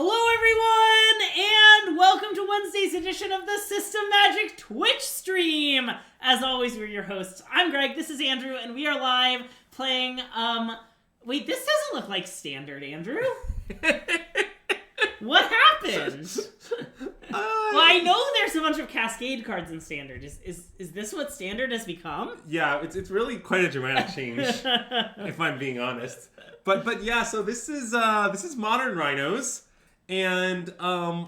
Hello everyone, and welcome to Wednesday's edition of the System Magic Twitch stream. As always, we're your hosts. I'm Greg, this is Andrew, and we are live playing, wait, this doesn't look like standard, Andrew. What happened? Well, I know there's a bunch of Cascade cards in standard. Is this what standard has become? Yeah, it's really quite a dramatic change, if I'm being honest. But yeah, so this is Modern Rhinos. And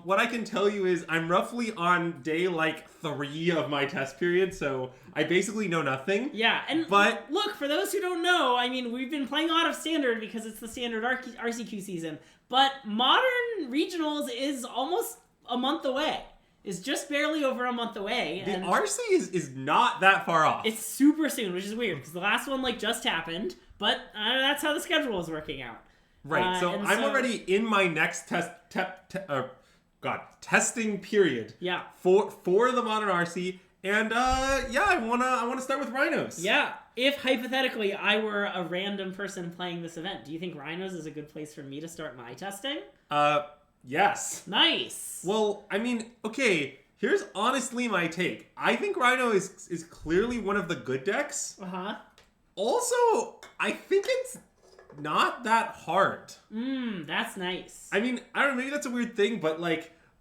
what I can tell you is I'm roughly on day, 3 of my test period, so I basically know nothing. Yeah, but look, for those who don't know, I mean, we've been playing a lot of Standard because it's the Standard RCQ season, but Modern Regionals is almost a month away. It's just barely over a month away. The RC is not that far off. It's super soon, which is weird, because the last one, just happened, but that's how the schedule is working out. Right, so I'm already in my next testing period. Yeah. For the Modern RC, and I wanna start with Rhinos. Yeah. If hypothetically I were a random person playing this event, do you think Rhinos is a good place for me to start my testing? Yes. Nice. Well, I mean, okay, here's honestly my take. I think Rhino is clearly one of the good decks. Uh-huh. Also, I think it's not that hard. That's nice. I mean, I don't know, maybe that's a weird thing, but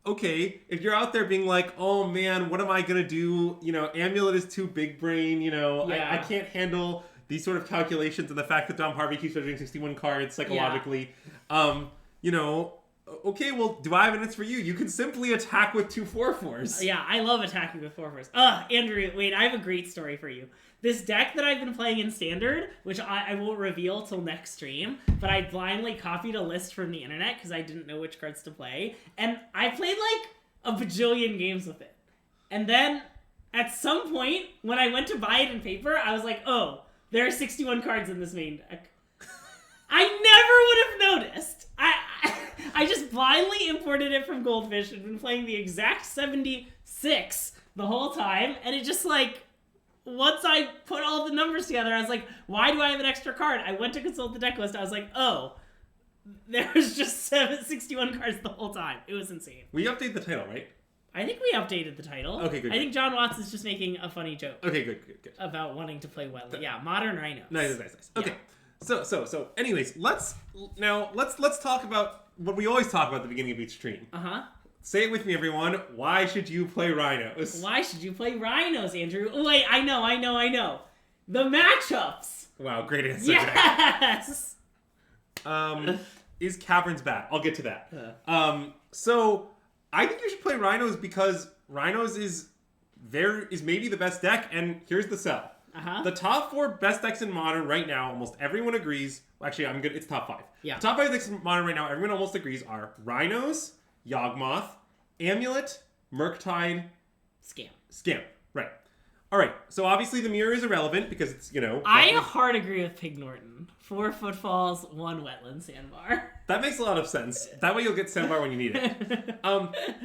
okay, if you're out there being like, oh man, what am I gonna do? Amulet is too big brain, Yeah. I can't handle these sort of calculations and the fact that Dom Harvey keeps doing 61 cards psychologically. Yeah. Okay, well, do I have an answer for you? You can simply attack with 2 4/4s. Yeah, I love attacking with 4/4s. Andrew, wait, I have a great story for you. This deck that I've been playing in Standard, which I won't reveal till next stream, but I blindly copied a list from the internet because I didn't know which cards to play, and I played a bajillion games with it. And then, at some point, when I went to buy it in paper, I was like, oh, there are 61 cards in this main deck. I never would have noticed. I just blindly imported it from Goldfish and been playing the exact 76 the whole time, and it just once I put all the numbers together, I was like, why do I have an extra card? I went to consult the deck list. I was like, oh, there was just 61 cards the whole time. It was insane. We update the title, right? I think we updated the title. Okay, good. I think John Watts is just making a funny joke. Okay, good. About wanting to play well. Yeah, Modern Rhinos. Nice. Okay. Yeah. So anyways, let's talk about what we always talk about at the beginning of each stream. Uh-huh. Say it with me, everyone. Why should you play Rhinos? Why should you play Rhinos, Andrew? Oh, wait, I know. The matchups. Wow, great answer. Yes. Is Caverns bad? I'll get to that. So I think you should play Rhinos because Rhinos is maybe the best deck, and here's the sell. Uh-huh. The top 4 best decks in Modern right now, almost everyone agrees. Actually, I'm good. It's top 5. Yeah. The top 5 decks in Modern right now, everyone almost agrees are Rhinos, Yawgmoth, Amulet, Murktide, Scam. Right. All right. So obviously the mirror is irrelevant because it's, I hard agree with Pig Norton. 4 footfalls, 1 wetland sandbar. That makes a lot of sense. That way you'll get sandbar when you need it.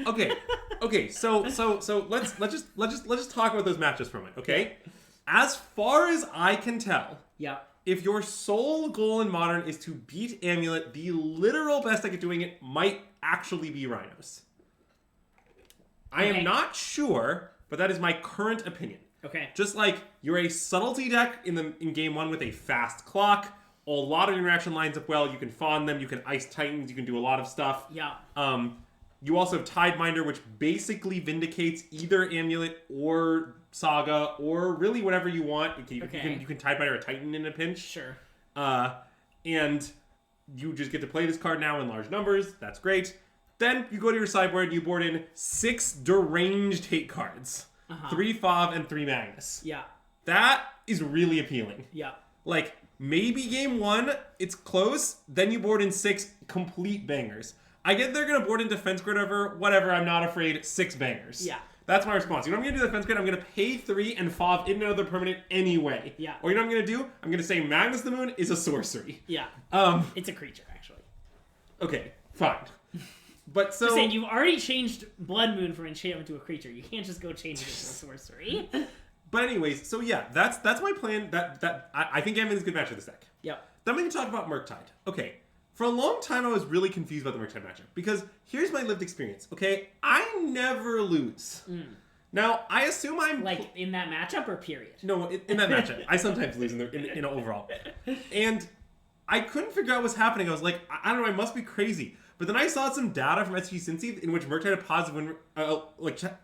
Okay. So let's just talk about those matches for a minute. Okay. As far as I can tell, yeah. If your sole goal in Modern is to beat Amulet, the literal best deck at doing it might actually be Rhinos. I am not sure, but that is my current opinion. Okay. Just like you're a subtlety deck in game 1 with a fast clock, a lot of interaction lines up well, you can fawn them, you can ice titans, you can do a lot of stuff. Yeah. You also have Tideminder, which basically vindicates either Amulet or Saga, or really whatever you want. You can Tideminder a Titan in a pinch. Sure. And you just get to play this card now in large numbers. That's great. Then you go to your sideboard and you board in 6 deranged hate cards. 3 Fav and 3 Magnus. Yeah. That is really appealing. Yeah. Maybe game 1, it's close. Then you board in 6 complete bangers. I get they're going to board in Defense Grid over, whatever, I'm not afraid, 6 bangers. Yeah. That's my response. You know what I'm going to do Defense Grid? I'm going to pay 3 and Fav in another permanent anyway. Yeah. Or you know what I'm going to do? I'm going to say Magnus the Moon is a sorcery. Yeah. It's a creature, actually. Okay, fine. But so... You're saying you've already changed Blood Moon from enchantment to a creature. You can't just go change it into a sorcery. But anyways, so yeah, that's my plan. I think Amulet is a good match for this deck. Yep. Then we can talk about Murktide. Okay. For a long time, I was really confused about the Murktide matchup. Because here's my lived experience, okay? I never lose. Now, I assume I'm... Like, in that matchup or period? No, in that matchup. I sometimes lose in overall. And I couldn't figure out what's happening. I was like, I don't know, I must be crazy. But then I saw some data from SG Cincy in which Murktide had a positive win...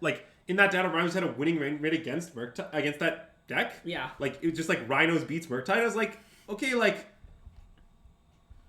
like, in that data, Rhinos had a winning rate against that deck. Yeah. Like, it was just like Rhinos beats Murktide. I was like, okay, like...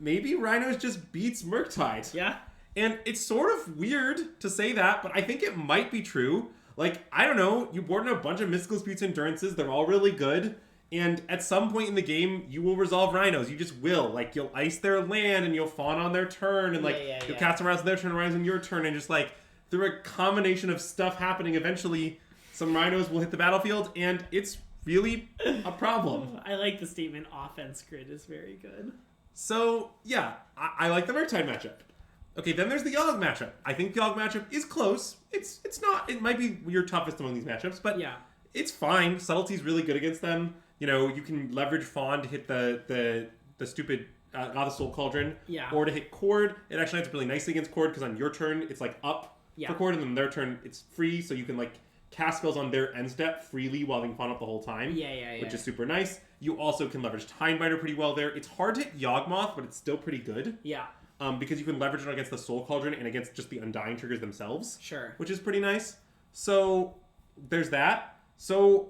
maybe Rhinos just beats Murktide. Yeah. And it's sort of weird to say that, but I think it might be true. Like, I don't know, you board in a bunch of Mystical Disputes Endurances, they're all really good, and at some point in the game, you will resolve Rhinos. You just will. Like, you'll ice their land, and you'll fawn on their turn, and, like, you'll cast around on their turn, Rhinos on your turn, and just, like, through a combination of stuff happening, eventually, some Rhinos will hit the battlefield, and it's really a problem. I like the statement, offense grid is very good. So, yeah, I like the Murktide matchup. Okay, then there's the Yogg matchup. I think the Yogg matchup is close. It's not. It might be your toughest among these matchups, but yeah, it's fine. Subtlety's really good against them. You know, you can leverage Fawn to hit the stupid the Soul Cauldron, or to hit Cord. It actually ends up really nicely against Cord because on your turn it's like up for Cord, and then their turn it's free, so you can like cast spells on their end step freely while being Fawn up the whole time. Which is super nice. You also can leverage Timebinder pretty well there. It's hard to hit Yawgmoth, but it's still pretty good. Yeah. Because you can leverage it against the Soul Cauldron and against just the Undying triggers themselves. Sure. Which is pretty nice. So, there's that. So,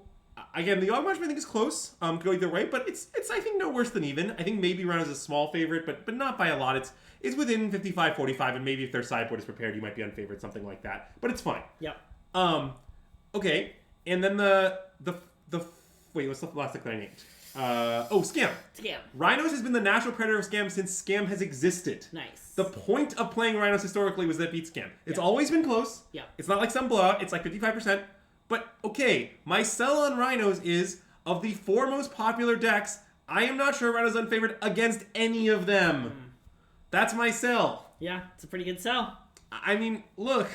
again, the Yawg matchup I think is close. Could go either way, but it's I think no worse than even. I think maybe Rhinos is a small favorite, but not by a lot. It's within 55-45, and maybe if their sideboard is prepared, you might be unfavored, something like that. But it's fine. Yep. Okay, and then the wait, what's the last deck that I named? Scam. Scam. Rhinos has been the natural predator of Scam since Scam has existed. Nice. The point of playing Rhinos historically was that it beat Scam. It's always been close. Yeah. It's not like some blowout. It's like 55%. But, okay, my sell on Rhinos is, of the 4 most popular decks, I am not sure Rhinos is unfavored against any of them. That's my sell. Yeah, it's a pretty good sell. I mean, look,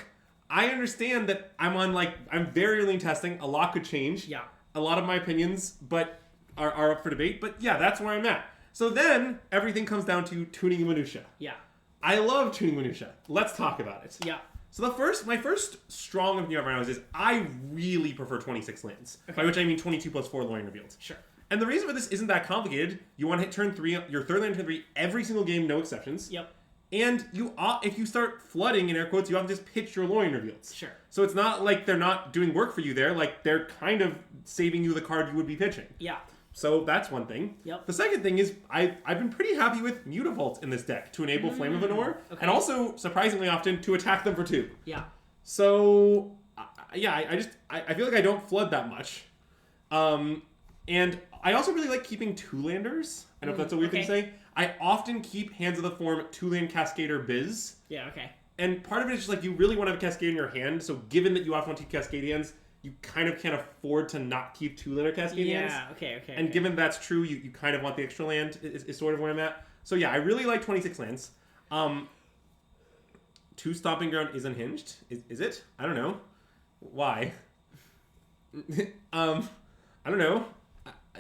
I understand that I'm very early in testing. A lot could change. Yeah. A lot of my opinions, but... are up for debate, but yeah, that's where I'm at. So then, everything comes down to tuning minutia. Yeah. I love tuning minutia. Let's talk about it. Yeah. So my first strong opinion of Rhinos is I really prefer 26 lands, by which I mean 22 plus 4 Lorien Revealed. Sure. And the reason for this isn't that complicated. You want to hit turn 3, your third land turn 3, every single game, no exceptions. Yep. And if you start flooding, in air quotes, you have to just pitch your Lorien Reveals. Sure. So it's not like they're not doing work for you there, like they're kind of saving you the card you would be pitching. Yeah. So that's one thing. Yep. The second thing is I've been pretty happy with Mutavault in this deck to enable Flame of Anor, and also, surprisingly often, to attack them for 2. Yeah. So, I feel like I don't flood that much. And I also really like keeping 2-landers. I don't know if that's a weird thing to say. I often keep Hands of the Form 2-land Cascader Biz. Yeah, okay. And part of it is just like you really want to have a Cascade in your hand, so given that you often want to keep Cascadians, you kind of can't afford to not keep 2-lander Cascadians. Yeah, okay. And given that's true, you kind of want the extra land, is sort of where I'm at. So yeah, I really like 26 lands. 2 Stomping Ground is unhinged. Is it? I don't know. Why? I don't know.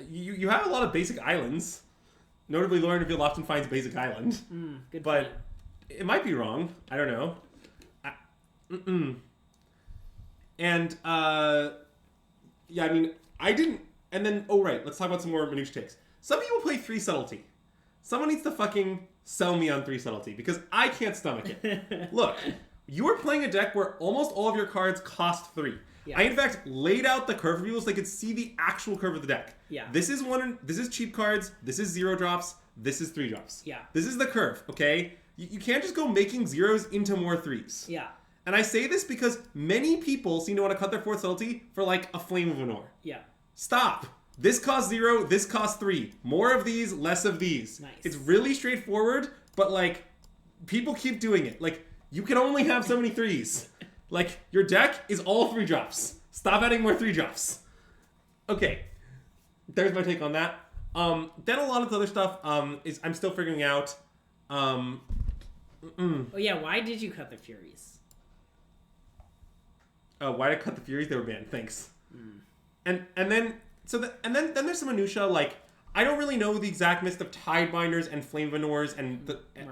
You have a lot of basic islands. Notably, Lorien Revealed often finds basic island. Good but point. It might be wrong. I don't know. And, yeah, I mean, I didn't... And then, let's talk about some more minutiae takes. Some people play 3 Subtlety. Someone needs to fucking sell me on 3 Subtlety, because I can't stomach it. Look, you are playing a deck where almost all of your cards cost 3. Yeah. I, in fact, laid out the curve reveals so I could see the actual curve of the deck. Yeah. This is cheap cards, this is 0 drops, this is 3 drops. Yeah. This is the curve, okay? You can't just go making 0s into more 3s. Yeah. And I say this because many people seem to want to cut their 4th Subtlety for, like, a Flame of Anor. Yeah. Stop. This costs 0, this costs 3. More of these, less of these. Nice. It's really straightforward, but, like, people keep doing it. Like, you can only have so many 3s. Like, your deck is all 3 drops. Stop adding more 3 drops. Okay. There's my take on that. Then a lot of the other stuff is I'm still figuring out. Oh yeah, why did you cut the Furies? Why did I cut the Furies? They were banned. Thanks. And then there's some minutia. Like I don't really know the exact list of Tidebinders and Flame Venors and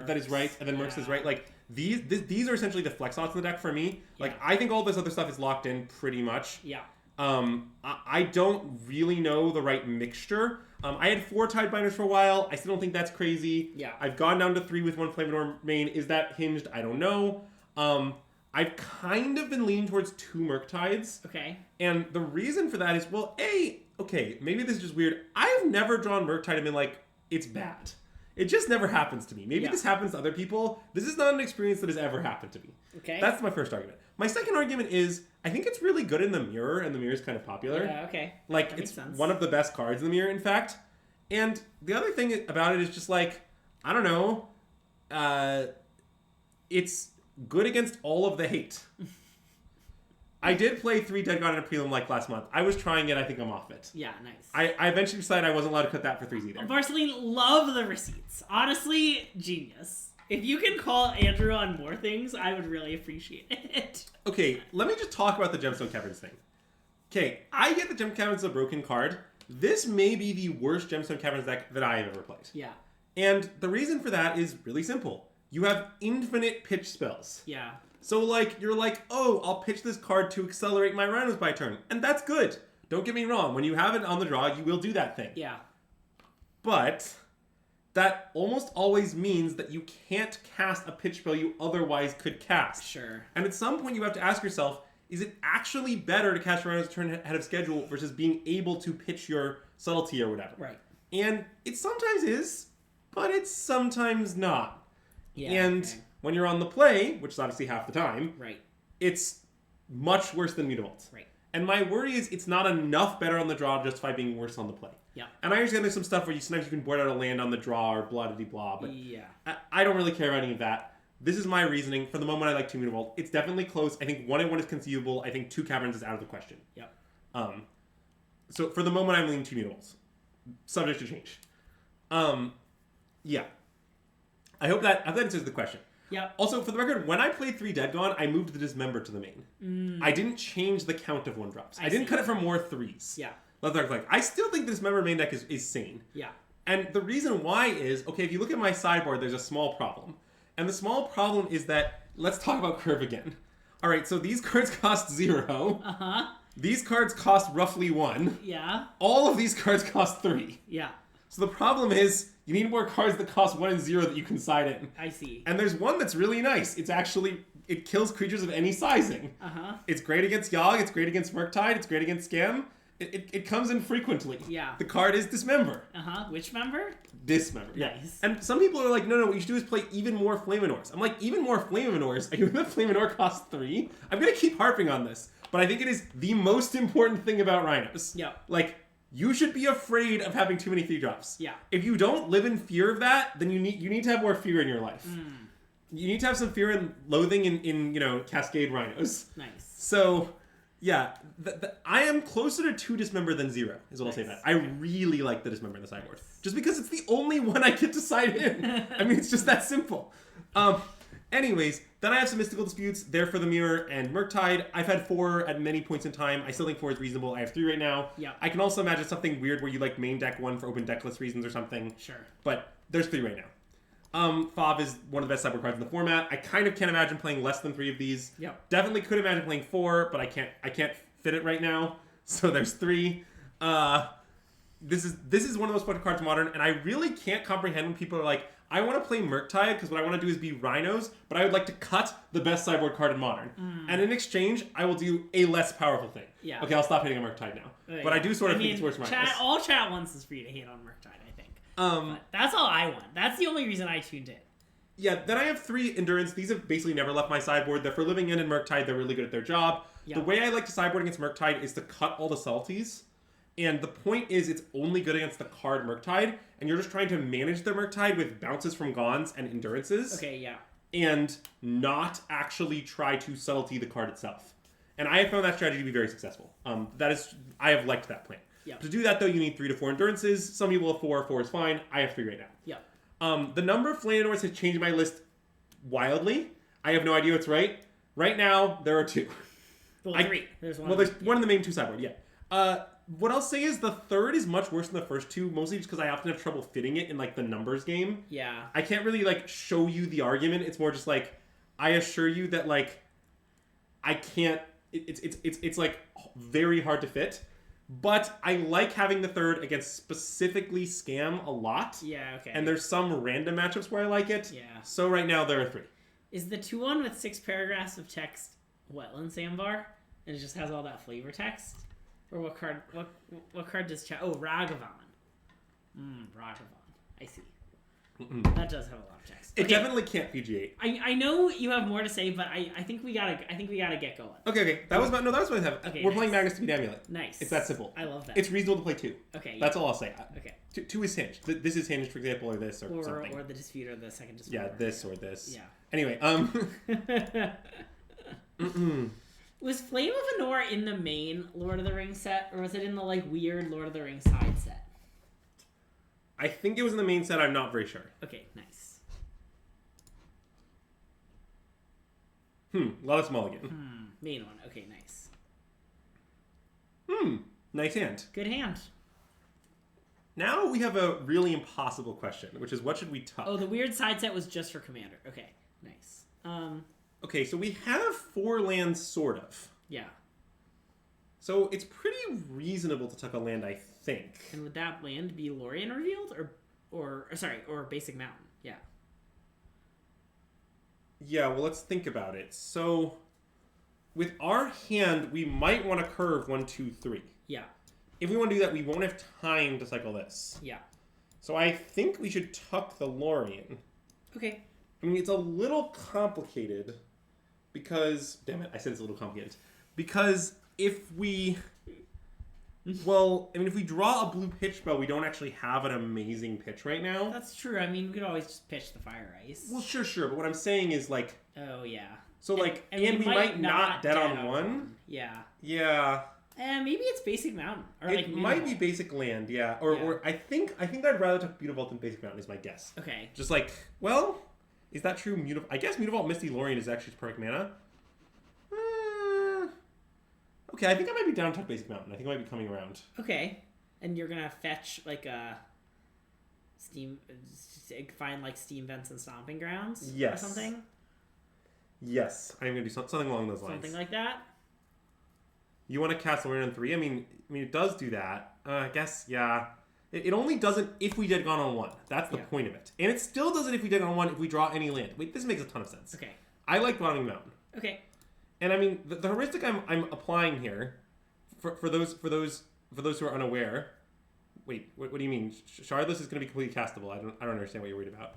that is right, and then Mercs is right. Like these are essentially the flex slots in the deck for me. Like I think all this other stuff is locked in pretty much. Yeah. I don't really know the right mixture. I had 4 Tidebinders for a while. I still don't think that's crazy. Yeah. I've gone down to 3 with 1 Flame Venor main. Is that hinged? I don't know. I've kind of been leaning towards 2 Murktides. Okay. And the reason for that is, well, okay, maybe this is just weird. I've never drawn Murktide and been like, it's bad. It just never happens to me. Maybe this happens to other people. This is not an experience that has ever happened to me. Okay. That's my first argument. My second argument is, I think it's really good in the mirror, and the mirror is kind of popular. Yeah, okay. Like, that it's makes sense. one of the best cards in the mirror, in fact. And the other thing about it is just like, I don't know, it's good against all of the hate. I did play 3 Dead God in a prelim like last month. I was trying it. I think I'm off it. Yeah, nice. I eventually decided I wasn't allowed to cut that for 3s either. Marceline, love the receipts. Honestly, genius. If you can call Andrew on more things, I would really appreciate it. Okay, let me just talk about the Gemstone Caverns thing. Okay, I get the Gemstone Caverns is a broken card. This may be the worst Gemstone Caverns deck that I have ever played. Yeah. And the reason for that is really simple. You have infinite pitch spells. Yeah. So, like, you're like, oh, I'll pitch this card to accelerate my Rhinos by turn. And that's good. Don't get me wrong. When you have it on the draw, you will do that thing. Yeah. But that almost always means that you can't cast a pitch spell you otherwise could cast. Sure. And at some point, you have to ask yourself, is it actually better to cast Rhinos turn ahead of schedule versus being able to pitch your subtlety or whatever? Right. And it sometimes is, but it's sometimes not. Yeah. And when you're on the play, which is obviously half the time, right, it's much worse than Mutavault. Right. And my worry is it's not enough better on the draw to justify being worse on the play. Yeah. And I understand there's some stuff where sometimes you can board out a land on the draw or blah-de-blah, but yeah. I don't really care about any of that. This is my reasoning. For the moment, I like 2 Mutavault. It's definitely close. I think 1 and 1 is conceivable. I think 2 Caverns is out of the question. Yep. So for the moment, I'm leaning 2 Mutavaults. Subject to change. Yeah. I hope that answers the question. Yeah. Also, for the record, when I played 3 Dead Gone, I moved the Dismember to the main. I didn't change the count of 1-drops. I didn't cut it for more 3s. Yeah. Like, I still think the Dismember main deck is sane. Yeah. And the reason why is, okay, if you look at my sideboard, there's a small problem. And the small problem is that, let's talk about curve again. All right, so these cards cost 0. Uh-huh. These cards cost roughly 1. Yeah. All of these cards cost 3. Yeah. So the problem is, you need more cards that cost 1 and 0 that you can side in. I see. And there's one that's really nice. It's actually, it kills creatures of any sizing. Uh-huh. It's great against Yogg, it's great against Murktide, it's great against Scam. It comes in frequently. Yeah. The card is Dismember. Uh-huh. Which member? Dismember. Yeah. Nice. And some people are like, no, what you should do is play even more Flaminors. I'm like, even more Flaminors? Are you gonna Flaminor cost 3? I'm gonna keep harping on this. But I think it is the most important thing about Rhinos. Yeah. Like, you should be afraid of having too many 3-drops. Yeah. If you don't live in fear of that, then you need to have more fear in your life. You need to have some fear and loathing in Cascade Rhinos. Nice. So, yeah, I am closer to 2 Dismember than 0, is what I'll say about it. I really like the Dismember in the sideboard. Just because it's the only one I get to side in. I mean, it's just that simple. Anyways, then I have some Mystical Disputes, there for the Mirror, and Murktide. I've had 4 at many points in time. I still think 4 is reasonable. I have 3 right now. Yeah. I can also imagine something weird where you like main deck 1 for open decklist reasons or something. Sure. But there's 3 right now. Fob is one of the best sideboard cards in the format. I kind of can't imagine playing less than 3 of these. Yep. Definitely could imagine playing 4, but I can't fit it right now. So there's 3. This is one of the most popular cards in Modern, and I really can't comprehend when people are like, I want to play Murktide because what I want to do is be Rhinos, but I would like to cut the best sideboard card in Modern. And in exchange, I will do a less powerful thing. Yeah. Okay, I'll stop hitting on Murktide now. But I do sort of think it's worse Rhinos. All chat wants is for you to hate on Murktide, I think. But that's all I want. That's the only reason I tuned in. Yeah, then I have 3 Endurance. These have basically never left my sideboard. They're for Living End and Murktide. They're really good at their job. Yep. The way I like to sideboard against Murktide is to cut all the subtleties. And the point is it's only good against the card Murktide, and you're just trying to manage the Murktide with bounces from Gons and Endurances. Okay, yeah. And not actually try to subtlety the card itself. And I have found that strategy to be very successful. I have liked that plan. Yep. To do that, though, you need 3 to 4 Endurances. Some people have 4. 4 is fine. I have 3 right now. Yep. The number of Flanors has changed my list wildly. I have no idea what's right. Right now, there are 2. Well, 3. There's one. Well, there's one in the main 2 sideboard, yeah. what I'll say is the third is much worse than the first two, mostly just because I often have trouble fitting it in like the numbers game. Yeah. I can't really like show you the argument. It's more just like I assure you that like I can't. It's like very hard to fit. But I like having the third against specifically Scam a lot. Yeah, okay. And there's some random matchups where I like it. Yeah. So right now there are 3. Is the 2-1 with 6 paragraphs of text Wetland Sandbar? And it just has all that flavor text? Or what card does Oh, Ragavan. Ragavan. I see. That does have a lot of text. It definitely can't PG8. I know you have more to say, but I think we gotta get going. Okay. That was what I have. Okay, We're playing Magnus to beat Amulet. Nice. It's that simple. I love that. It's reasonable to play 2. Okay. That's all I'll say. Okay. 2 is hinged. This is hinged, for example, or this, or something. Or the dispute, or the second dispute. Yeah, this or this. Yeah. Anyway, Was Flame of Anor in the main Lord of the Rings set, or was it in the like weird Lord of the Rings side set? I think it was in the main set. I'm not very sure. Okay, nice. A lot of small again. Main one. Okay, nice. Nice hand. Good hand. Now we have a really impossible question, which is what should we tuck? Oh, the weird side set was just for Commander. Okay, nice. Okay, so we have 4 lands, sort of. Yeah. So it's pretty reasonable to tuck a land, I think. And would that land be Lorien revealed, or Basic Mountain? Yeah. Yeah, well, let's think about it. So with our hand, we might want to curve 1, 2, 3. Yeah. If we want to do that, we won't have time to cycle this. Yeah. So I think we should tuck the Lorien. Okay. I mean, it's a little complicated because... Damn it, I said it's a little complicated. Because if we... Well, I mean, if we draw a blue pitch spell, we don't actually have an amazing pitch right now. That's true. I mean, we could always just pitch the Fire Ice. Well, sure. But what I'm saying is, like... Oh, yeah. So, and we might not dead on 1. Yeah. Yeah. Maybe it's Basic Mountain. Or It might be Basic Land, yeah. Or I think I'd rather tuck Mutavault than Basic Mountain is my guess. Okay. Just like, well, is that true? I guess Mutavault Misty Lorien is actually perfect mana. Okay, I think I might be down to tuck Basic Mountain. I think I might be coming around. Okay. And you're gonna fetch like a find like Steam Vents and Stomping Grounds? Yes. Or something? Yes, I'm gonna do something along those lines. Something like that? You want to cast Lorien on 3? I mean, it does do that. I guess, yeah. It only does it if we dead gone on 1. That's the point of it. And it still does it if we dead on 1 if we draw any land. Wait, this makes a ton of sense. Okay. I like Bottoming Mountain. Okay. And I mean, the heuristic I'm applying here, for those who are unaware. Wait, what do you mean? Shardless is going to be completely castable. I don't understand what you're worried about.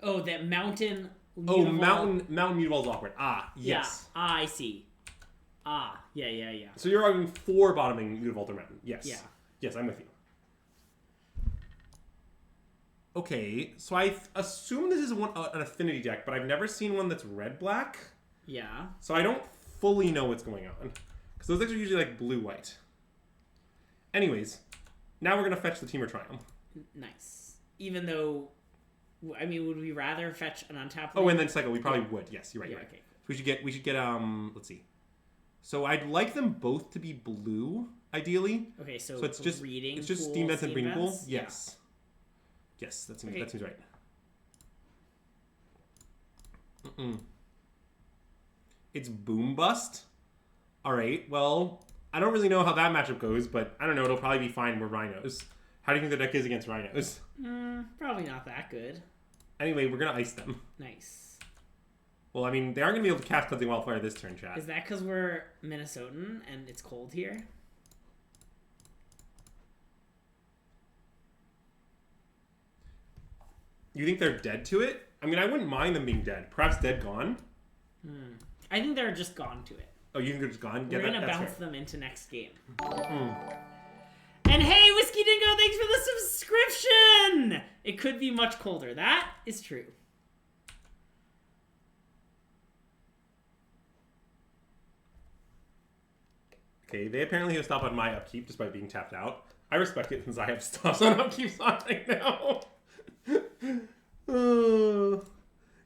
Oh, that Mountain. Oh, Mountain Mutavault is awkward. Ah, yes. Yeah. I see. Yeah. So you're arguing for bottoming Mutavault or Mountain. Yes. Yeah. Yes, I'm with you. Okay, so I assume this is an affinity deck, but I've never seen one that's red-black. Yeah. So I don't fully know what's going on. Because those decks are usually like blue-white. Anyways, now we're going to fetch the Temur Rhinos. Nice. Even though, I mean, would we rather fetch an untapped? Oh, and then cycle. We probably would. Yes, you're right. Yeah, You're right. okay. So we should get let's see. So I'd like them both to be blue, ideally. Okay, so it's just reading. It's just pool, Steam Vents and Breeding Pool. Vents? Yes. Yeah. Yes, that seems right. It's Boom Bust. All right. Well, I don't really know how that matchup goes, but I don't know. It'll probably be fine. We're Rhinos. How do you think the deck is against Rhinos? Probably not that good. Anyway, we're gonna ice them. Nice. Well, I mean, they aren't gonna be able to cast Cleansing Wildfire this turn, chat. Is that because we're Minnesotan and it's cold here? You think they're dead to it? I mean, I wouldn't mind them being dead. Perhaps dead gone. I think they're just gone to it. Oh, you think they're just gone? We're Yeah, gonna that's bounce fair. them into next game. And hey, Whiskey Dingo, thanks for the subscription! It could be much colder. That is true. Okay, they apparently have stopped on my upkeep despite being tapped out. I respect it since I have stops on upkeeps on right now.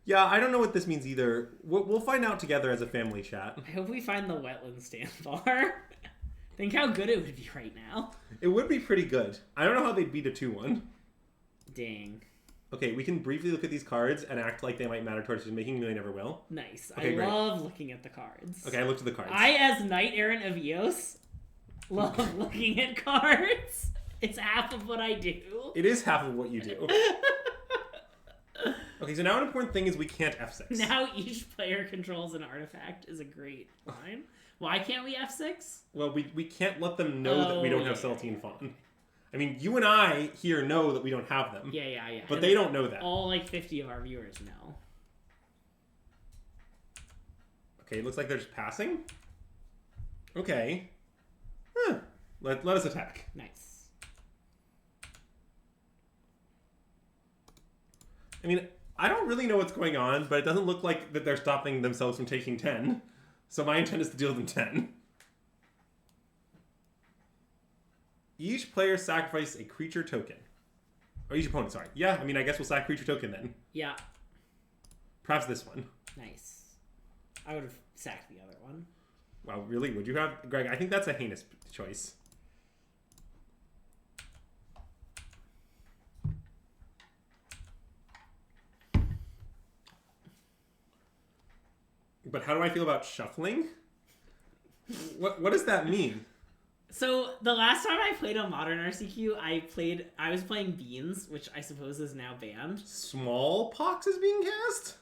Yeah, I don't know what this means either. We'll find out together as a family chat. I hope we find the wetland stand bar. Think how good it would be right now. It would be pretty good. I don't know how they'd beat a 2-1. Dang. Okay, we can briefly look at these cards and act like they might matter towards decision making, they never will. Nice. Okay, I great. love looking at the cards. Okay, I looked at the cards. I, as Knight Errant of Eos, love looking at cards. It's half of what I do. It is half of what you do. Okay, so now an important thing is we can't F6. Now each player controls an artifact is a great line. Why can't we F6? Well, we can't let them know that we don't have yeah. Celestine Fawn. I mean, you and I here know that we don't have them. Yeah. But And they don't know that. All, 50 of our viewers know. Okay, it looks like they're just passing. Okay. Huh. Let us attack. Nice. I mean, I don't really know what's going on, but it doesn't look like that they're stopping themselves from taking 10. So my intent is to deal them 10. Each player sacrifices a creature token. Or each opponent, sorry. Yeah, I mean, I guess we'll sack creature token then. Yeah. Perhaps this one. Nice. I would have sacked the other one. Wow, really? Would you have... Greg, I think that's a heinous choice. But how do I feel about shuffling? What does that mean? So the last time I played a modern RCQ, I was playing Beans, which I suppose is now banned. Smallpox is being cast?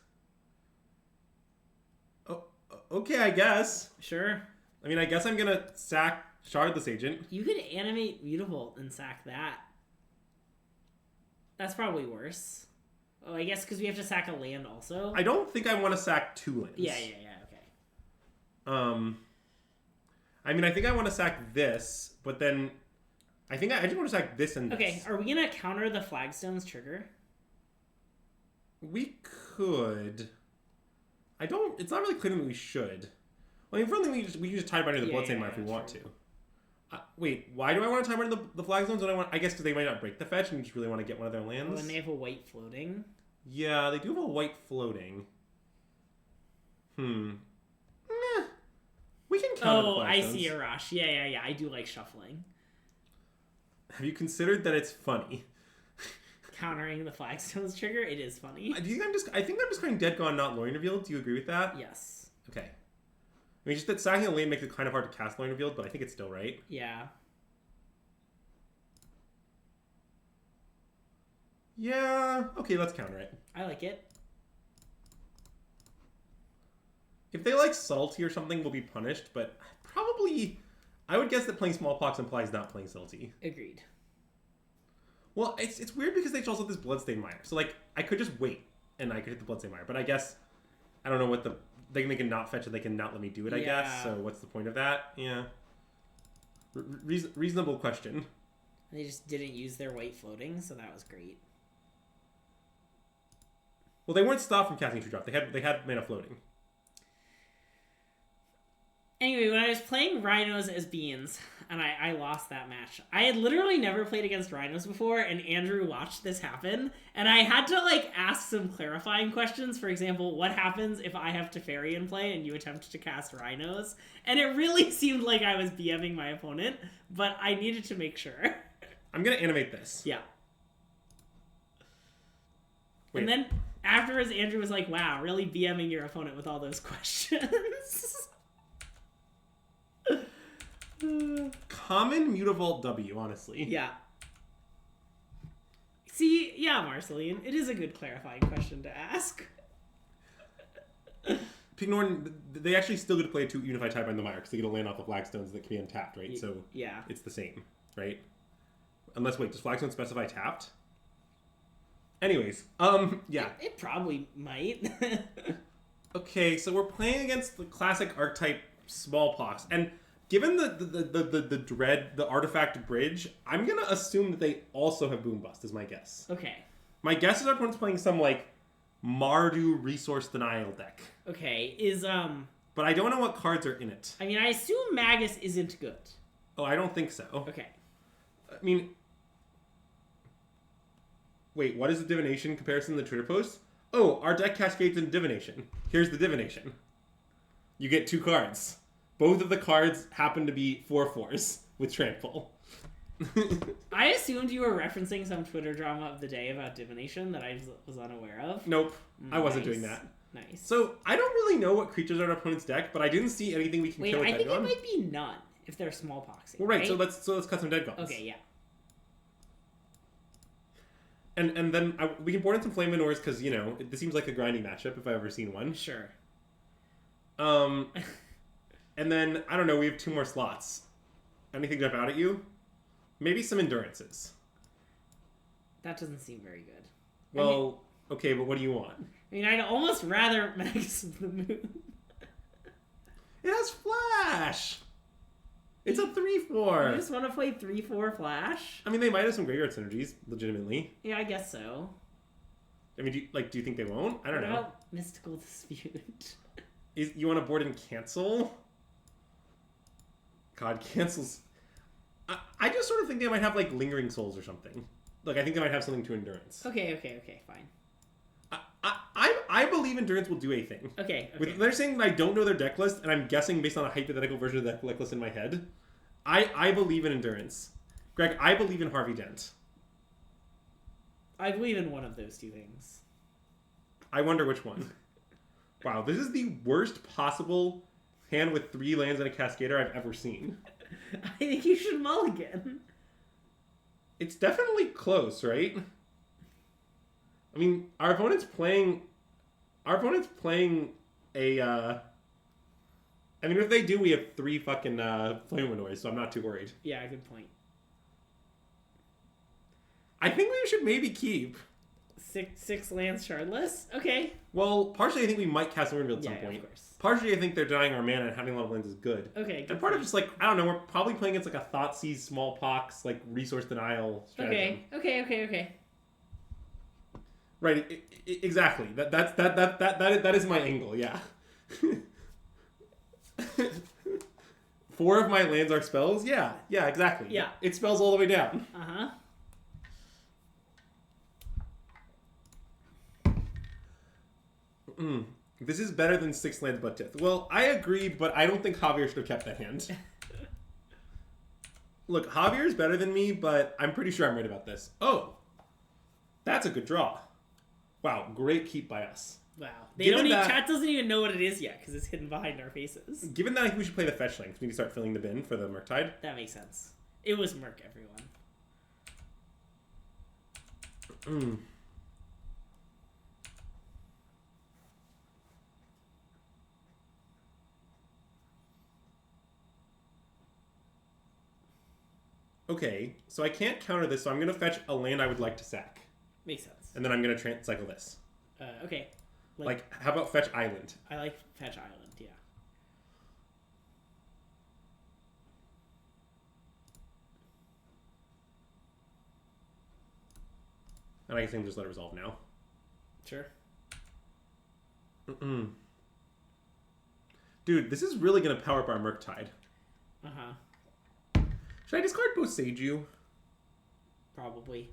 Oh, okay, I guess. Sure. I mean, I guess I'm gonna sack Shardless Agent. You could animate Mutavault and sack that. That's probably worse. Oh, I guess because we have to sack a land also. I don't think I want to sack 2 lands. Yeah, okay. I mean, I think I want to sack this, but then I think I just want to sack this and this. Okay, are we gonna counter the Flagstone's trigger? We could. I don't. It's not really clear to me we should. Well, I mean, for one thing, we can just tie binder the Bloodstained Mire if we want to. Wait, why do I want to tie binder the Flagstones? I guess because they might not break the fetch and you just really want to get one of their lands. Oh, and they have a white floating. Yeah, they do have a white floating. We can counter the Oh, I Flagstones. see, Arash. Yeah. I do like shuffling. Have you considered that it's funny? Countering the Flagstone's trigger, it is funny. I think I'm just going Dead Gone, not Loin Revealed. Do you agree with that? Yes. Okay. I mean, just that sacking a lane makes it kind of hard to cast Loin Revealed, but I think it's still right. Yeah. Yeah. Okay, let's counter it. I like it. If they like Subtlety or something, we'll be punished, but probably... I would guess that playing Smallpox implies not playing Subtlety. Agreed. Well, it's weird because they also have this Bloodstained Mire. So, I could just wait, and I could hit the Bloodstained Mire. But I guess... I don't know what the... They can not fetch it, they can not let me do it, I guess. So, what's the point of that? Yeah. Reasonable question. They just didn't use their white floating, so that was great. Well, they weren't stopped from casting True Drop. They had mana floating. Anyway, when I was playing Rhinos as Beans, and I lost that match, I had literally never played against Rhinos before, and Andrew watched this happen, and I had to, ask some clarifying questions. For example, what happens if I have Teferi in play and you attempt to cast Rhinos? And it really seemed like I was BMing my opponent, but I needed to make sure. I'm going to animate this. Yeah. Wait. And then afterwards, Andrew was like, wow, really BMing your opponent with all those questions. Common Mutavault W, honestly. Yeah. See, yeah, Marceline, it is a good clarifying question to ask. Pignorn, they actually still get to play a 2 Unified Tie Bind the Mire because they get to land off of Flagstones that can be untapped, right? So yeah, it's the same, right? Unless, wait, does Flagstone specify tapped? Anyways, yeah. It probably might. Okay, so we're playing against the classic archetype Smallpox, and given the dread, the artifact bridge, I'm gonna assume that they also have Boom Bust, is my guess. Okay. My guess is our opponent's playing some Mardu resource denial deck. Okay, But I don't know what cards are in it. I mean, I assume Magus isn't good. Oh, I don't think so. Okay. I mean, wait, what is the divination comparison in the Twitter post? Oh, our deck cascades in divination. Here's the divination. You get 2 cards. both of the cards happen to be 4/4s with trample. I assumed you were referencing some Twitter drama of the day about divination that I was unaware of. Nope, I wasn't doing that. Nice. So, I don't really know what creatures are in our opponent's deck, but I didn't see anything we can kill with I think Dead it Gone. might be none if they're smallpox. Well, right, so let's cut some Dead Gones. Okay, yeah. And then we can board in some Flame Manors because, you know, this seems like a grinding matchup if I've ever seen one. Sure. And then, I don't know, we have 2 more slots. Anything jump out at you? Maybe some Endurances. That doesn't seem very good. Well, okay, but what do you want? I mean, I'd almost rather Magus of the Moon. It has Flash! It's a 3/4. You just want to play 3/4 Flash? I mean, they might have some graveyard synergies, legitimately. Yeah, I guess so. I mean, do you think they won't? I don't know. What about Mystical Dispute? You want to board and cancel? God, cancels. I just sort of think they might have, like, Lingering Souls or something. Like, I think they might have something to Endurance. Okay, fine. I believe Endurance will do a thing. Okay. They're saying that I don't know their deck list, and I'm guessing based on a hypothetical version of the deck list in my head. I believe in Endurance. Greg, I believe in Harvey Dent. I believe in one of those 2 things. I wonder which one. Wow, this is the worst possible hand with 3 lands and a Cascader I've ever seen. I think you should mulligan. It's definitely close, right? I mean, our opponent's playing a, I mean, if they do, we have 3 fucking Flame Manors, so I'm not too worried. Yeah, good point. I think we should maybe keep. 6 lands shardless? Okay. Well, partially I think we might cast Windfield at some point. Of course. Partially I think they're denying our mana and having a lot of lands is good. Okay, good. And part of just like, I don't know, we're probably playing against like a Thoughtseize, Smallpox, like resource denial strategy. Okay. Right, exactly. That is my angle, yeah. 4 of my lands are spells? Yeah, exactly. Yeah. It spells all the way down. Uh-huh. This is better than 6 lands but Tith. Well, I agree, but I don't think Javier should have kept that hand. Look, Javier is better than me, but I'm pretty sure I'm right about this. Oh, that's a good draw. Wow, great keep by us. Wow. Chat doesn't even know what it is yet because it's hidden behind our faces. Given that I think we should play the fetch lane, we need to start filling the bin for the Murktide. That makes sense. It was Merc, everyone. Okay, so I can't counter this, so I'm going to fetch a land I would like to sack. Makes sense. And then I'm going to cycle this. Okay. Like, how about fetch Island? I like Fetch Island, yeah. And I guess I can just let it resolve now. Sure. Dude, this is really going to power up our Murktide. Uh-huh. Should I discard both Seiju? Probably.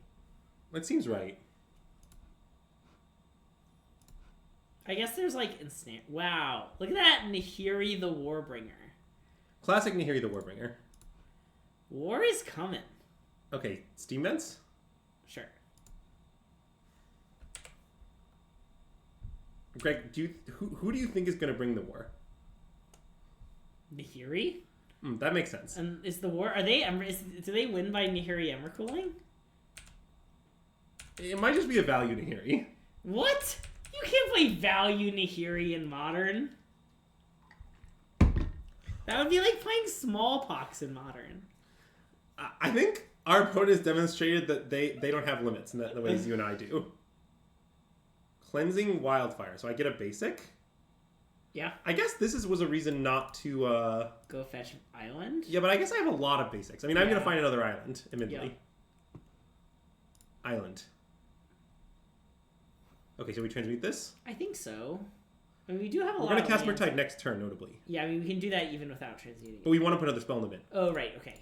That seems right. I guess there's like instant. Wow. Look at that Nahiri the Warbringer. Classic Nahiri the Warbringer. War is coming. Okay, Steam Vents? Sure. Greg, who do you think is going to bring the war? Nahiri? That makes sense. And is the war... do they win by Nahiri Emrakooling? It might just be a value Nahiri. What? You can't play value Nahiri in Modern. That would be like playing Smallpox in Modern. I think our opponent has demonstrated that they don't have limits in the ways you and I do. Cleansing Wildfire. So I get a basic? Yeah. I guess this was a reason not to... Go fetch Island? Yeah, but I guess I have a lot of basics. I mean, I'm going to find another island, admittedly. Yeah. Island. Okay, so we transmute this? I think so. I mean, we do have a lot of We're going to cast lands. Murktide next turn, notably. Yeah, I mean, we can do that even without transmuting. But we want to put another spell in the bin. Oh, right, okay.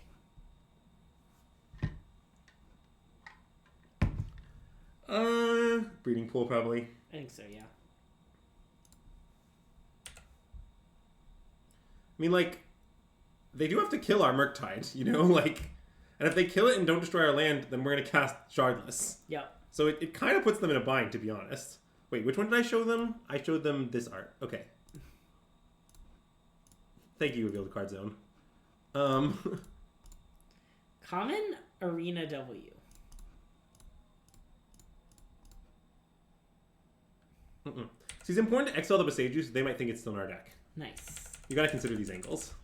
Breeding Pool, probably. I think so, yeah. I mean, like, they do have to kill our Murktide, you know? Like, and if they kill it and don't destroy our land, then we're going to cast Shardless. Yep. So it kind of puts them in a bind, to be honest. Wait, which one did I show them? I showed them this art. Okay. Thank you, Reveal the Card Zone. Common Arena W. So it's important to exile the Boseiju, so they might think it's still in our deck. Nice. You gotta consider these angles.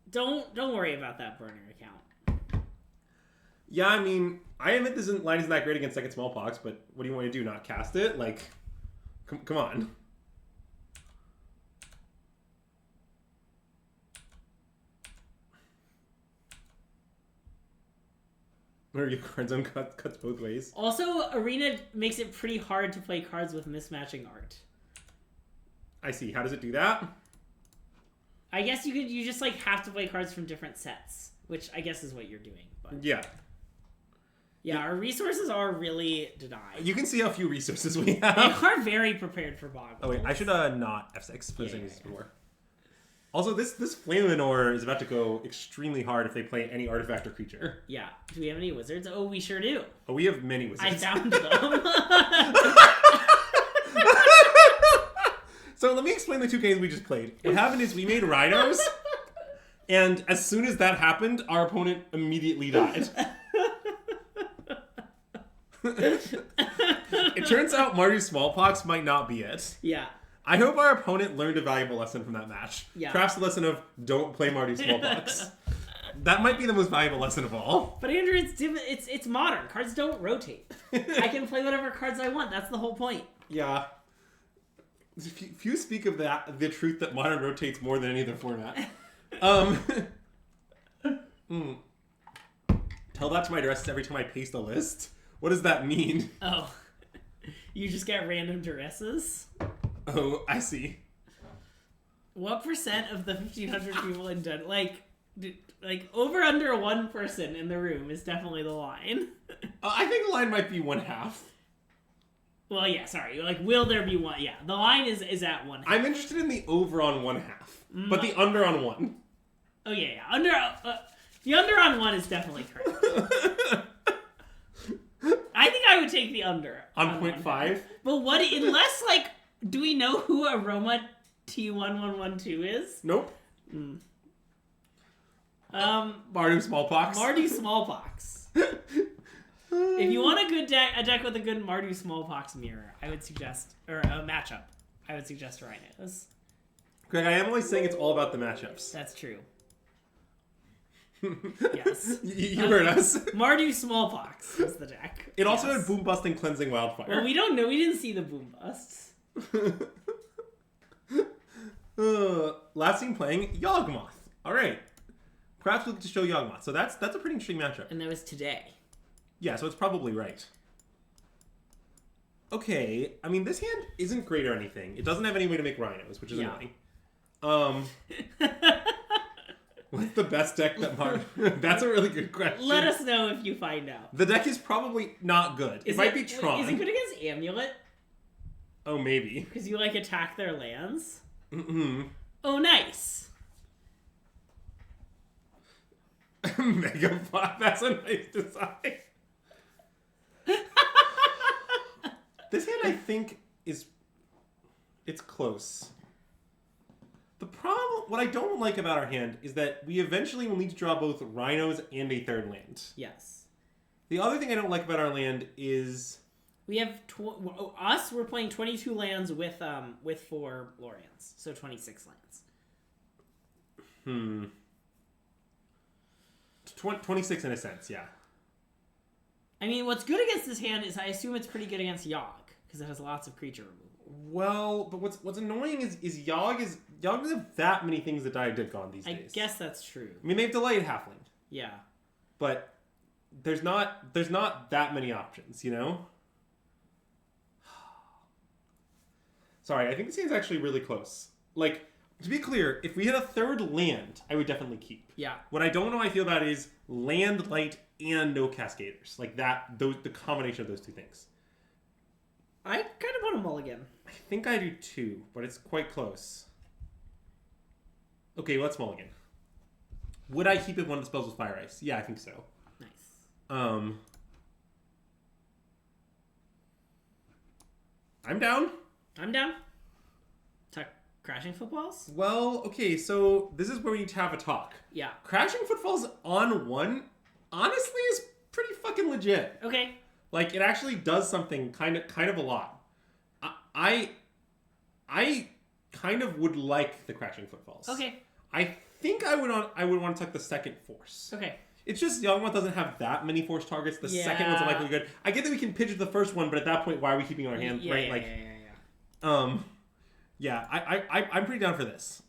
Don't worry about that burner account. Yeah, I mean, I admit this line isn't that great against second Smallpox, but what do you want to do? Not cast it? Like, come on. Or your card zone cuts both ways. Also, Arena makes it pretty hard to play cards with mismatching art. I see. How does it do that? I guess you just like have to play cards from different sets, which I guess is what you're doing. But yeah. Yeah, our resources are really denied. You can see how few resources we have. They are very prepared for Boggle. Oh wait, I should not F6 for this before. Also, this Flaminor is about to go extremely hard if they play any artifact or creature. Yeah. Do we have any wizards? Oh, we sure do. Oh, we have many wizards. I found them. So let me explain the two games we just played. What happened is we made Rhinos, and as soon as that happened, our opponent immediately died. It turns out Mardu Smallpox might not be it. Yeah. I hope our opponent learned a valuable lesson from that match. Yeah. Perhaps the lesson of don't play Mardu Smallpox. That might be the most valuable lesson of all. But Andrew, it's modern. Cards don't rotate. I can play whatever cards I want. That's the whole point. Yeah. Few speak of the truth that modern rotates more than any other format. Tell that to my addresses every time I paste a list. What does that mean? Oh. You just get random duresses? Oh, I see. What percent of the 1,500 people in Denver, like over under one person in the room is definitely the line. I think the line might be 1/2. Well, yeah, sorry. Like, will there be one? Yeah, the line is at 1/2. I'm interested in the over on 1/2, but the under on 1. Oh yeah. The under on 1 is definitely correct. I think I would take the under on 0.5. But unless do we know who Aroma T1112 is? Nope. Mardu Smallpox. Mardu Smallpox. If you want a deck with a good Mardu Smallpox mirror, I would suggest, or a matchup, I would suggest Rhinos. Greg, I am always saying it's all about the matchups. That's true. Yes. You heard us. Mardu Smallpox is the deck. It also had Boom Bust and Cleansing Wildfire. Well, we don't know. We didn't see the Boom Busts. Last team playing Yawgmoth. All right. Perhaps we'll get to show Yawgmoth. So that's a pretty interesting matchup. And that was today. Yeah, so it's probably right. Okay, I mean, this hand isn't great or anything. It doesn't have any way to make Rhinos, which is annoying. What's the best deck that That's a really good question. Let us know if you find out. The deck is probably not good. It might be Tron. Is it good against Amulet? Oh, maybe. Because you, attack their lands? Mm-hmm. Oh, nice. Megapod, that's a nice design. This hand, I think, it's close. The problem, what I don't like about our hand is that we eventually will need to draw both Rhinos and a third land. Yes. The other thing I don't like about our land is we have we're playing 22 lands with 4 Lorians, so 26 lands. 26 in a sense, yeah. I mean, what's good against this hand is I assume it's pretty good against Yogg because it has lots of creature removal. Well, but what's annoying is Yogg doesn't have that many things that die dead gone these days. I guess that's true. I mean, they've delayed Halfling. Yeah. But there's not that many options, you know? Sorry, I think this game's actually really close. To be clear, if we had a third land, I would definitely keep. Yeah. What I don't know how I feel about is land, light, and no Cascaders. The combination of those two things. I kind of want a mulligan. I think I do too, but it's quite close. Okay, let's mulligan. Would I keep if one of the spells was Fire Ice? Yeah, I think so. Nice. I'm down. I'm down. Talk crashing footballs? Well, okay, so this is where we need to have a talk. Yeah. Crashing footfalls on one, honestly, is pretty fucking legit. Okay. Like, it actually does something kind of a lot. I kind of would like the crashing footfalls. Okay. I think I would want to tuck the second force. Okay. It's just Youngmouth doesn't have that many force targets. The second one's likely good. I get that we can pitch the first one, but at that point, why are we keeping our hand right? Yeah. I'm pretty down for this.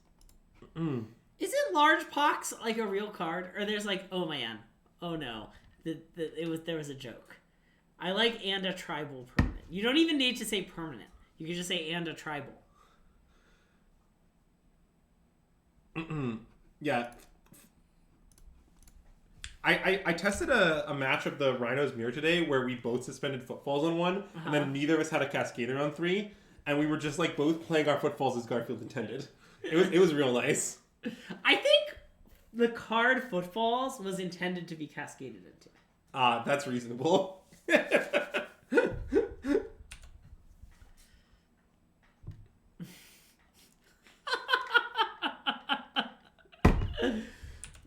Is it large pox like a real card, or there's like, oh man, oh no, there was a joke. I like and a tribal permanent. You don't even need to say permanent. You can just say and a tribal. Yeah. I tested a match of the Rhinos Mirror today where we both suspended footfalls on one, and then neither of us had a Cascader on 3, and we were just like both playing our footfalls as Garfield intended. It was real nice. I think the card footfalls was intended to be cascaded into. That's reasonable.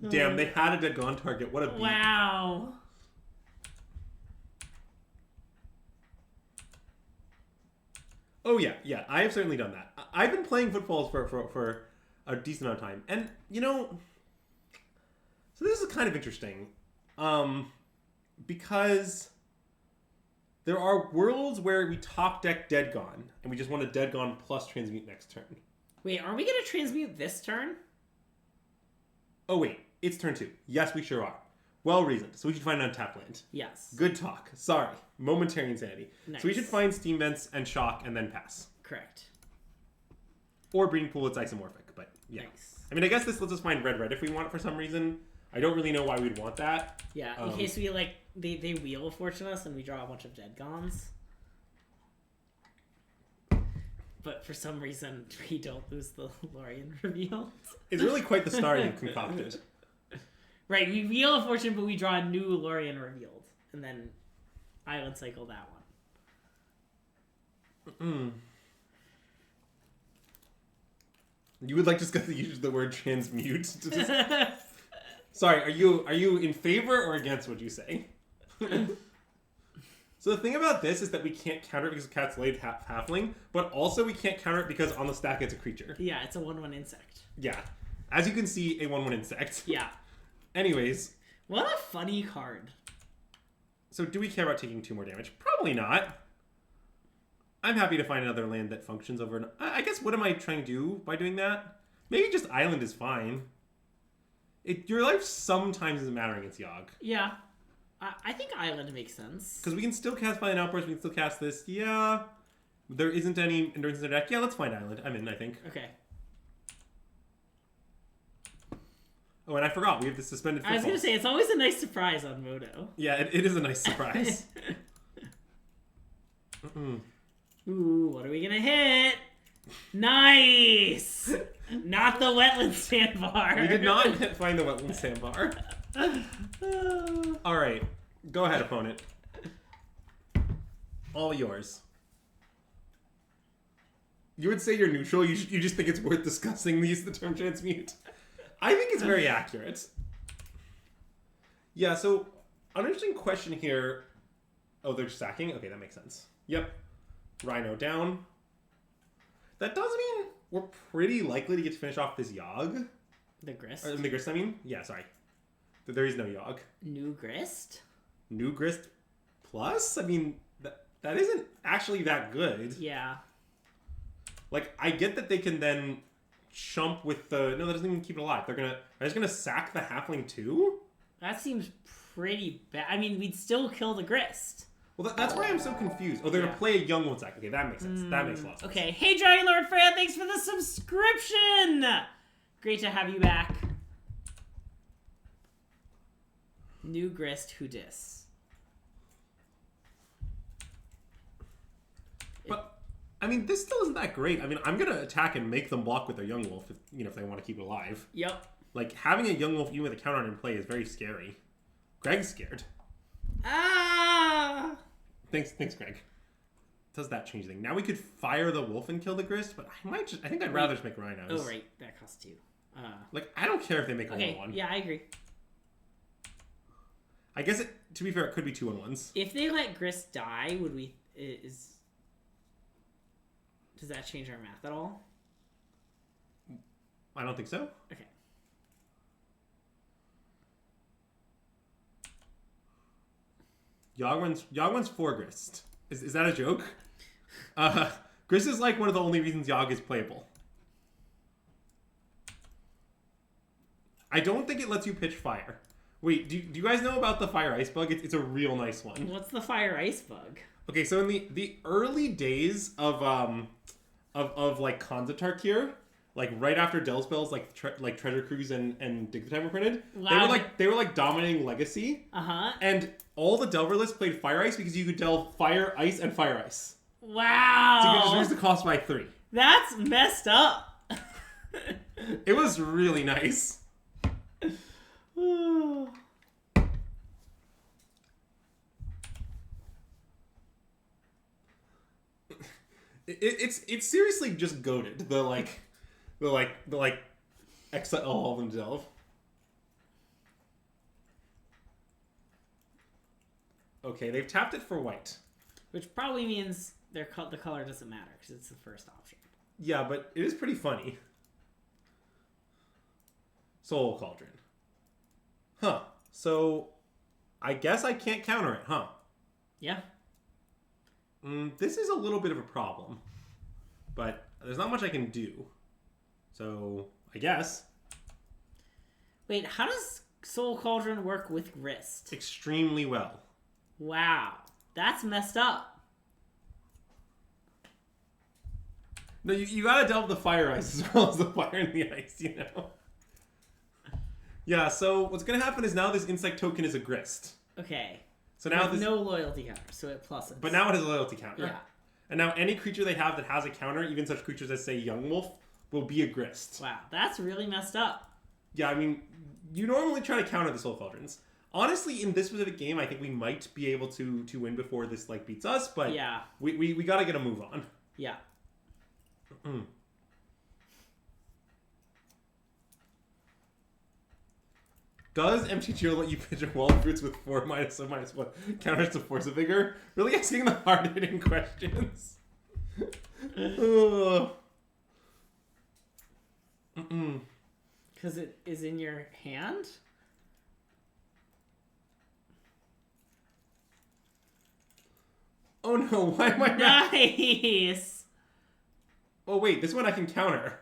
Damn, they had a dead gone target. What a beat. Wow. Oh yeah. I have certainly done that. I've been playing footfalls for a decent amount of time, and so this is kind of interesting, because there are worlds where we top deck Dead Gone, and we just want a Dead Gone plus transmute next turn. Wait, are we gonna transmute this turn? Oh wait, it's turn 2. Yes, we sure are. Well reasoned. So we should find an untapped land. Yes. Good talk. Sorry. Momentary insanity. Nice. So we should find Steam Vents and Shock and then pass. Correct. Or Breeding Pool, it's isomorphic, but yeah. Nice. I mean, I guess this lets us find red if we want it for some reason. I don't really know why we'd want that. Yeah, in case we they wheel Fortune us and we draw a bunch of Dead Gons. But for some reason, we don't lose the Lorien reveal. It's really quite the star you've concocted. Right, we wheel a Fortune, but we draw a new Lorien revealed. And then Island Cycle that one. You would like just to use the word transmute to just... Sorry, are you in favor or against what you say? So the thing about this is that we can't counter it because Cat's Laid halfling, but also we can't counter it because on the stack it's a creature. Yeah, it's a 1/1 insect. Yeah. As you can see, a 1/1 insect. Yeah. Anyways. What a funny card. So do we care about taking 2 more damage? Probably not. I'm happy to find another land that functions over... I guess what am I trying to do by doing that? Maybe just Island is fine. Your life sometimes isn't mattering against Yogg. Yeah. I think Island makes sense. Because we can still cast Violent Outburst, we can still cast this. Yeah. There isn't any Endurance in their deck. Yeah, let's find Island. I'm in, I think. Okay. Oh, and I forgot. We have the Suspended Footfalls. I was going to say, it's always a nice surprise on Moto. Yeah, it is a nice surprise. Ooh, what are we going to hit? Nice! Not the Wetland Sandbar. We did not find the Wetland Sandbar. All right. Go ahead, opponent. All yours. You would say you're neutral. You just think it's worth discussing the term transmute. I think it's very accurate. Yeah, so an interesting question here. Oh, they're sacking? Okay, that makes sense. Yep. Rhino down. That does mean we're pretty likely to get to finish off this Yogg. The Grist? Or the Grist, I mean? Yeah, sorry. There is no Yogg. New Grist? New Grist plus? I mean, that isn't actually that good. Yeah. Like, I get that they can then chump with the... No, that doesn't even keep it alive. They're just gonna sack the Halfling too? That seems pretty bad. I mean, we'd still kill the Grist. Well, that's why I'm so confused. Oh, they're gonna play a Young One sack. Okay, that makes sense. That makes a lot of sense. Okay. Hey, Dragon Lord Freya, thanks for the subscription! Great to have you back. New Grist, who dis? But I mean, this still isn't that great. I mean, I'm gonna attack and make them block with their young wolf, if they want to keep it alive. Yep. Like, having a young wolf even with a counter on in play is very scary. Greg's scared. Ah! Thanks, Greg. Does that change anything? Now we could fire the wolf and kill the grist, but I think I'd rather just make rhinos. Oh, right. That costs 2. Like, I don't care if they make a 1-1. Yeah, I agree. I guess to be fair, it could be 2-1s. If they let grist die, would we... Does that change our math at all? I don't think so. Okay. Yogg 4 grist. Is that a joke? Grist is like one of the only reasons Yogg is playable. I don't think it lets you pitch fire. Wait, do you guys know about the fire ice bug? It's a real nice one. What's the fire ice bug? Okay, so in the early days of like Khonsa here, like right after Delspells, like Treasure Cruise and Dig the Time were printed, Wow. they were like dominating Legacy. And all the Delver lists played Fire Ice because you could delve Fire Ice and Fire Ice. Wow. So you could just reduce the cost by 3. That's messed up. It was really nice. It's seriously just goated. The exile all of them delve. Okay, they've tapped it for white. Which probably means the color doesn't matter because it's the first option. Yeah, but it is pretty funny. Soul Cauldron. Huh. So, I guess I can't counter it, huh? Yeah. This is a little bit of a problem. But there's not much I can do. So, I guess. Wait, how does Soul Cauldron work with grist? Extremely well. Wow. That's messed up. No, you gotta delve the fire ice as well as the fire and the ice, you know? Yeah, so what's gonna happen is now this insect token is a grist. Okay. So now with no loyalty counter, so it pluses. But now it has a loyalty counter. Yeah. And now any creature they have that has a counter, even such creatures as, say, Young Wolf, will be a grist. Wow, that's really messed up. Yeah, I mean, you normally try to counter the Soul Cauldrons. Honestly, in this specific game, I think we might be able to win before this like beats us, but yeah, we gotta get a move on. Yeah. Does MTGO let you pitch a wall of fruits with 4 -1/-1 counters to Force of Vigor? Really asking the hard-hitting questions. Because it is in your hand? Oh no, why am I not? Nice! Oh wait, this one I can counter.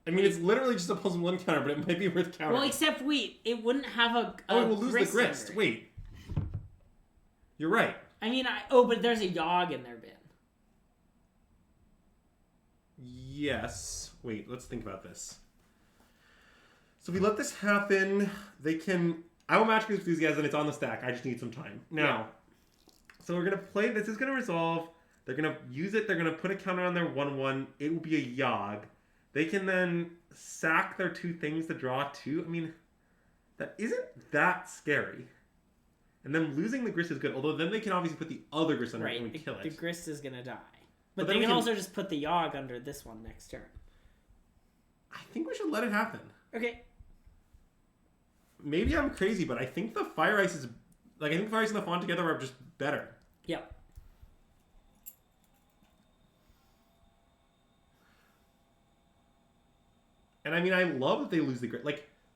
I mean, it's literally just a +1 counter, but it might be worth countering. Well, except wait, it wouldn't have a oh, it will lose the grist. under. Wait. You're right. I mean, but there's a Yogg in their bin. Yes. Wait, let's think about this. So if we let this happen, they can... I will match with Enthusiasm, it's on the stack. I just need some time. Now, so we're going to play... This is going to resolve. They're going to use it. They're going to put a counter on their 1/1. It will be a Yogg. They can then sack their 2 things to draw 2. I mean, that isn't that scary. And then losing the grist is good, although then they can obviously put the other grist under it and kill it. The grist is going to die. But they can also just put the Yogg under this one next turn. I think we should let it happen. Okay. Maybe I'm crazy, but I think the Fire Ice is... Like, I think Fire Ice and the Fawn together are just better. Yep. And I mean, I love that they lose the grist.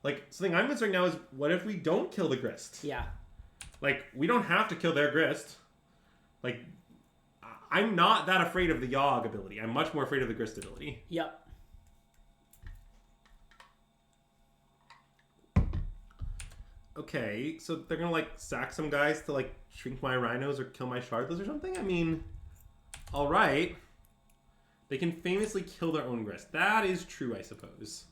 Like something I'm concerned now is, what if we don't kill the grist? Yeah. Like, we don't have to kill their grist. Like, I'm not that afraid of the Yogg ability. I'm much more afraid of the grist ability. Yep. Okay, so they're gonna, like, sack some guys to, like, shrink my rhinos or kill my shardless or something? I mean, alright. They can famously kill their own grist. That is true, I suppose.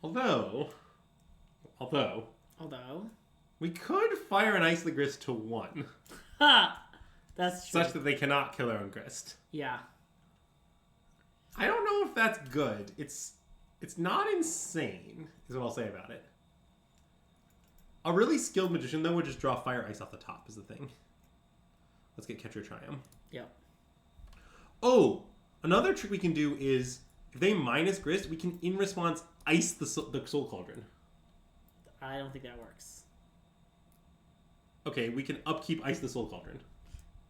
Although, Although Although, we could fire an Ice the Grist to 1. ha! That's true. Such that they cannot kill their own Grist. Yeah. I don't know if that's good. It's not insane, is what I'll say about it. A really skilled magician, though, would just draw Fire Ice off the top, is the thing. Let's get Catcher Triumph. Yep. Oh! Another trick we can do is, if they minus Grist, we can, in response, ice the Soul Cauldron. I don't think that works. Okay, we can upkeep Ice the Soul Cauldron.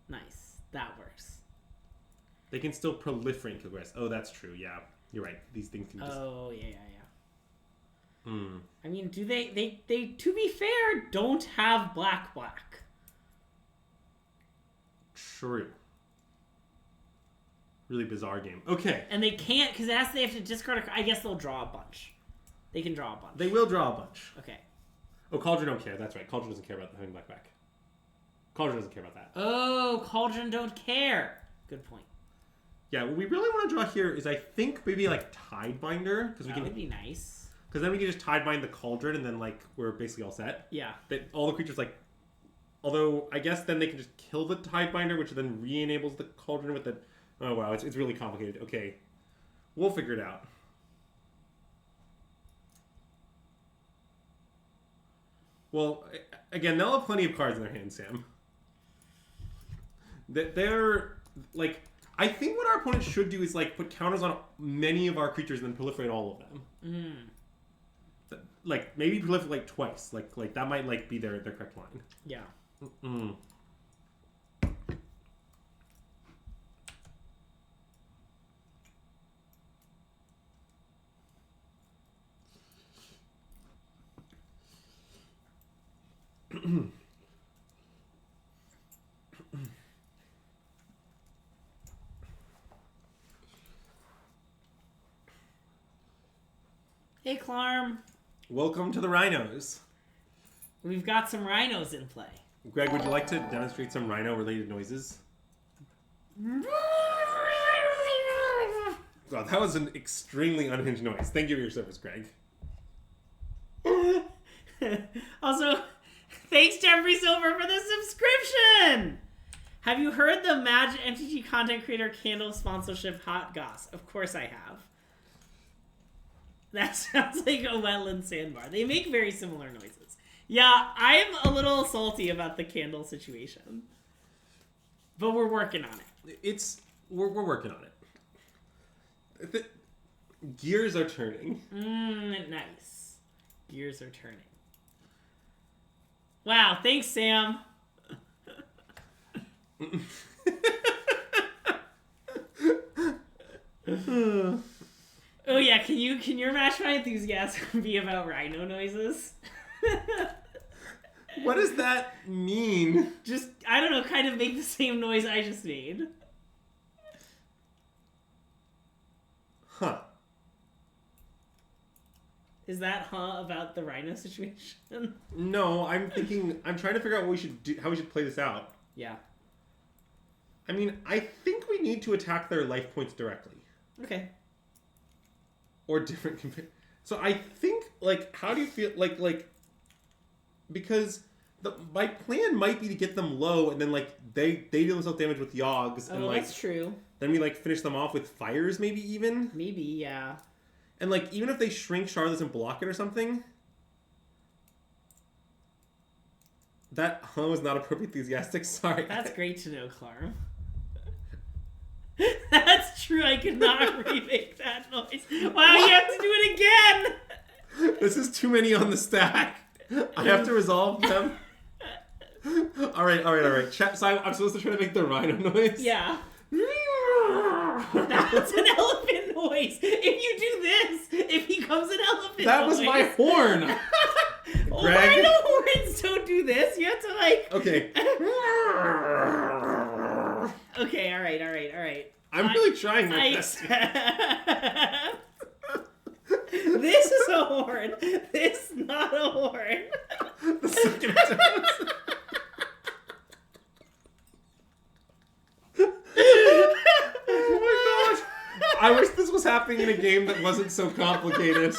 Nice. That works. They can still proliferate and kill Grist. Oh, that's true, yeah. You're right. These things can just... Oh, yeah. Hmm. I mean, do they, to be fair, don't have black. True. Really bizarre game. Okay. And they can't, because they have to discard a... I guess they'll draw a bunch. They can draw a bunch. They will draw a bunch. Okay. Oh, Cauldron don't care. That's right. Cauldron doesn't care about having black back. Cauldron doesn't care about that. Oh, Cauldron don't care. Good point. Yeah, what we really want to draw here is, I think, maybe like Tidebinder, because we That can... would be nice. Because then we can just Tidebind the Cauldron, and then like we're basically all set. Yeah. That all the creatures like... Although, I guess then they can just kill the Tidebinder, which then re-enables the Cauldron with the... Oh, wow. It's really complicated. Okay. We'll figure it out. Well, again, they'll have plenty of cards in their hands, Sam. They're, like... I think what our opponent should do is, like, put counters on many of our creatures and then proliferate all of them. Like, maybe proliferate, like, twice. Like that might, like, be their correct line. Yeah. Hey, Clarm. Welcome to the Rhinos. We've got some rhinos in play. Greg, would you like to demonstrate some rhino-related noises? God, that was an extremely unhinged noise. Thank you for your service, Greg. Also, thanks Jeffrey Silver for the subscription! Have you heard the Magic MTG content creator candle sponsorship hot goss? Of course I have. That sounds like a wetland sandbar. They make very similar noises. Yeah, I'm a little salty about the candle situation. But we're working on it. We're working on it. The gears are turning. Nice. Gears are turning. Wow, thanks, Sam. Oh yeah, can your Match My Enthusiasm be about rhino noises? What does that mean? Just, I don't know, kind of make the same noise I just made. Huh. Is that about the rhino situation? No, I'm trying to figure out what we should do, how we should play this out. Yeah. I mean, I think we need to attack their life points directly. Okay. Or different... So I think, like, how do you feel... Like... Because my plan might be to get them low, and then, like, they deal themselves damage with Yogs. Oh, and, like, that's true. Then we, like, finish them off with Fires, maybe, even? Maybe, yeah. And, like, even if they shrink Charlottes and block it or something... That was not appropriately enthusiastic. Sorry. That's great to know, Clarm. That's true. I could not remake that noise. Wow, you have to do it again. This is too many on the stack. I have to resolve them. All right. So I'm supposed to try to make the rhino noise? Yeah. That's an elephant noise. If you do this, it becomes an elephant That noise. was my horn. Greg? Rhino horns don't do this. You have to, like... Okay. Okay, all right. I'm really trying my best. This is a horn. This is not a horn. The second time. Oh my god. I wish this was happening in a game that wasn't so complicated.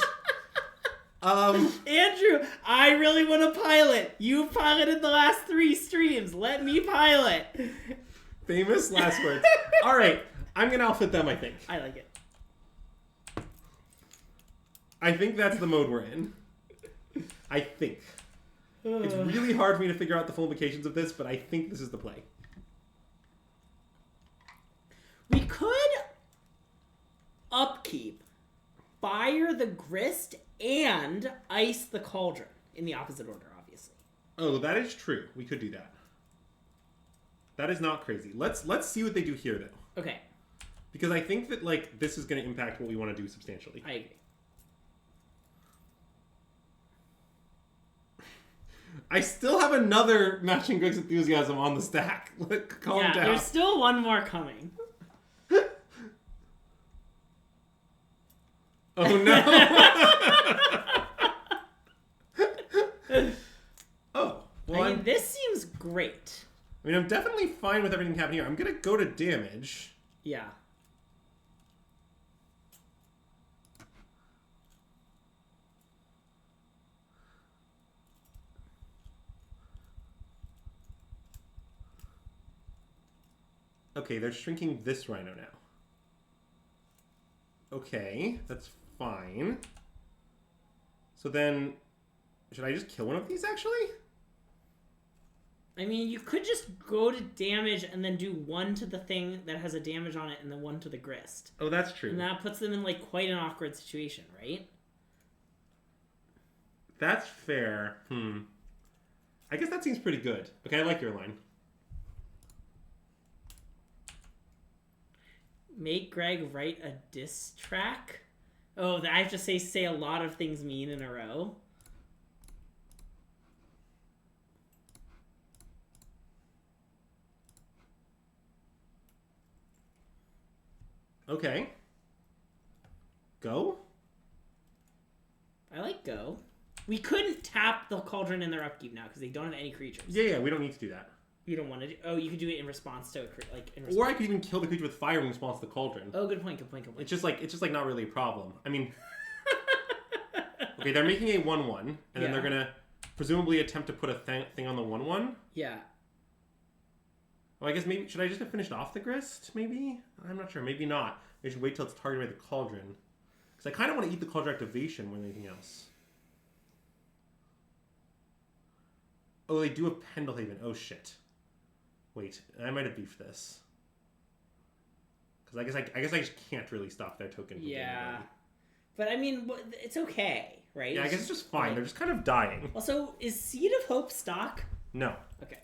Andrew, I really want to pilot. You piloted the last 3 streams. Let me pilot. Famous last words. All right, I'm gonna outfit them. I think. I like it. I think that's the mode we're in. I think. It's really hard for me to figure out the full implications of this, but I think this is the play. We could upkeep, fire the grist, and ice the cauldron in the opposite order, obviously. Oh, that is true. We could do that. That is not crazy. Let's see what they do here, though. Okay. Because I think that like this is going to impact what we want to do substantially. I agree. I still have another Matching Greg's Enthusiasm on the stack. Calm down. There's still one more coming. Oh no! Oh, well, I mean, this seems great. I mean, I'm definitely fine with everything happening here. I'm gonna go to damage. Yeah. Okay, they're shrinking this rhino now. Okay, that's fine. So then, should I just kill one of these, actually? I mean, you could just go to damage and then do 1 to the thing that has a damage on it and then 1 to the grist. Oh, that's true. And that puts them in, like, quite an awkward situation, right? That's fair. I guess that seems pretty good. Okay, I like your line. Make Greg write a diss track? Oh, I have to say a lot of things mean in a row. Okay. Go? I like go. We couldn't tap the cauldron in their upkeep now because they don't have any creatures. Yeah, we don't need to do that. You don't want to do... Oh, you could do it in response to a Or I could even kill the creature with fire in response to the cauldron. Oh, good point. It's just like not really a problem. I mean, okay, they're making a 1/1, and then they're gonna presumably attempt to put a thing on the 1/1. Yeah. Well, I guess maybe should I just have finished off the grist? Maybe I'm not sure. Maybe not. I should wait till it's targeted by the cauldron, because I kind of want to eat the cauldron activation more than anything else. Oh, they do have Pendlehaven. Oh shit. Wait, I might have beefed this. Because I guess I just can't really stop their token. Yeah. But I mean, it's okay, right? Yeah, I guess it's just fine. They're just kind of dying. Also, is Seed of Hope stock? No. Okay.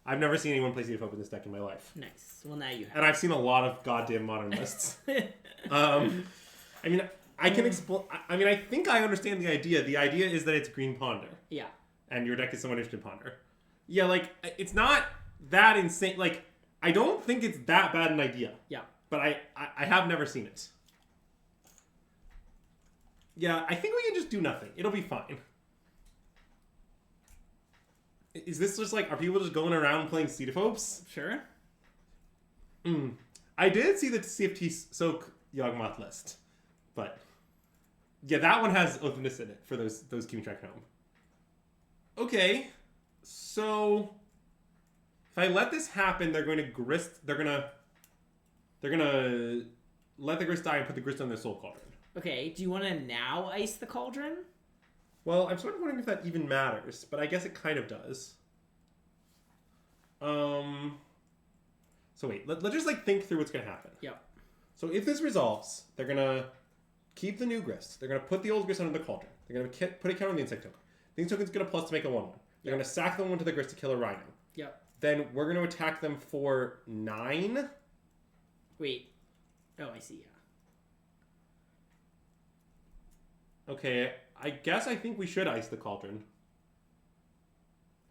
I've never seen anyone play Seed of Hope in this deck in my life. Nice. Well, now you have. And I've seen a lot of goddamn modern lists. I mean, I can explain. I mean, I think I understand the idea. The idea is that it's Green Ponder. Yeah. And your deck is somewhat interested in Ponder. Yeah, like, it's not that insane. Like, I don't think it's that bad an idea. Yeah. But I have never seen it. Yeah, I think we can just do nothing. It'll be fine. Is this just like, are people just going around playing Seed of Hopes? Sure. I did see the CFT Soak Yawgmoth list. But, yeah, that one has Openness in it for those keeping track at home. Okay, so if I let this happen, they're going to grist. They're gonna let the grist die and put the grist on their soul cauldron. Okay. Do you want to now ice the cauldron? Well, I'm sort of wondering if that even matters, but I guess it kind of does. So wait, let's just like think through what's gonna happen. Yep. So if this resolves, they're gonna keep the new grist. They're gonna put the old grist under the cauldron. They're gonna put a count on the insect token. The insect token's gonna plus to make a 1/1. They're gonna sack the 1 to the grist to kill a rhino. Yep. Then we're gonna attack them for 9. Wait. Oh, I see. Yeah. Okay, I guess I think we should ice the cauldron.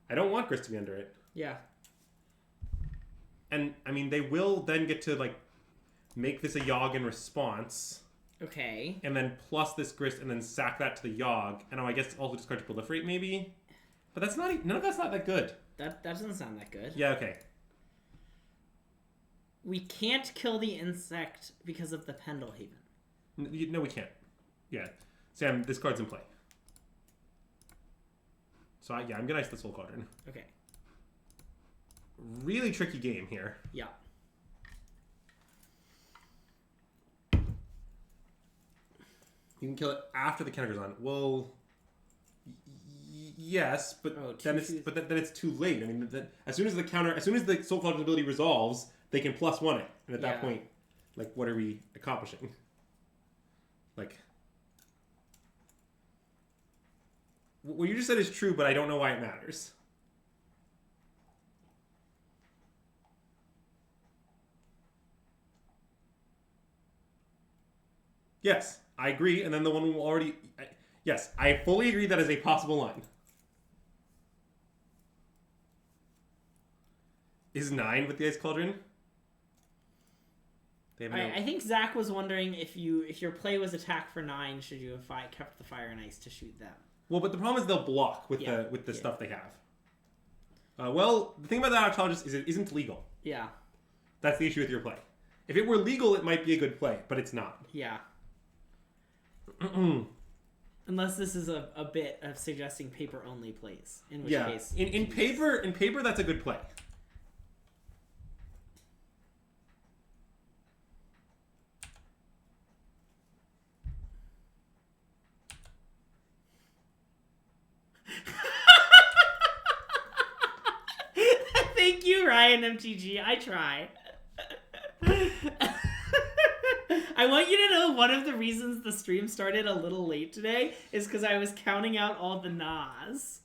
I don't want grist to be under it. Yeah. And I mean, they will then get to like make this a Yogg in response. Okay. And then plus this grist and then sack that to the Yogg. And I guess also discard to proliferate maybe. But that's not none of that's not that good. That doesn't sound that good. Yeah, okay. We can't kill the insect because of the Pendlehaven. No, we can't. Yeah. Sam, this card's in play. So yeah, I'm gonna ice the Soul Cauldron. Okay. Really tricky game here. Yeah. You can kill it after the counter goes on. Well, yes, but then it's too late. I mean, as soon as the Soul Cauldron ability resolves, they can +1 it, and at that point, like, what are we accomplishing? Like, what you just said is true, but I don't know why it matters. Yes, I agree, and then the one will already... Yes, I fully agree that is a possible line. Is 9 with the Ice Cauldron? I think Zach was wondering if your play was attack for 9, should you have kept the Fire and Ice to shoot them? Well, but the problem is they'll block with the stuff they have. Well, the thing about that Archaeologist is it isn't legal. Yeah. That's the issue with your play. If it were legal, it might be a good play, but it's not. Yeah. Unless this is a bit of suggesting paper-only plays, in which case... In paper, that's a good play. Thank you, Ryan MTG. I try. I want you to know one of the reasons the stream started a little late today is because I was counting out all the Nas.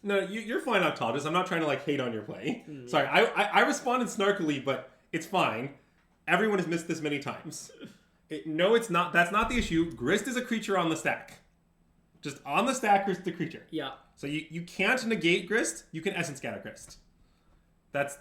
No, you're fine, Octavius. I'm not trying to hate on your play. Sorry, I responded snarkily, but it's fine. Everyone has missed this many times. No, it's not. That's not the issue. Grist is a creature on the stack. Just on the stack, Grist is a creature. Yeah. So you can't negate Grist. You can Essence Scatter Grist. That's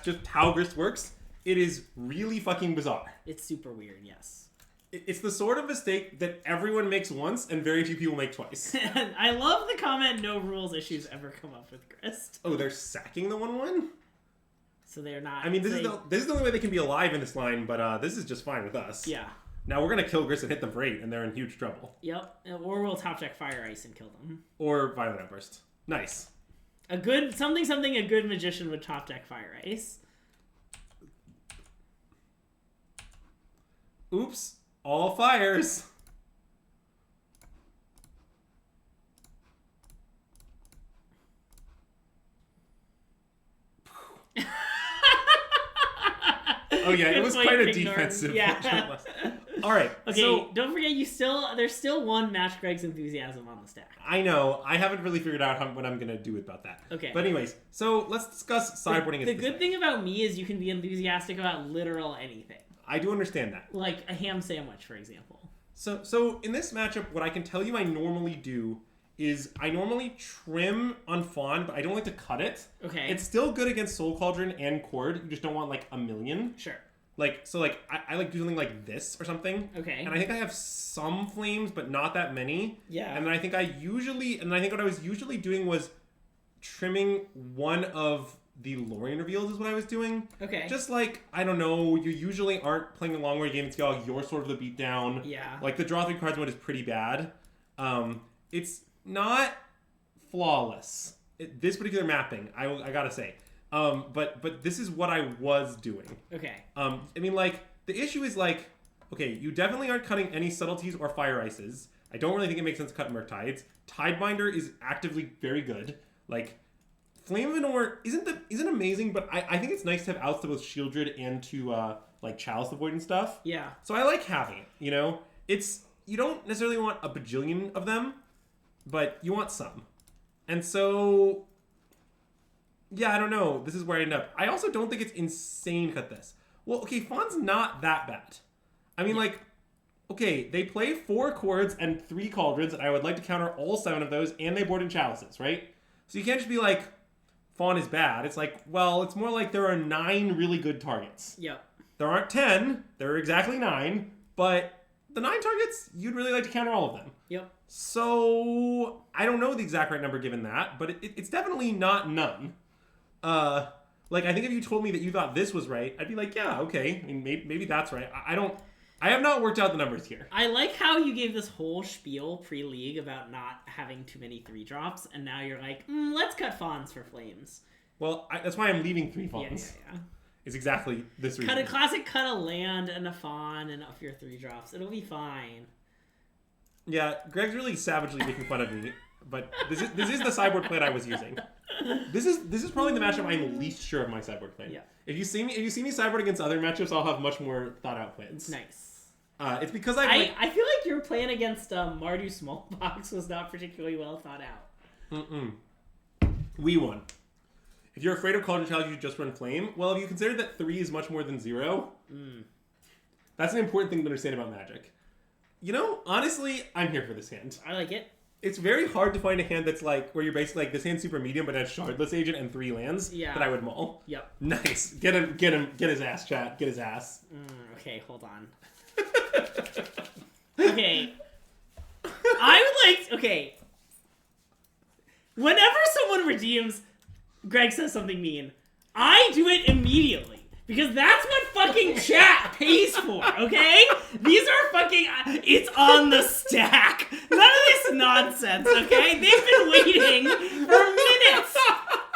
just how Grist works. It is really fucking bizarre. It's super weird, yes. It's the sort of mistake that everyone makes once and very few people make twice. I love the comment, no rules issues ever come up with Grist. Oh, they're sacking the 1/1? So they're not... I mean, this is the only way they can be alive in this line, but this is just fine with us. Yeah. Now we're going to kill Grist and hit them for 8, and they're in huge trouble. Yep. Or we'll top deck Fire Ice and kill them. Or Violent Outburst. Nice. A good... Something a good magician would top deck Fire Ice. Oops. All fires. Oh yeah, it was quite a defensive. Yeah. All right. Okay, so, don't forget there's still one Match Greg's Enthusiasm on the stack. I know. I haven't really figured out what I'm gonna do about that. Okay. But anyways, so let's discuss sideboarding. The good thing about me is you can be enthusiastic about literal anything. I do understand that. Like a ham sandwich, for example. So in this matchup, what I can tell you I normally do is I normally trim on Fawn, but I don't like to cut it. Okay. It's still good against Soul Cauldron and Cord. You just don't want a million. Sure. I like do something like this or something. Okay. And I think I have some flames, but not that many. Yeah. And then I think what I was usually doing was trimming one of the Lorien reveals is what I was doing. Okay. Just I don't know, you usually aren't playing a long way game scale. You're sort of the beatdown. Yeah. The draw 3 cards mode is pretty bad. It's not flawless. This particular mapping, I gotta say. But this is what I was doing. Okay. I mean, the issue is, okay, you definitely aren't cutting any subtleties or fire ices. I don't really think it makes sense to cut Murktides. Tidebinder is actively very good. Flame of Anor isn't amazing, but I think it's nice to have outs to both Shieldred and to, Chalice the Void and stuff. Yeah. So I like having it, you know? You don't necessarily want a bajillion of them, but you want some. And so... Yeah, I don't know. This is where I end up. I also don't think it's insane to cut this. Well, okay, Fawn's not that bad. I mean, okay, they play 4 Cords and 3 Cauldrons, and I would like to counter all 7 of those, and they board in Chalices, right? So you can't just be Fawn is bad. It's well, it's more there are 9 really good targets. Yep. There aren't 10. There are exactly 9, but the 9 targets, you'd really like to counter all of them. Yep. So, I don't know the exact right number given that, but it's definitely not none. I think if you told me that you thought this was right, I'd be yeah, okay. I mean, maybe that's right. I I have not worked out the numbers here. I like how you gave this whole spiel pre-league about not having too many 3-drops, and now you're like, let's cut fawns for flames. Well, that's why I'm leaving 3 fawns. Yeah. Is exactly this reason. Cut a land and a fawn and up your 3-drops. It'll be fine. Yeah, Greg's really savagely making fun of me, but this is the sideboard plan I was using. This is probably the matchup I'm least sure of my sideboard plan. Yeah. If you see me sideboard against other matchups, I'll have much more thought out plans. Nice. It's because I feel like your plan against Mardu Smallbox was not particularly well thought out. We won. If you're afraid of Cauldron Challenge, you just run Flame. Well, if you consider that 3 is much more than 0, that's an important thing to understand about Magic. You know, honestly, I'm here for this hand. I like it. It's very hard to find a hand that's like, where you're basically like, this hand's super medium, but has Shardless Agent and 3 lands that I would mull. Yep. Nice. Get his ass, chat. Get his ass. Okay, hold on. Okay. Okay. Whenever someone redeems, Greg says something mean, I do it immediately. Because that's what fucking chat pays for, okay? These are fucking... It's on the stack. None of this nonsense, okay? They've been waiting for minutes.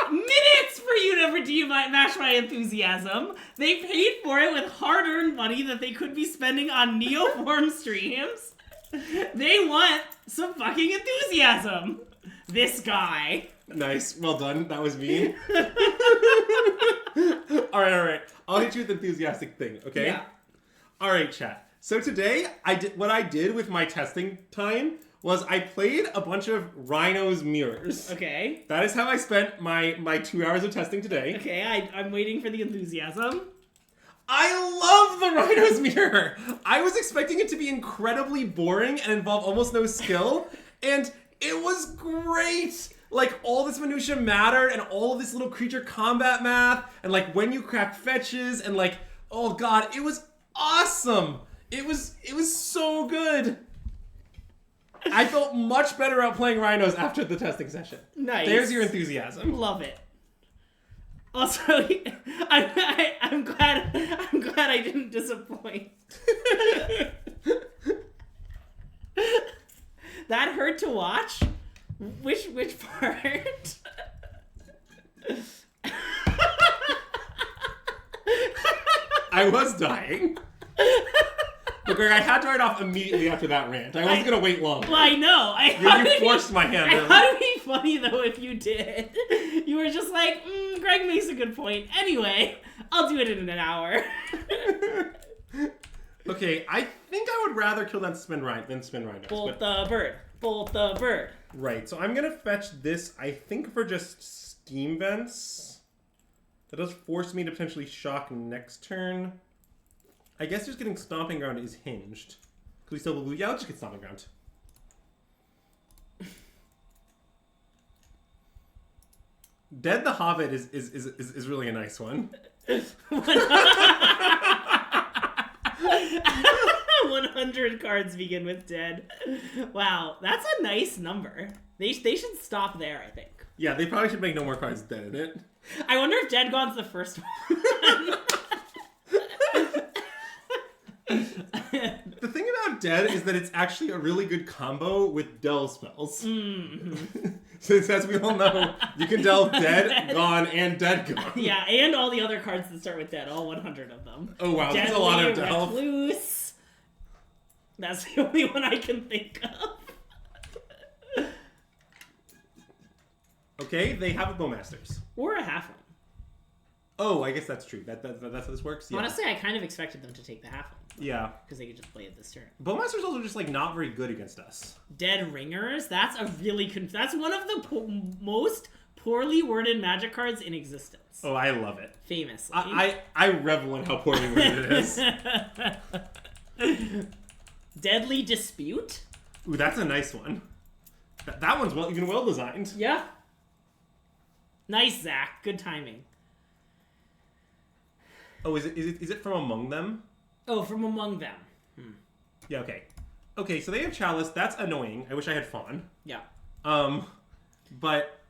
Minutes for you to redeem Match My Enthusiasm. They paid for it with hard-earned money that they could be spending on Neoform streams. They want some fucking enthusiasm. This guy. Nice. Well done. That was me. All right. I'll hit you with the enthusiastic thing, okay? Yeah. All right, chat. So today, what I did with my testing time was I played a bunch of Rhinos mirrors. Okay. That is how I spent my 2 hours of testing today. Okay, I'm waiting for the enthusiasm. I love the Rhinos mirror. I was expecting it to be incredibly boring and involve almost no skill, and it was great. Like, all this minutia mattered, and all of this little creature combat math, and like when you crack fetches, and like, oh god, it was awesome. It was so good. I felt much better out playing Rhinos after the testing session. Nice. There's your enthusiasm. Love it. Also, I'm glad I didn't disappoint. That hurt to watch. Which part? I was dying. But Greg, I had to write off immediately after that rant. I wasn't going to wait long. Well, I know. You forced my hand. I thought it'd be funny, though, if you did. You were just like, Greg makes a good point. Anyway, I'll do it in an hour. Okay, I think I would rather kill than spin Rhinos. Bolt the bird. Bolt the bird. Right, so I'm going to fetch this, I think, for just Scheme Vents. That does force me to potentially shock next turn. I guess just getting Stomping Ground is hinged. Could we still believe? Yeah, let's just get Stomping Ground. Dead the Hobbit is really a nice one. 100 cards begin with dead. Wow, that's a nice number. They should stop there, I think. Yeah, they probably should make no more cards dead in it. I wonder if Dead Gone's the first one. The thing about Dead is that it's actually a really good combo with Delve spells. Mm-hmm. Since, as we all know, you can delve Dead, Gone, and Dead Gone. Yeah, and all the other cards that start with Dead, all 100 of them. Oh wow, Deadly, there's a lot of Delve. Recluse. That's the only one I can think of. Okay, they have a Bowmasters. Or a half one. Oh, I guess that's true. That's how this works? Yeah. Honestly, I kind of expected them to take the half one. Yeah. Because they could just play it this turn. Bowmasters also just, like, not very good against us. Dead Ringers? That's a really... that's one of the most poorly worded Magic cards in existence. Oh, I love it. Famously. I revel in how poorly worded it is. Deadly Dispute? Ooh, that's a nice one. That one's even well designed. Yeah. Nice, Zach. Good timing. Oh, is it from among them? Oh, from among them. Yeah, okay. Okay, so they have Chalice. That's annoying. I wish I had Fawn. Yeah. But...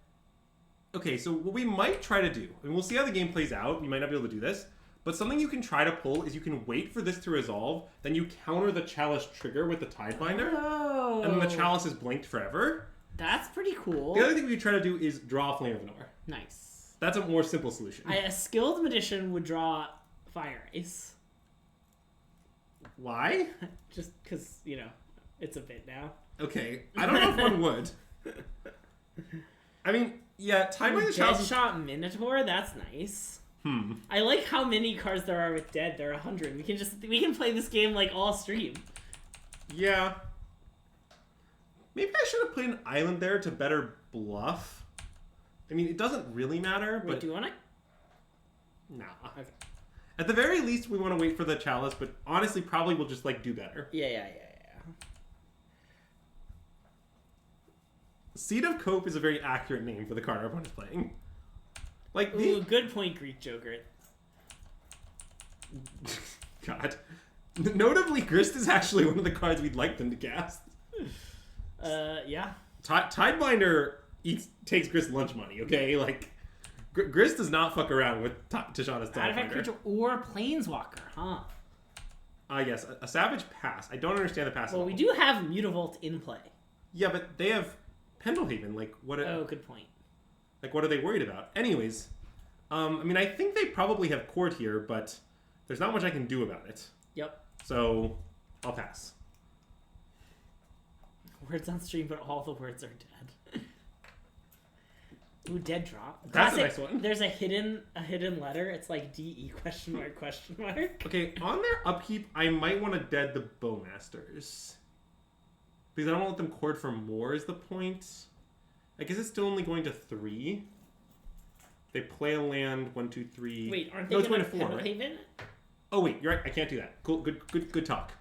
Okay, so what we might try to do... I mean, we'll see how the game plays out. We might not be able to do this. But something you can try to pull is you can wait for this to resolve, then you counter the Chalice trigger with the Tidebinder, Oh. and then the Chalice is blinked forever. That's pretty cool. The other thing we could try to do is draw Flame of Nor. Nice. That's a more simple solution. A skilled magician would draw Fire Ice. Why? Just because, it's a bit now. Okay, I don't know if one would. I mean, yeah, Tidebinder Chalice is... Deadshot Minotaur, that's nice. I like how many cards there are with Dead. There are 100. We can play this game like all stream. Yeah. Maybe I should have put an island there to better bluff. I mean, it doesn't really matter, Wait, but... do you want to? Nah. Okay. At the very least, we want to wait for the Chalice, but honestly, probably we'll just, do better. Yeah. Seed of Cope is a very accurate name for the card our opponent's playing. Ooh, good point, Greek Joker. God. Notably, Grist is actually one of the cards we'd like them to cast. Yeah. Tidebinder takes Grist lunch money, okay? Grist does not fuck around with Tishana's Tidebinder. Artifact creature or Planeswalker, huh? Yes, a Savage pass. I don't understand the pass. Well, we do have Mutavault in play. Yeah, but they have Pendlehaven. What? Oh, good point. What are they worried about? Anyways, I mean, I think they probably have Court here, but there's not much I can do about it. Yep. So, I'll pass. Words on stream, but all the words are dead. Ooh, dead drop. That's Classic, a nice one. There's a hidden letter. It's like DE ? Okay, on their upkeep, I might want to dead the Bowmasters. Because I don't want to let them Court for more is the point. I guess it's still only going to 3. They play a land, 1, 2, 3. Wait, aren't they going to 4, Pendlehaven? right? Oh wait, you're right. I can't do that. Cool, good talk.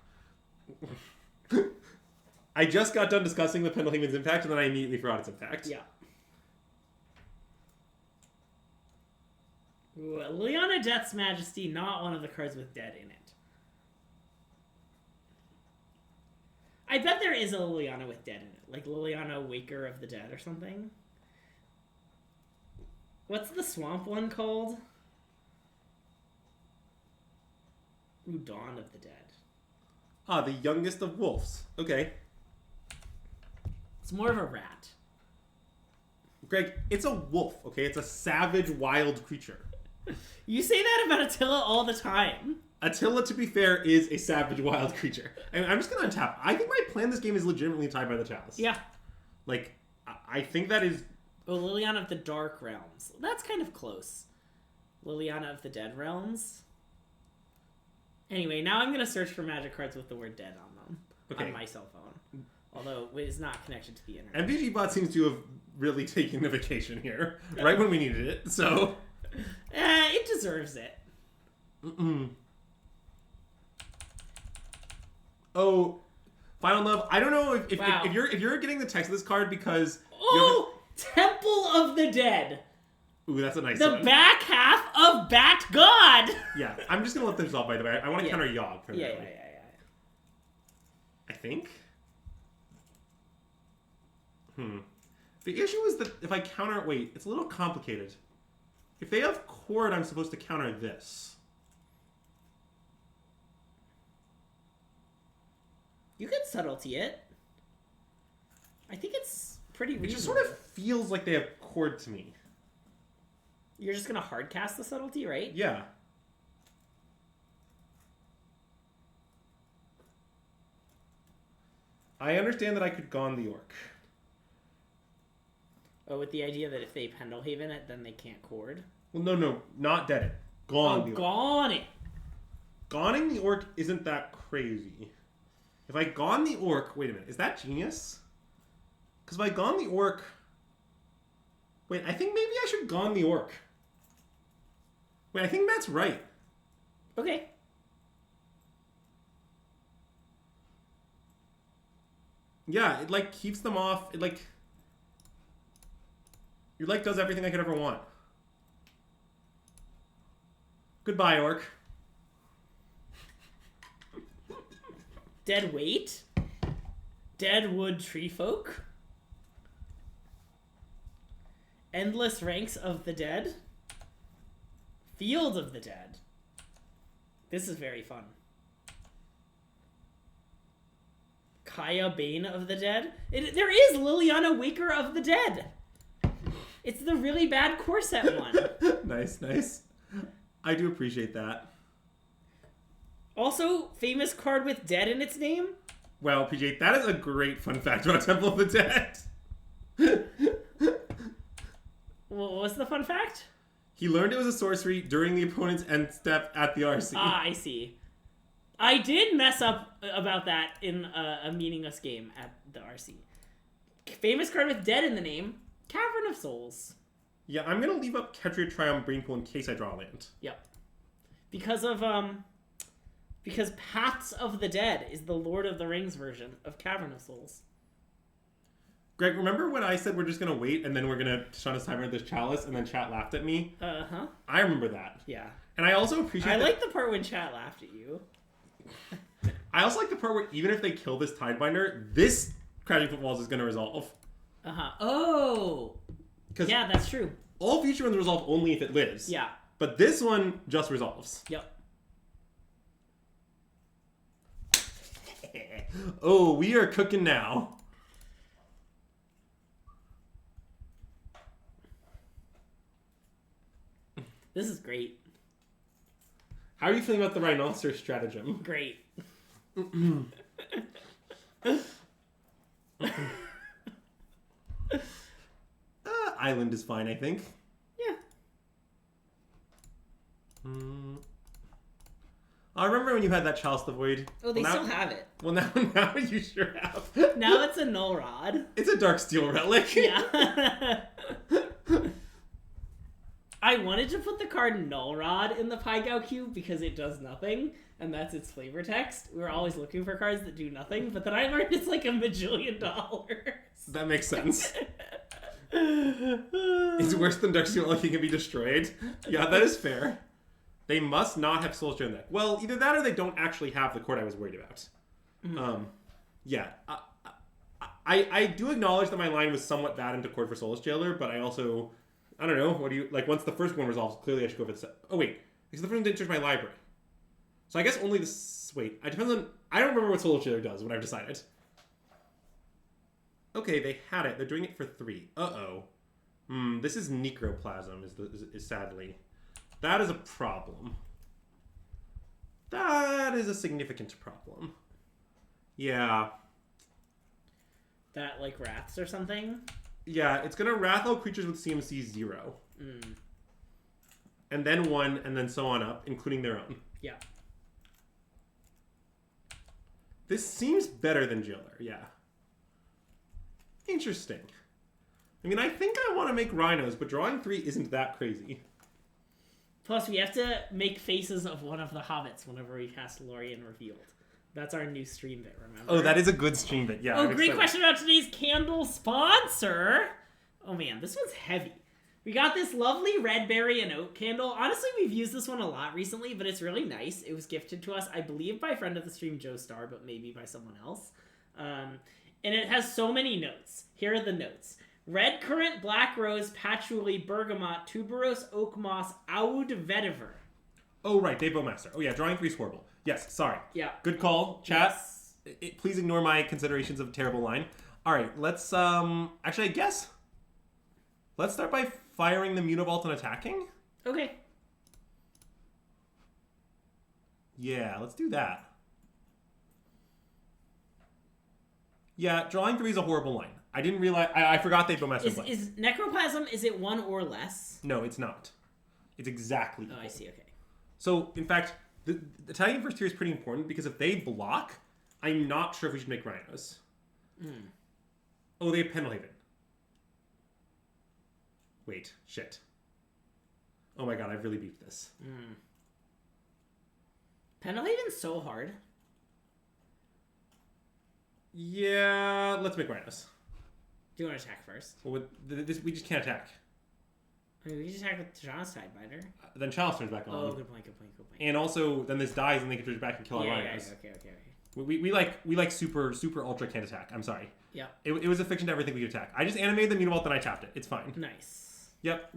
I just got done discussing the Pendlehaven's impact, and then I immediately forgot its impact. Yeah. Ooh, Liliana Death's Majesty, not one of the cards with dead in it. I bet there is a Liliana with dead in it, like Liliana Waker of the Dead or something. What's the swamp one called? Ooh, Dawn of the Dead. Ah, the youngest of wolves. Okay. It's more of a rat. Greg, it's a wolf, okay? It's a savage, wild creature. You say that about Attila all the time. Attila, to be fair, is a savage, wild creature. I'm just going to untap. I think my plan this game is legitimately tied by the Chalice. Yeah. I think that is... Oh, Liliana of the Dark Realms. That's kind of close. Liliana of the Dead Realms. Anyway, now I'm going to search for magic cards with the word dead on them. Okay. On my cell phone. Although it is not connected to the internet. MTG Bot seems to have really taken a vacation here. Right when we needed it, so... It deserves it. Oh, Final Love. I don't know if, Wow. if you're getting the text of this card because... Oh! Temple of the Dead! Ooh, that's a nice the one. The back half of Bat God! Yeah, I'm just going to let this off, by the way. I want to counter Yogg. Yeah. I think. The issue is that if I counter... Wait, it's a little complicated. If they have Chord, I'm supposed to counter this. You could subtlety it. I think it's pretty reasonable. It just sort of feels like they have Chord to me. You're just going to hard cast the subtlety, right? Yeah. I understand that I could Gone the Orc. Oh, with the idea that if they Pendlehaven it, then they can't Chord? Well, no, not dead it. Gone the Orc. Gone it! Goning the Orc isn't that crazy. If I Gone the Orc... Wait a minute, is that genius? Because if I Gone the Orc... Wait, I think maybe I should Gone the Orc. Wait, I think that's right. Okay. Yeah, it, keeps them off. It, Your does everything I could ever want. Goodbye, Orc. Dead Weight. Deadwood Treefolk. Endless Ranks of the Dead. Field of the Dead. This is very fun. Kaya Bane of the Dead. There is Liliana Waker of the Dead. It's the really bad core set one. Nice, nice. I do appreciate that. Also, famous card with dead in its name. Well, PJ, that is a great fun fact about Temple of the Dead. What was the fun fact? He learned it was a sorcery during the opponent's end step at the RC. Ah, I see. I did mess up about that in a meaningless game at the RC. Famous card with dead in the name, Cavern of Souls. Yeah, I'm gonna leave up Ketria Triumph Brainpool in case I draw a land. Yep. Because Paths of the Dead is the Lord of the Rings version of Cavern of Souls. Greg, remember when I said we're just gonna wait and then we're gonna shut his timer at this chalice and then chat laughed at me? Uh-huh. I remember that. Yeah. And I also appreciate I like the part when chat laughed at you. I also like the part where even if they kill this Tidebinder, this Crashing Footfalls is gonna resolve. Uh-huh. Oh! Yeah, that's true. All future ones resolve only if it lives. Yeah. But this one just resolves. Yep. Oh, we are cooking now. This is great. How are you feeling about the Rhinoceros stratagem? Great. Island is fine, I think. Yeah. I remember when you had that Chalice of the Void. Oh, they still have it. Well, now you sure have. Now it's a null rod. It's a Dark Steel Relic. Yeah. I wanted to put the card Null Rod in the Paigao cube because it does nothing, and that's its flavor text. We were always looking for cards that do nothing, but then I learned it's like $1 million. That makes sense. It's worse than Dark Steel Relic. He can be destroyed. Yeah, that is fair. They must not have Soul Steel in deck. Well, either that or they don't actually have the card I was worried about. Mm-hmm. Yeah. I do acknowledge that my line was somewhat bad into Chord for Soulless Jailer, but I also... I don't know. What do you... Like, once the first one resolves, clearly I should go for the... Oh, wait. Because the first one didn't search my library. So I guess only this... Wait. It depends on... I don't remember what Soulless Jailer does when I've decided. Okay, they had it. They're doing it for 3. Uh-oh. This is Necroplasm, is sadly... That is a problem. That is a significant problem. Yeah. That, like, Wraths or something? Yeah, it's going to Wrath all creatures with CMC 0. And then 1, and then so on up, including their own. Yeah. This seems better than Jailer, yeah. Interesting. I mean, I think I want to make Rhinos, but drawing 3 isn't that crazy. Plus, we have to make faces of one of the hobbits whenever we cast Lorien Revealed. That's our new stream bit, remember? Oh, that is a good stream bit, yeah. Oh, great question about today's candle sponsor. Oh man, this one's heavy. We got this lovely red berry and oat candle. Honestly, we've used this one a lot recently, but it's really nice. It was gifted to us, I believe, by a friend of the stream, Joe Starr, but maybe by someone else. And it has so many notes. Here are the notes. Red currant, black rose, patchouli, bergamot, tuberose, oak moss, oud vetiver. Oh, right, Dave Bowmaster. Oh, yeah, drawing 3 is horrible. Yes, sorry. Yeah. Good call, chat. Yes. Please ignore my considerations of a terrible line. All right, let's, actually, I guess, let's start by firing the Mutavault and attacking. Okay. Yeah, let's do that. Yeah, drawing 3 is a horrible line. I didn't realize, I forgot Dave Bowmaster played. Is Necroplasm, is it 1 or less? No, it's not. It's exactly equal. Oh, I see, okay. So, in fact, the Italian first tier is pretty important because if they block, I'm not sure if we should make Rhinos. Oh, they have Pendelhaven. Wait, shit. Oh my god, I've really beefed this. Pendelhaven's so hard. Yeah, let's make Rhinos. Do you want to attack first? Well, we just can't attack. I mean, we just attack with John's Tidebinder. Then Chalice turns back on. Oh, good point, good point, good point. And also, then this dies and they can turn back and kill our Rhinos. Okay. We like super ultra can't attack. I'm sorry. Yeah. It was a fiction to everything we could attack. I just animated the Mutavault and I tapped it. It's fine. Nice. Yep.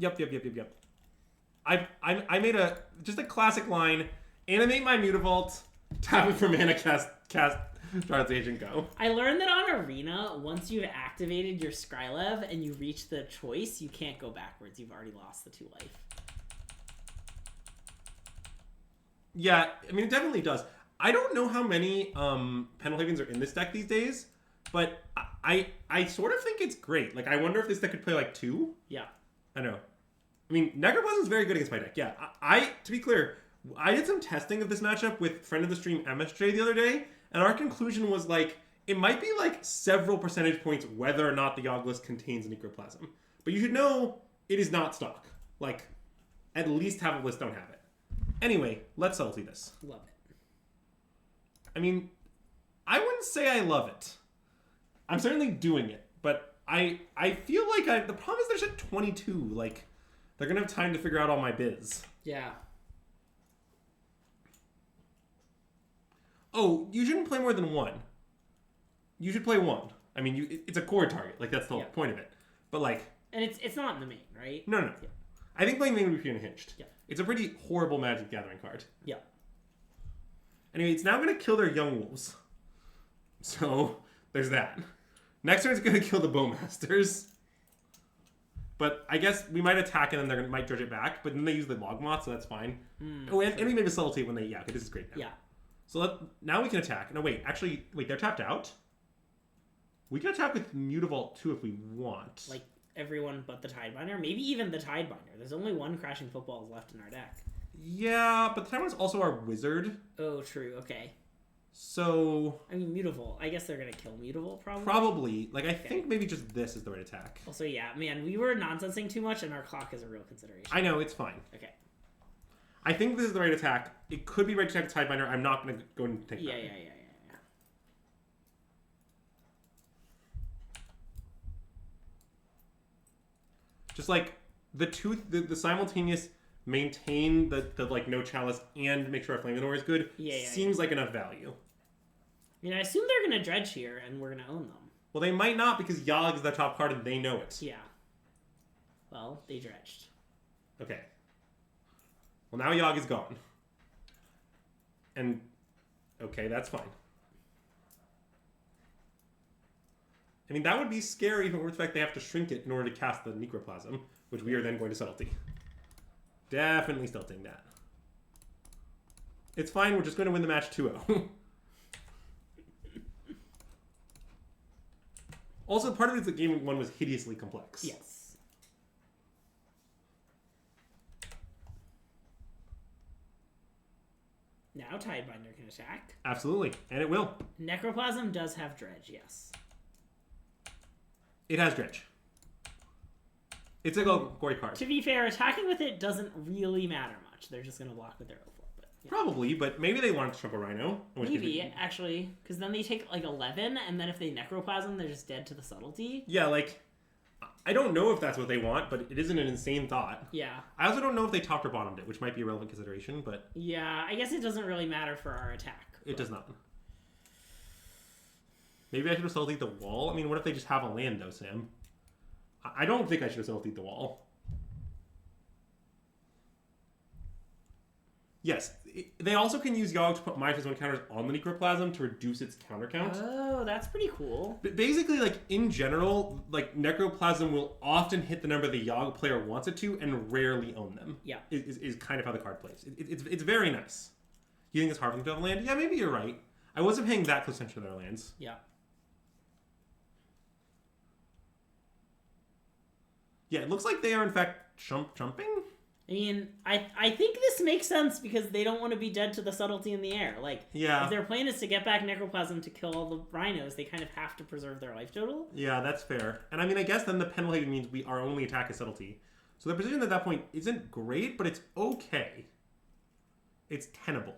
I made just a classic line, Animate my Mutavault. Tap it for mana, cast Charlotte's Agent, go. I learned that on Arena, once you've activated your Skrylev and you reach the choice, you can't go backwards. You've already lost the 2 life. Yeah, I mean, it definitely does. I don't know how many Penalhavens are in this deck these days, but I sort of think it's great. Like, I wonder if this deck could play, like, 2? Yeah. I know. I mean, Necroplasm is very good against my deck. Yeah, to be clear, I did some testing of this matchup with friend of the stream MSJ the other day, and our conclusion was, like, it might be, like, several percentage points whether or not the Yogg list contains Necroplasm. But you should know it is not stock. Like, at least half of lists don't have it. Anyway, let's subtlety this. Love it. I mean, I wouldn't say I love it. I'm certainly doing it, but I feel like the problem is there's at 22. Like, they're going to have time to figure out all my biz. Yeah. Oh, you shouldn't play more than 1. You should play 1. I mean, it's a core target. Like, that's the whole point of it. But, like... And it's not in the main, right? No. Yeah. I think playing main would be unhinged. Yeah. It's a pretty horrible Magic Gathering card. Yeah. Anyway, it's now going to kill their Young Wolves. So, there's that. Next turn, it's going to kill the Bowmasters. But I guess we might attack and then they might dredge it back. But then they use the Logmoth, so that's fine. Oh, and we made a subtlety when they... Yeah, okay, this is great now. Yeah. So now we can attack. No, wait. Actually, they're tapped out. We can attack with Mutavault too if we want. Like everyone but the Tidebinder. Maybe even the Tidebinder. There's only 1 Crashing Football left in our deck. Yeah, but the Tidebinder's also our wizard. Oh, true. Okay. So... I mean, Mutavault. I guess they're going to kill Mutavault, probably. Probably. Like, I think maybe just this is the right attack. Also, yeah, man, we were nonsensing too much, and our clock is a real consideration. I know, it's fine. Okay. I think this is the right attack. It could be right to attack the Tidebinder. I'm not going to go and take that. Yeah. Just like the simultaneous maintain the like no chalice and make sure our Flaminor is good seems like enough value. I mean, I assume they're going to dredge here, and we're going to own them. Well, they might not because Yogg is the top card and they know it. Yeah. Well, they dredged. Okay. Well, now Yogg is gone. And, okay, that's fine. I mean, that would be scary if it were the fact they have to shrink it in order to cast the Necroplasm, which we are then going to subtlety. Definitely stealthing that. It's fine, we're just going to win the match 2-0. Also, part of it is that game 1 was hideously complex. Yes. Now Tidebinder can attack. Absolutely, and it will. Necroplasm does have dredge, yes. It has dredge. It's a great card. To be fair, attacking with it doesn't really matter much. They're just going to block with their O4. But, yeah. Probably, but maybe they want to Temur Rhino. Maybe, actually. Because then they take like 11, and then if they Necroplasm, they're just dead to the subtlety. Yeah, like, I don't know if that's what they want, but it isn't an insane thought. Yeah. I also don't know if they topped or bottomed it, which might be a relevant consideration, but... Yeah, I guess it doesn't really matter for our attack. It does not. Maybe I should have subtletied the wall? I mean, what if they just have a land, though, Sam? I don't think I should have subtletied the wall. Yes, they also can use Yogg to put -1 counters on the Necroplasm to reduce its counter count. Oh, that's pretty cool. But basically, like, in general, like, Necroplasm will often hit the number the Yogg player wants it to and rarely own them. Yeah. Is kind of how the card plays. It's very nice. You think it's hard for them to have a land? Yeah, maybe you're right. I wasn't paying that close attention to their lands. Yeah. Yeah, it looks like they are, in fact, jumping? I mean, I think this makes sense because they don't want to be dead to the subtlety in the air. Like, yeah. If their plan is to get back Necroplasm to kill all the rhinos, they kind of have to preserve their life total. Yeah, that's fair. And I mean, I guess then the penalty means our only attack is subtlety. So the position at that point isn't great, but it's okay. It's tenable.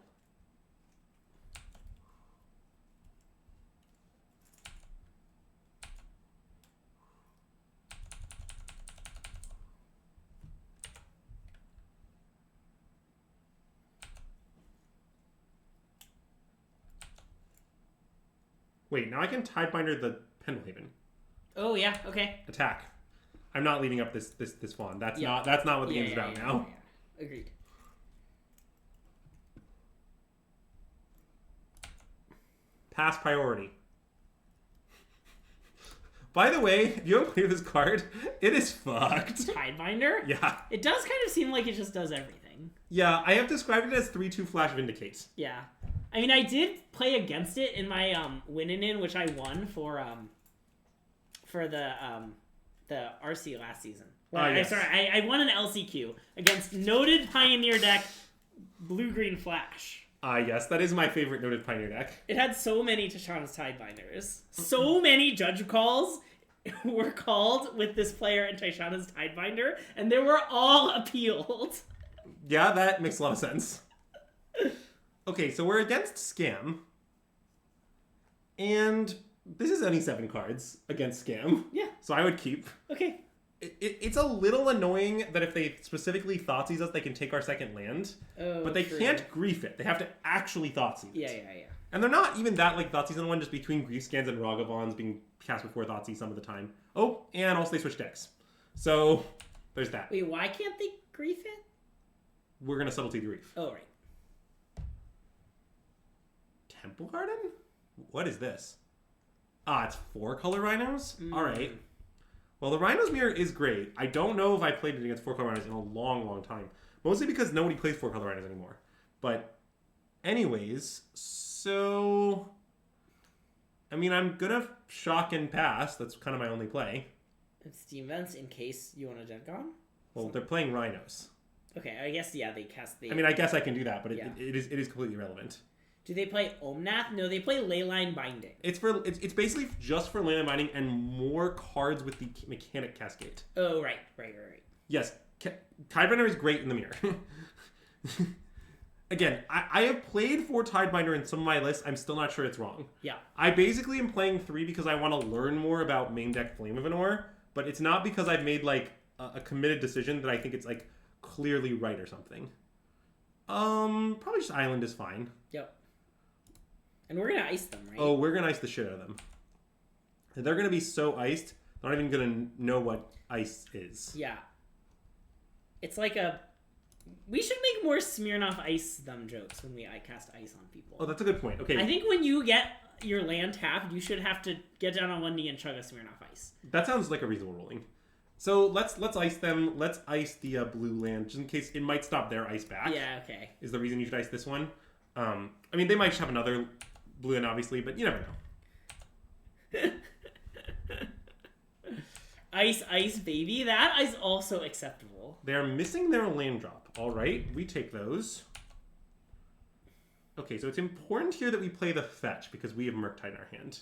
Wait, now I can Tidebinder the Pendlehaven. Oh yeah, okay. Attack. I'm not leaving up this fawn. That's not what the game's about now. Yeah. Agreed. Pass priority. By the way, if you don't play this card, it is fucked. Tidebinder? Yeah. It does kind of seem like it just does everything. Yeah, I have described it as 3/2 Flash Vindicate. Yeah. I mean, I did play against it in my win-in, which I won for the RC last season. Well, Yes. Sorry, I won an LCQ against noted Pioneer deck Blue-Green Flash. Yes, that is my favorite noted Pioneer deck. It had so many Tashana's Tidebinders. So many judge calls were called with this player and Tashana's Tidebinder, and they were all appealed. Yeah, that makes a lot of sense. Okay, so we're against Scam. And this is only 7 cards against Scam. Yeah. So I would keep. Okay. It's a little annoying that if they specifically Thoughtseize us, they can take our second land. Oh, but they true. can't grief it. They have to actually Thoughtseize it. Yeah. And they're not even that like Thoughtseizing one, just between Grief Scans and Ragavons being cast before Thoughtseize some of the time. Oh, and also they switch decks. So there's that. Wait, why can't they grief it? We're going to Subtlety Grief. Oh, right. Temple Garden? What is this? It's 4-color Rhinos? Alright. Well, the Rhinos Mirror is great. I don't know if I played it against 4-color Rhinos in a long, long time. Mostly because nobody plays 4-color Rhinos anymore. But anyways, so... I mean, I'm gonna shock and pass. That's kind of my only play. It's Steam Vents in case you want a Gen Con? Well, they're playing Rhinos. Okay, I guess, yeah, they cast the... I mean, I guess I can do that, but Yeah. it is completely irrelevant. Do they play Omnath? No, they play Leyline Binding. It's basically just for land binding and more cards with the mechanic cascade. Oh, right. Yes, Tidebinder is great in the mirror. Again, I have played 4 Tidebinder in some of my lists. I'm still not sure it's wrong. Yeah. I basically am playing 3 because I want to learn more about main deck Flame of Anor, but it's not because I've made like a committed decision that I think it's like clearly right or something. Probably just Island is fine. Yep. And we're gonna ice them, right? Oh, we're gonna ice the shit out of them. They're gonna be so iced, they're not even gonna know what ice is. Yeah. It's like a... We should make more Smirnoff ice them jokes when we cast ice on people. Oh, that's a good point. Okay. I think when you get your land tapped, you should have to get down on one knee and chug a Smirnoff ice. That sounds like a reasonable ruling. So let's ice them. Let's ice the blue land, just in case it might stop their ice back. Yeah, okay. Is the reason you should ice this one. I mean, they might just have another blue land, obviously, but you never know. Ice, baby. That is also acceptable. They are missing their land drop. All right, we take those. Okay, so it's important here that we play the fetch because we have Murktide in our hand.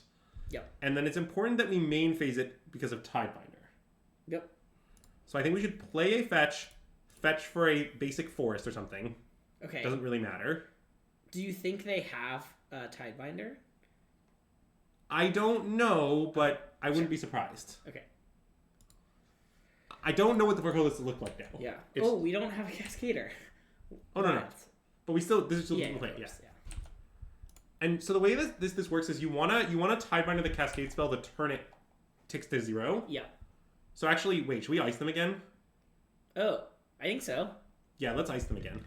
Yep. And then it's important that we main phase it because of Tidebinder. Yep. So I think we should play a fetch for a basic forest or something. Okay. Doesn't really matter. Do you think they have a Tidebinder? I don't know, but I wouldn't be surprised. Okay. I don't know what the Vorko lists look like now. Yeah. It's, Oh, we don't have a Cascader. Oh, no. But this is still Yeah, play. Yeah. And so the way that this works is you wanna Tidebinder the Cascade spell the turn it ticks to 0. Yeah. So actually, wait, should we ice them again? Oh, I think so. Yeah, let's ice them again.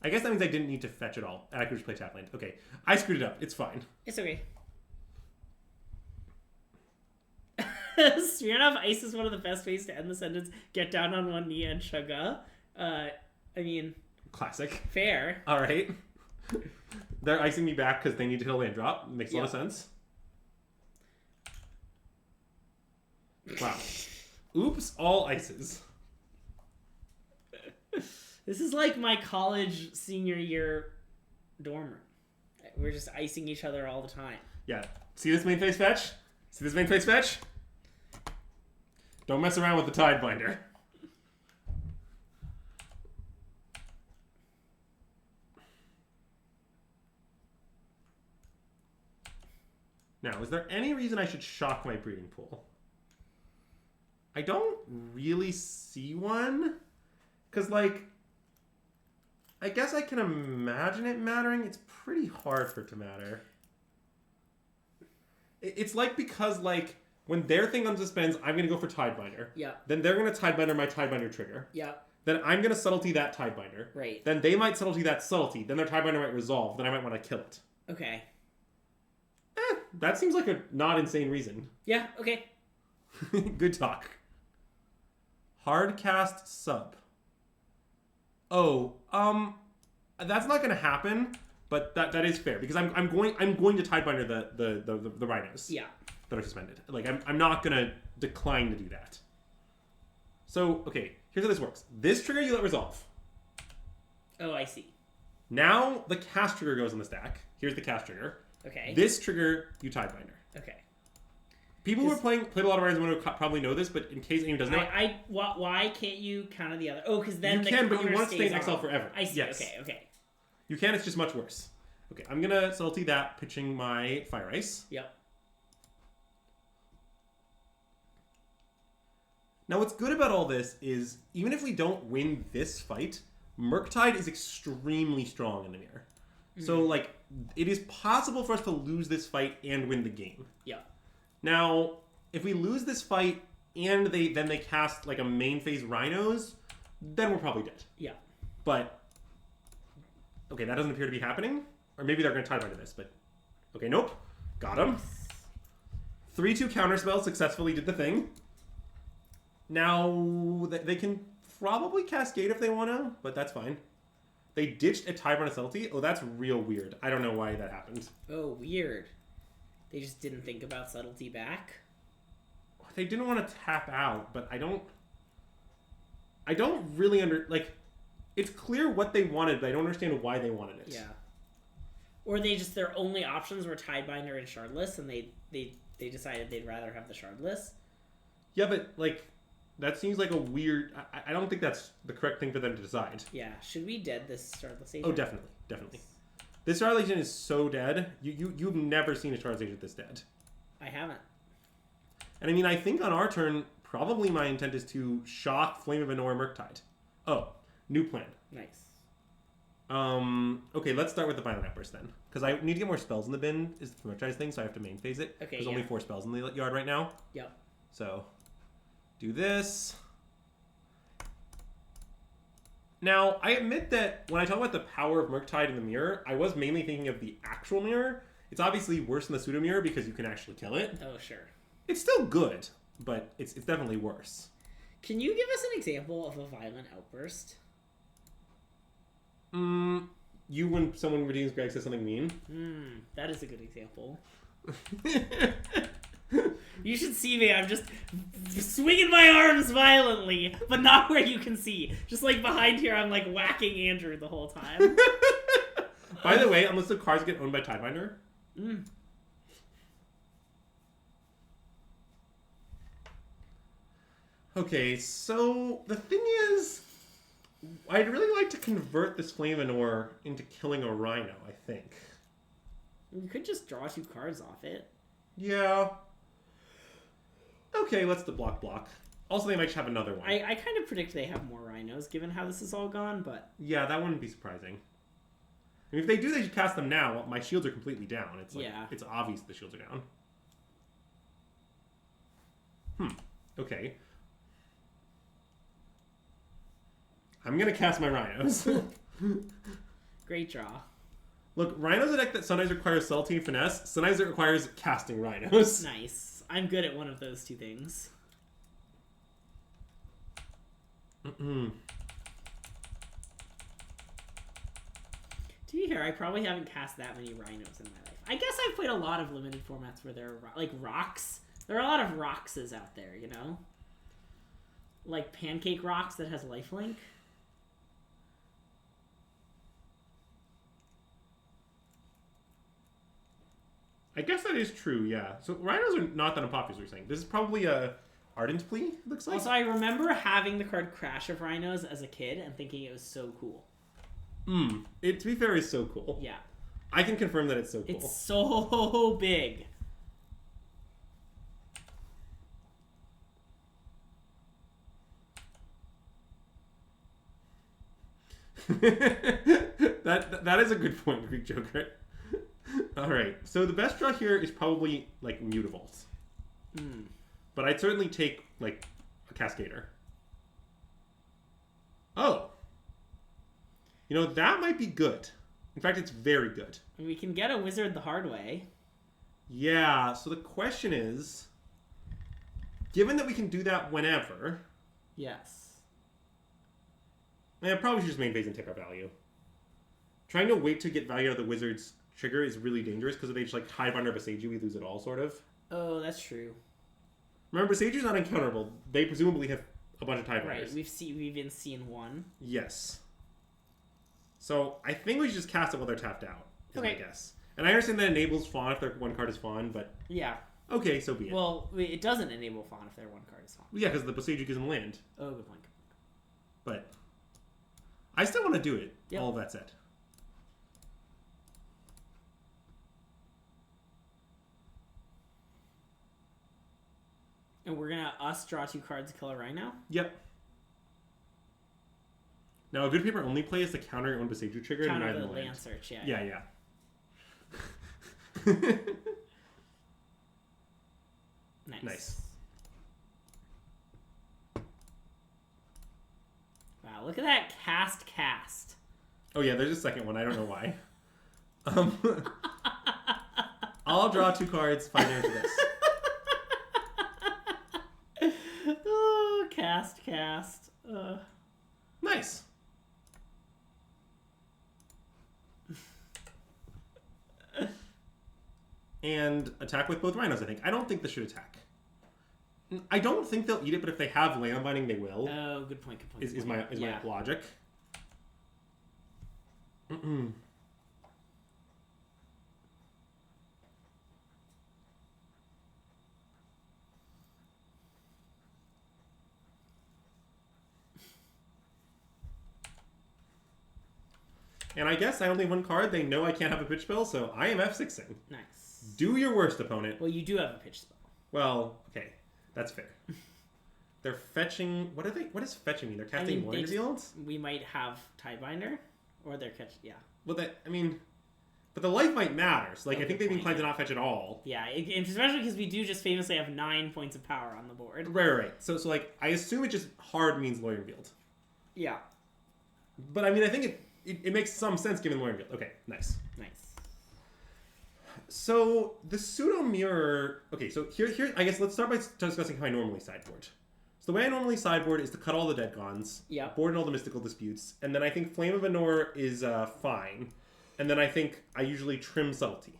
I guess that means I didn't need to fetch at all. I could just play tap land. Okay, I screwed it up. It's fine. It's okay. Smirnoff Ice is one of the best ways to end the sentence. Get down on one knee and chugga. I mean... Classic. Fair. All right. They're icing me back because they need to hit a land drop. Makes a lot of sense. Wow. Oops, all ices. This is like my college senior year dorm room. We're just icing each other all the time. Yeah. See this main phase fetch? See this main phase fetch? Don't mess around with the Tidebinder. Now, is there any reason I should shock my breeding pool? I don't really see one. Because, like, I guess I can imagine it mattering. It's pretty hard for it to matter. It's like because, like, when their thing unsuspends, I'm going to go for Tidebinder. Yeah. Then they're going to Tidebinder my Tidebinder trigger. Yeah. Then I'm going to Subtlety that Tidebinder. Right. Then they might Subtlety that Subtlety. Then their Tidebinder might resolve. Then I might want to kill it. Okay. That seems like a not insane reason. Yeah, okay. Good talk. Hard cast sub. Oh, that's not gonna happen, but that is fair because I'm going to Tidebinder the Rhinos. Yeah. That are suspended. Like I'm not gonna decline to do that. So okay, here's how this works. This trigger you let resolve. Oh, I see. Now the cast trigger goes on the stack. Here's the cast trigger. Okay. This trigger you Tidebinder. Okay. People who have played a lot of Rhinos would probably know this, but in case anyone doesn't know, why can't you counter the other? Oh, because then you the can, but you want to stay in on. exile forever. I see. Yes. Okay. You can. It's just much worse. Okay, I'm gonna salty that, pitching my Fire Ice. Yep. Now, what's good about all this is, even if we don't win this fight, Murktide is extremely strong in the mirror. Mm-hmm. So, like, it is possible for us to lose this fight and win the game. Yeah. Now, if we lose this fight and they cast, like, a main phase Rhinos, then we're probably dead. Yeah. But, okay, that doesn't appear to be happening. Or maybe they're going to Tidebinder this, but... Okay, nope. Got him. 3-2 counterspell successfully did the thing. Now, they can probably Cascade if they want to, but that's fine. They ditched a Tidebinder Subtlety. Oh, that's real weird. I don't know why that happened. Oh, weird. They just didn't think about Subtlety back? They didn't want to tap out, but I don't really like, it's clear what they wanted, but I don't understand why they wanted it. Yeah. Or their only options were Tidebinder and Shardless, and they decided they'd rather have the Shardless. Yeah, but, like... That seems like a weird... I don't think that's the correct thing for them to decide. Yeah. Should we dead this Shardless agent? Oh, definitely. Definitely. This Shardless agent is so dead. You've never seen a Shardless agent this dead. I haven't. And I mean, I think on our turn, probably my intent is to shock Flame of Anor Murktide. Oh, new plan. Nice. Okay, let's start with the Violent Outburst then. Because I need to get more spells in the bin, is the Murktide thing, so I have to main phase it. Okay, There's only 4 spells in the yard right now. Yep. So... do this. Now, I admit that when I talk about the power of Murktide in the mirror, I was mainly thinking of the actual mirror. It's obviously worse than the pseudo mirror because you can actually kill it. Oh, sure. It's still good, but it's definitely worse. Can you give us an example of a violent outburst? You when someone redeems Greg says something mean. That is a good example. You should see me. I'm just swinging my arms violently, but not where you can see. Just like behind here, I'm like whacking Andrew the whole time. By the way, unless the cards get owned by Tidebinder. Okay, so the thing is, I'd really like to convert this Flame Anor into killing a Rhino, I think. You could just draw 2 cards off it. Yeah. Okay, let's block. Also, they might just have another one. I kind of predict they have more Rhinos, given how this is all gone, but... Yeah, that wouldn't be surprising. I mean, if they do, they should cast them now. Well, my shields are completely down. It's like, it's obvious the shields are down. Okay. I'm going to cast my Rhinos. Great draw. Look, Rhino's a deck that sometimes requires Subtlety and Finesse. Sometimes it requires casting Rhinos. Nice. I'm good at one of those 2 things. To be fair, I probably haven't cast that many Rhinos in my life. I guess I've played a lot of limited formats where there are, like, rocks. There are a lot of rockses out there, you know? Like Pancake Rocks that has lifelink. I guess that is true, yeah. So Rhinos are not that unpopular, you're saying. This is probably a Ardent Plea, it looks like. Also, I remember having the card Crash of Rhinos as a kid and thinking it was so cool. It, to be fair, is so cool. Yeah. I can confirm that it's so cool. It's so big. that is a good point, Greek Joker. Alright, so the best draw here is probably, like, Mutavault. But I'd certainly take, like, a Cascader. Oh. You know, that might be good. In fact, it's very good. We can get a wizard the hard way. Yeah, so the question is, given that we can do that whenever... Yes. I probably should just main phase and take our value. Trying to wait to get value out of the wizard's trigger is really dangerous because if they just like Tidebinder Beseiju, we lose it all, sort of. Oh, that's true. Remember, Beseiju's not uncounterable. They presumably have a bunch of Tidebinders. Right, we've even seen one. Yes. So I think we should just cast it while they're tapped out, is my Okay. guess. And I understand that enables Fawn if their one card is Fawn, but Yeah. okay, so be it. Well, it doesn't enable Fawn if their one card is Fawn. Yeah, because the Beseiju gives them land. Oh, good point. But I still want to do it, Yep. all of that said. And we're gonna draw 2 cards, kill a Rhino? Yep. Now, a good paper only play is the counter your own Beseiju trigger and Counter neither the land. land search, yeah. Yeah. Nice. Nice. Wow, look at that cast. Oh yeah, there's a second one. I don't know why. I'll draw 2 cards, 5 damage to this. Oh, cast. Nice. And attack with both rhinos, I think. I don't think this should attack. I don't think they'll eat it, but if they have land binding, they will. Oh, good point. Is my logic. And I guess I only have 1 card. They know I can't have a pitch spell, so I am F6ing. Nice. Do your worst, opponent. Well, you do have a pitch spell. Well, okay. That's fair. They're fetching... What does fetching mean? They're casting Loin Revealed? We might have Tidebinder, or they're yeah. Well, but the life might matter. So, like, Oh, I think good they've been point, inclined to not fetch at all. Yeah, especially because we do just famously have 9 points of power on the board. Right. So like, I assume it just hard means Loin Revealed. Yeah. But, I mean, I think it makes some sense given Loin Revealed. Okay, nice. So, the pseudo mirror... Okay, so here I guess let's start by discussing how I normally sideboard. So the way I normally sideboard is to cut all the dead gons, board in all the mystical disputes, and then I think Flame of Anor is fine. And then I think I usually trim Subtlety.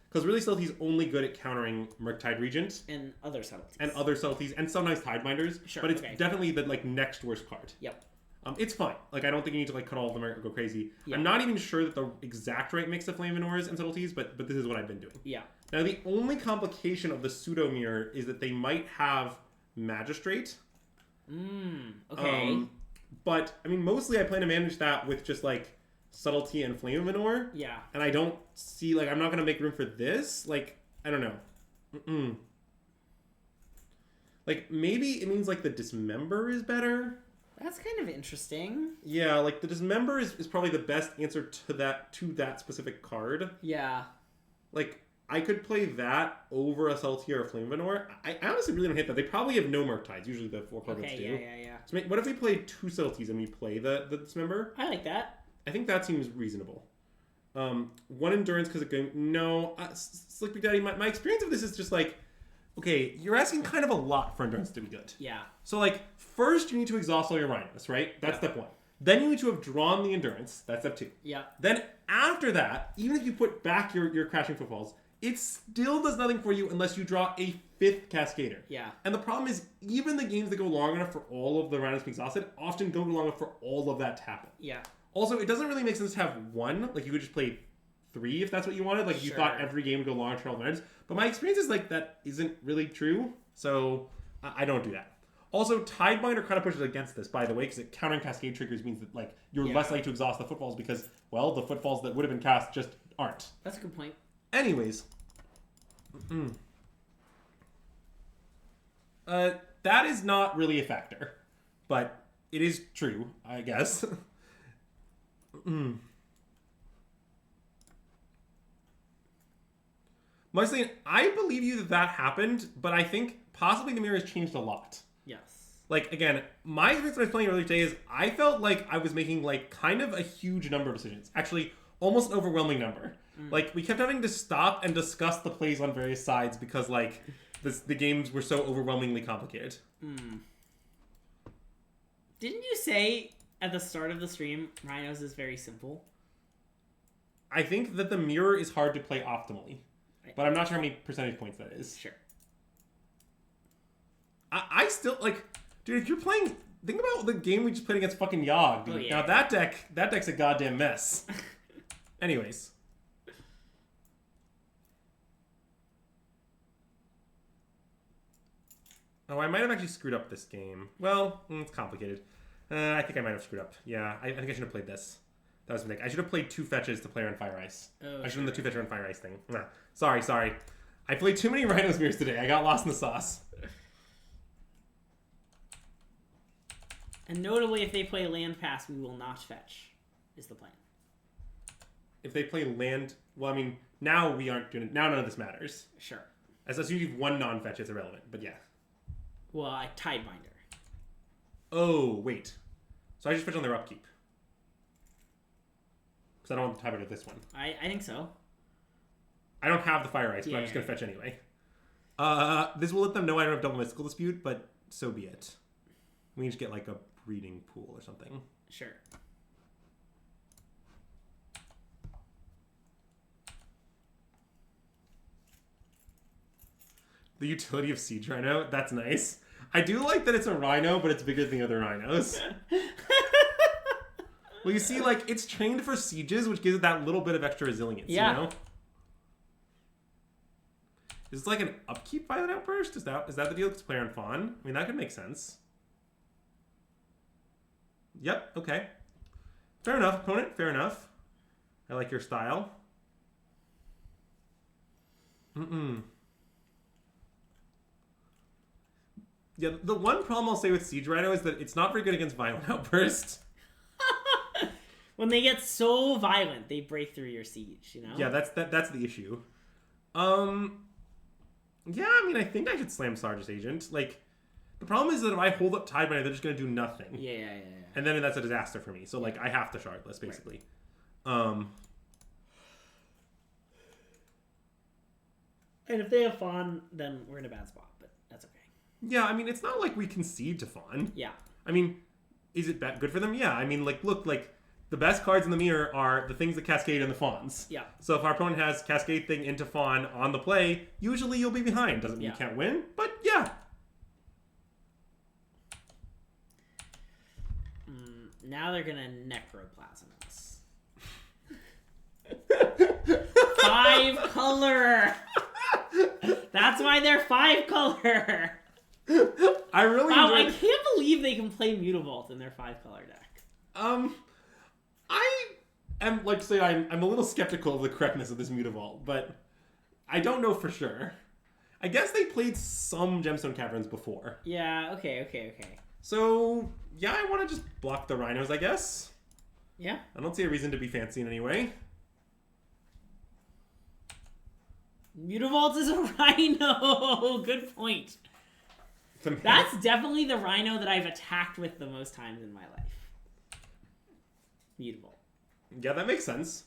Because really Subtlety is only good at countering Murktide Regent. And other subtleties. And sometimes Tidebinders. Sure, but it's definitely the next worst card. Yep. It's fine. Like, I don't think you need to cut all of them or go crazy. Yeah. I'm not even sure that the exact right mix of Flame of Anors and Subtleties, but this is what I've been doing. Yeah. Now, the only complication of the pseudo mirror is that they might have Magistrate. Okay. But, I mean, mostly I plan to manage that with just, Subtlety and Flame of Anor. Yeah. And I don't see, I'm not going to make room for this. I don't know. Maybe it means, the Dismember is better. That's kind of interesting. Yeah, the Dismember is probably the best answer to that specific card. Yeah. I could play that over a Subtlety or a Flame of Anor. I honestly really don't hate that. They probably have no Murktides. Usually the 4 cards do. Yeah. So what if we play 2 Subtleties and we play the Dismember? I like that. I think that seems reasonable. 1 Endurance because of game. No, Slick Big Daddy. My experience of this is just okay, you're asking kind of a lot for Endurance to be good. Yeah. So first you need to exhaust all your Rhinos, right? That's step 1. Then you need to have drawn the Endurance. That's step 2. Yeah. Then after that, even if you put back your Crashing Footfalls, it still does nothing for you unless you draw a 5th Cascader. Yeah. And the problem is, even the games that go long enough for all of the Rhinos to be exhausted often don't go long enough for all of that to happen. Yeah. Also, it doesn't really make sense to have 1. You could just play 3 if that's what you wanted. You thought every game would go long for all the Rhinos. But my experience is that isn't really true. So I don't do that. Also, Tidebinder kind of pushes against this, by the way, because countering Cascade triggers means that you're less likely to exhaust the Footfalls because, well, the Footfalls that would have been cast just aren't. That's a good point. Anyways. That is not really a factor. But it is true, I guess. Marceline, I believe you that happened, but I think possibly the mirror has changed a lot. Yes. Again, my experience when I was playing earlier today is I felt like I was making, kind of a huge number of decisions. Actually, almost an overwhelming number. Like, we kept having to stop and discuss the plays on various sides because, like, the games were so overwhelmingly complicated. Didn't you say at the start of the stream, Rhinos is very simple? I think that the mirror is hard to play optimally. But I'm not sure how many percentage points that is. Sure. I still, like... Dude, if you're playing... Think about the game we just played against fucking Yogg, dude. Oh, yeah. Now, that deck's a goddamn mess. Anyways. Oh, I might have actually screwed up this game. Well, it's complicated. I think I might have screwed up. Yeah, I think I should have played this. That was a mistake. I should have played 2 fetches to play on Fire Ice. Oh, I should have done the 2 fetcher on Fire Ice thing. Nah. Sorry. I played too many Rhinos mirrors today. I got lost in the sauce. And notably, if they play land pass, we will not fetch, is the plan. If they play land... Well, I mean, now we aren't doing it. Now none of this matters. Sure. As long as you have 1 non-fetch, it's irrelevant. But yeah. Well, I Tidebinder. Oh, wait. So I just fetch on their upkeep. Because I don't want the Tidebinder this one. I think so. I don't have the Fire Ice, but I'm just going to fetch anyway. This will let them know I don't have double Mystical Dispute, but so be it. We can just get like a breeding pool or something. Sure. The utility of Siege Rhino, that's nice. I do like that it's a Rhino, but it's bigger than the other Rhinos. Well, you see, like, it's trained for sieges, which gives it that little bit of extra resilience, you know? Is it like an upkeep Violent Outburst? Is that the deal? Because player on Fawn? I mean, that could make sense. Yep, okay. Fair enough, opponent. Fair enough. I like your style. Yeah, the one problem I'll say with Siege Rhino is that it's not very good against Violent Outburst. When they get so violent, they break through your siege, you know? Yeah, that's the issue. Yeah, I mean, I think I should slam Sarge's Agent. Like, the problem is that if I hold up Tidebinder, they're just going to do nothing. Yeah. And then that's a disaster for me. So, like, I have to Shardless, basically. Right. And if they have Fawn, then we're in a bad spot, but that's okay. Yeah, I mean, it's not like we concede to Fawn. Yeah. I mean, is it good for them? Yeah. I mean, like, look, like, the best cards in the mirror are the things that cascade in the Fawns. Yeah. So if our opponent has Cascade thing into Fawn on the play, usually you'll be behind. Doesn't mean you can't win, but yeah. Now they're going to Necroplasm us. 5 color! That's why they're 5 color! I really I can't believe they can play Mutavault in their 5 color deck. I am, like, say, I'm a little skeptical of the correctness of this Mutavault, but I don't know for sure. I guess they played some Gemstone Caverns before. Yeah, okay. So, yeah, I want to just block the Rhinos, I guess. Yeah. I don't see a reason to be fancy in any way. Mutavault is a Rhino! Good point. That's definitely the Rhino that I've attacked with the most times in my life. Mutable. Yeah, that makes sense.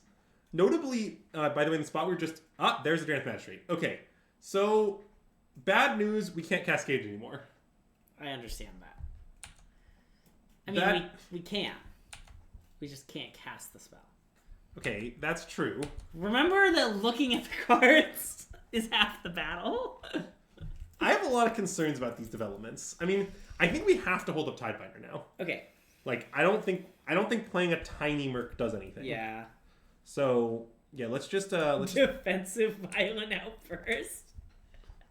Notably, by the way, in the spot we're just... there's the Advanced Magistrate. Okay, so, bad news, we can't Cascade anymore. I understand that. I mean, we can. We just can't cast the spell. Okay, that's true. Remember that looking at the cards is half the battle? I have a lot of concerns about these developments. I mean, I think we have to hold up Tidebinder now. Okay. Like, I don't think playing a tiny Merc does anything. Yeah. So, yeah, let's just Defensive Violent Outburst.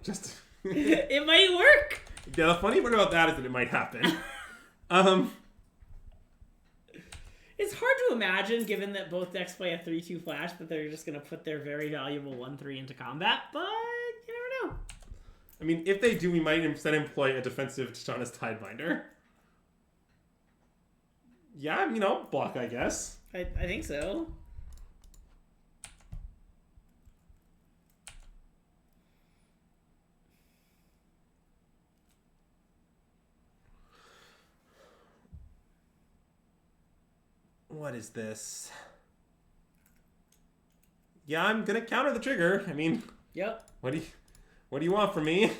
Just It might work. Yeah, the funny part about that is that it might happen. It's hard to imagine, given that both decks play a 3/2 flash, that they're just going to put their very valuable 1/3 into combat, but you never know. I mean, if they do, we might instead employ a defensive Tishana's Tidebinder. Yeah, I mean, I'll block, I guess. I think so. What is this? Yeah, I'm gonna counter the trigger. I mean, Yep. what do you want from me?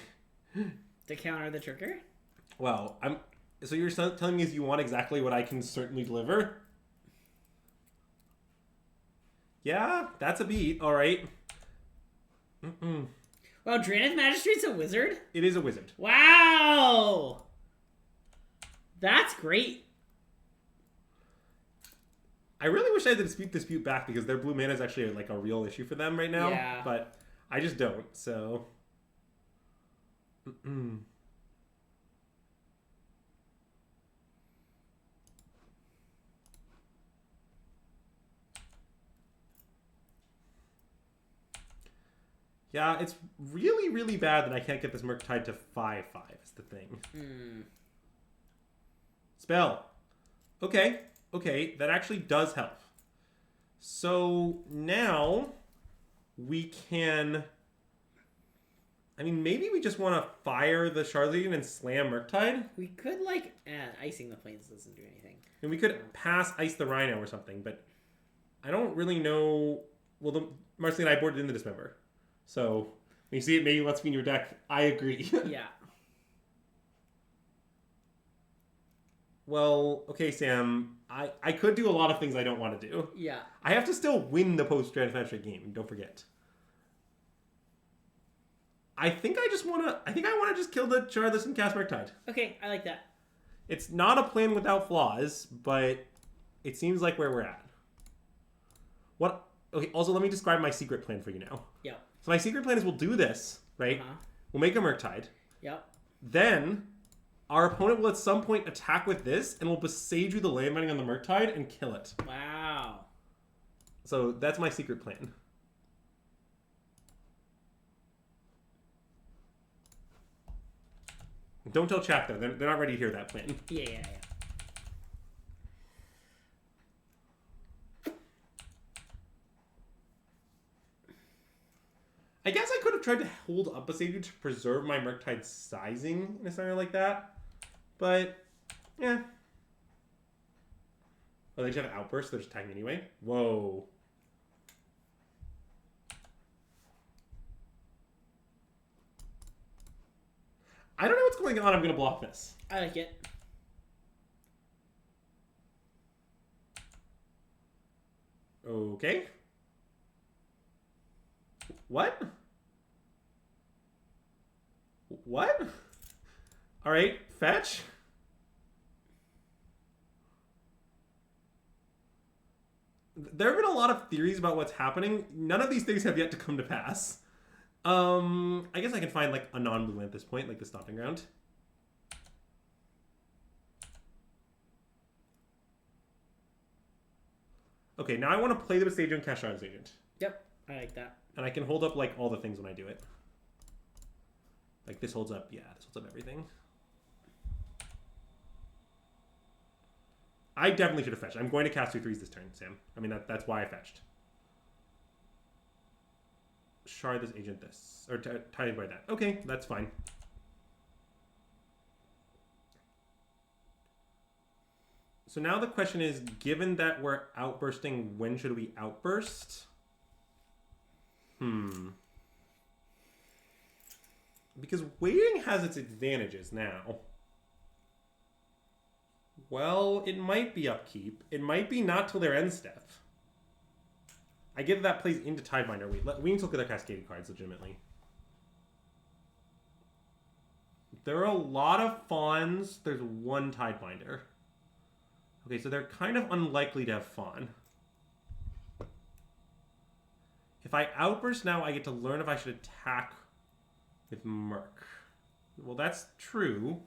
To counter the trigger? Well, so you're telling me is you want exactly what I can certainly deliver? Yeah, that's a beat. All right. Wow, Draenith Magistrate's a wizard? It is a wizard. Wow! That's great. I really wish I had to dispute back because their blue mana is actually like a real issue for them right now. Yeah. But I just don't. So. Yeah, it's really, really bad that I can't get this Murktide to 5/5 is the thing. Spell. Okay, that actually does help. So now we can... I mean, maybe we just want to fire the Shardlegion and slam Murktide. We could, like... Icing the Plains doesn't do anything. And we could pass Ice the Rhino or something, but I don't really know... Well, Marcy and I boarded in the Dismember. So, when you see it maybe let's be in your deck, I agree. Yeah. Well, okay, Sam. I could do a lot of things I don't want to do. Yeah. I have to still win the post-Draft Magic game, don't forget. I think I want to just kill the Shardless and cast Murktide. Okay, I like that. It's not a plan without flaws, but it seems like where we're at. What? Okay, also let me describe my secret plan for you now. Yep. So my secret plan is we'll do this, right? We'll make a Murktide. Yep. Then our opponent will at some point attack with this, and we'll besage you the landmining on the Murktide and kill it. Wow. So that's my secret plan. Don't tell chat though; they're not ready to hear that plan. Yeah. I guess I could have tried to hold up a Besage to preserve my Murktide sizing in a scenario like that, but yeah. Oh, they just have Outburst. They're just attacking anyway. Whoa. I don't know what's going on. I'm going to block this. I like it. Okay. What? What? All right, fetch. There have been a lot of theories about what's happening. None of these things have yet to come to pass. I guess I can find like a non-blue at this point, like the Stomping Ground. Okay, now I want to play the Bestage and cast Shard's Agent. Yep, I like that. And I can hold up like all the things when I do it. Like this holds up, yeah, this holds up everything. I definitely should have fetched. I'm going to cast 2/3s this turn, Sam. I mean, that's why I fetched. Shard this, agent this. Or tie by that. Okay, that's fine. So now the question is, given that we're outbursting, when should we outburst? Because waiting has its advantages now. Well, it might be upkeep. It might be not till their end step. I get that plays into Tidebinder. We need to look at their Cascading cards, legitimately. There are a lot of Fawns. There's one Tidebinder. Okay, so they're kind of unlikely to have Fawn. If I outburst now, I get to learn if I should attack with Merc. Well, that's true.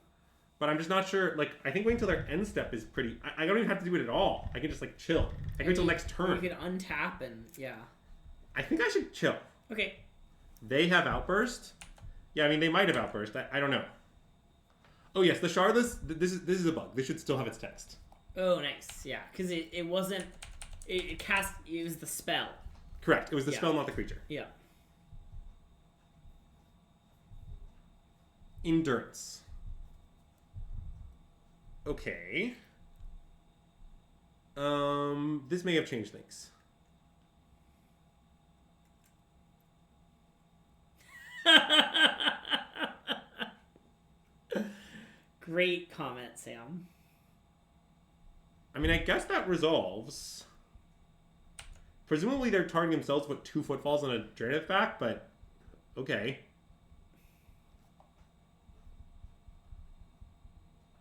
But I'm just not sure. Like, I think waiting until their end step is pretty... I don't even have to do it at all. I can just, like, chill. I can wait till next turn. You can untap and... Yeah. I think I should chill. Okay. They have Outburst? Yeah, I mean, they might have Outburst. I don't know. Oh, yes, the Shardless... This is a bug. This should still have its text. Oh, nice. Yeah, because it wasn't... It cast... It was the spell. Correct. It was the spell, not the creature. Yeah. Endurance. Okay. This may have changed things. Great comment, Sam. I mean, I guess that resolves. Presumably they're targeting themselves with 2 footfalls on a Draenith back, but okay.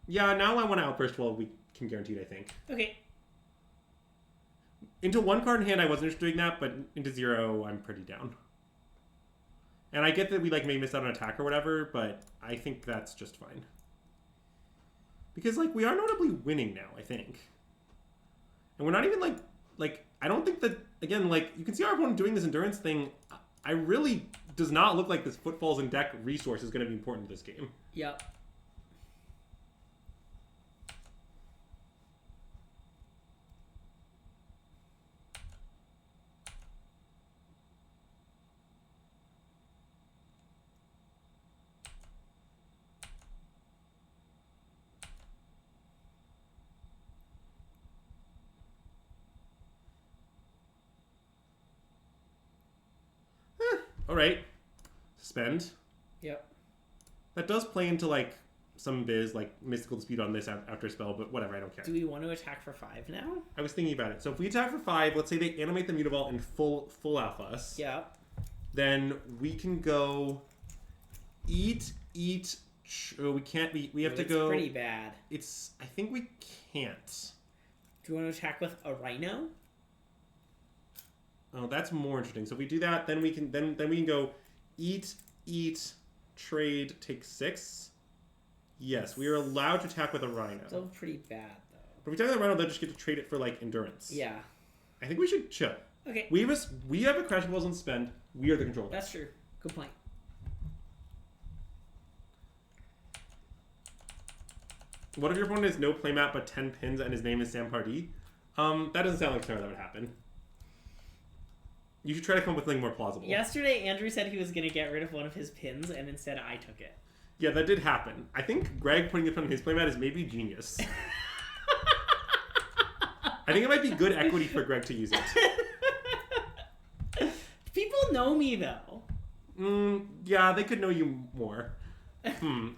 Yeah, now I want to outburst while we can guarantee it, I think. Okay. Into 1 card in hand, I wasn't interested in doing that, but into 0, I'm pretty down. And I get that we like may miss out on attack or whatever, but I think that's just fine. Because like we are notably winning now, I think. And we're not even like I don't think that again, like you can see our opponent doing this endurance thing. I really does not look like this footfalls and deck resource is going to be important to this game. Yep. All right, suspend. Yep. That does play into like some biz like mystical dispute on this after a spell, but whatever, I don't care. Do we want to attack for 5 now? I was thinking about it. So if we attack for 5, let's say they animate the Mutavault and full alpha us. Yeah. Then we can go eat. We can't. We have to go. It's pretty bad. It's. I think we can't. Do you want to attack with a Rhino? Oh, that's more interesting. So if we do that, then we can then we can go eat, trade, take 6. Yes, we are allowed to attack with a Rhino. Still pretty bad though. But if we attack with a Rhino, they'll just get to trade it for like endurance. Yeah. I think we should chill. Okay. We have a crash balls and spend. We are the controller. That's true. Good point. What if your opponent has no playmat but 10 pins and his name is Sam Pardee? That doesn't sound like a scenario that would happen. You should try to come up with something more plausible. Yesterday, Andrew said he was going to get rid of one of his pins, and instead I took it. Yeah, that did happen. I think Greg putting it on his playmat is maybe genius. I think it might be good equity for Greg to use it. People know me, though. Yeah, they could know you more.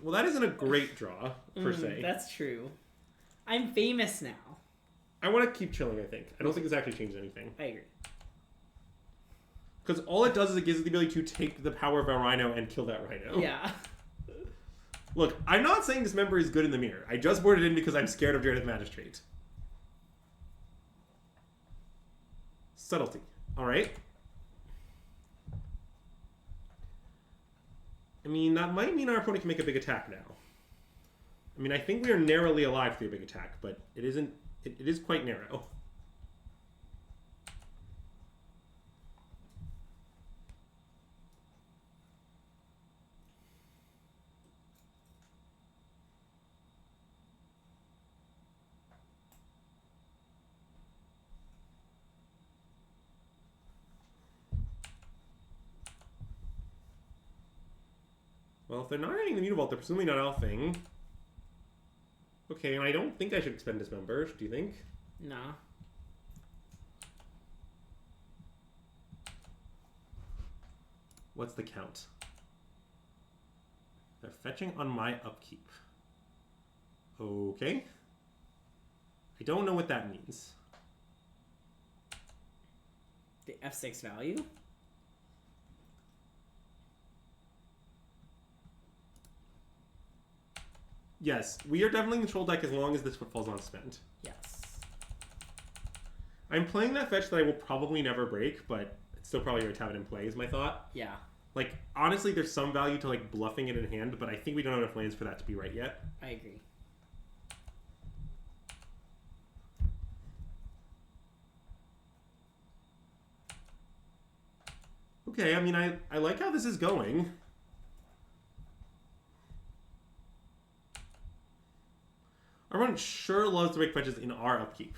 Well, that isn't a great draw, per se. That's true. I'm famous now. I want to keep chilling, I think. I don't think this actually changes anything. I agree. Because all it does is it gives it the ability to take the power of a Rhino and kill that Rhino. Yeah. Look, I'm not saying this member is good in the mirror. I just boarded in because I'm scared of Jared's Magistrate. Subtlety. Alright. I mean, that might mean our opponent can make a big attack now. I mean, I think we are narrowly alive through a big attack, but it isn't... It is quite narrow. Well, if they're not hitting the Mutavault, they're presumably not alphing. Okay, and I don't think I should expend Dismember. Do you think? No. What's the count? They're fetching on my upkeep. Okay. I don't know what that means. The F6 value? Yes, we are definitely in control deck as long as this footfall's on spend. Yes. I'm playing that fetch that I will probably never break, but it's still probably right to have it in play is my thought. Yeah. Like, honestly, there's some value to, like, bluffing it in hand, but I think we don't have enough lands for that to be right yet. I agree. Okay, I mean, I like how this is going. Everyone sure loves to make fetches in our upkeep.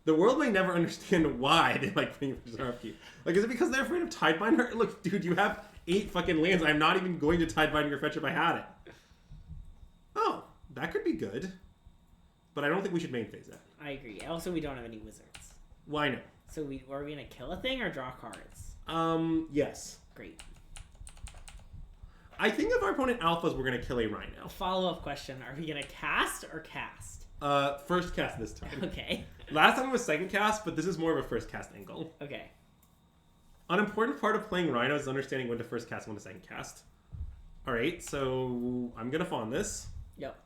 The world may never understand why they like putting fetches in our upkeep. Like, is it because they're afraid of Tidebinder? Look, dude, you have 8 fucking lands. I'm not even going to Tidebind your fetch if I had it. Oh, that could be good. But I don't think we should main phase that. I agree. Also, we don't have any wizards. Why no? So are we going to kill a thing or draw cards? Yes. Great. I think if our opponent alphas, we're gonna kill a Rhino. Follow-up question: are we gonna cast or cast? First cast this time. Okay. Last time was second cast, but this is more of a first cast angle. Okay. An important part of playing Rhinos is understanding when to first cast and when to second cast. Alright, so I'm gonna fawn this. Yep.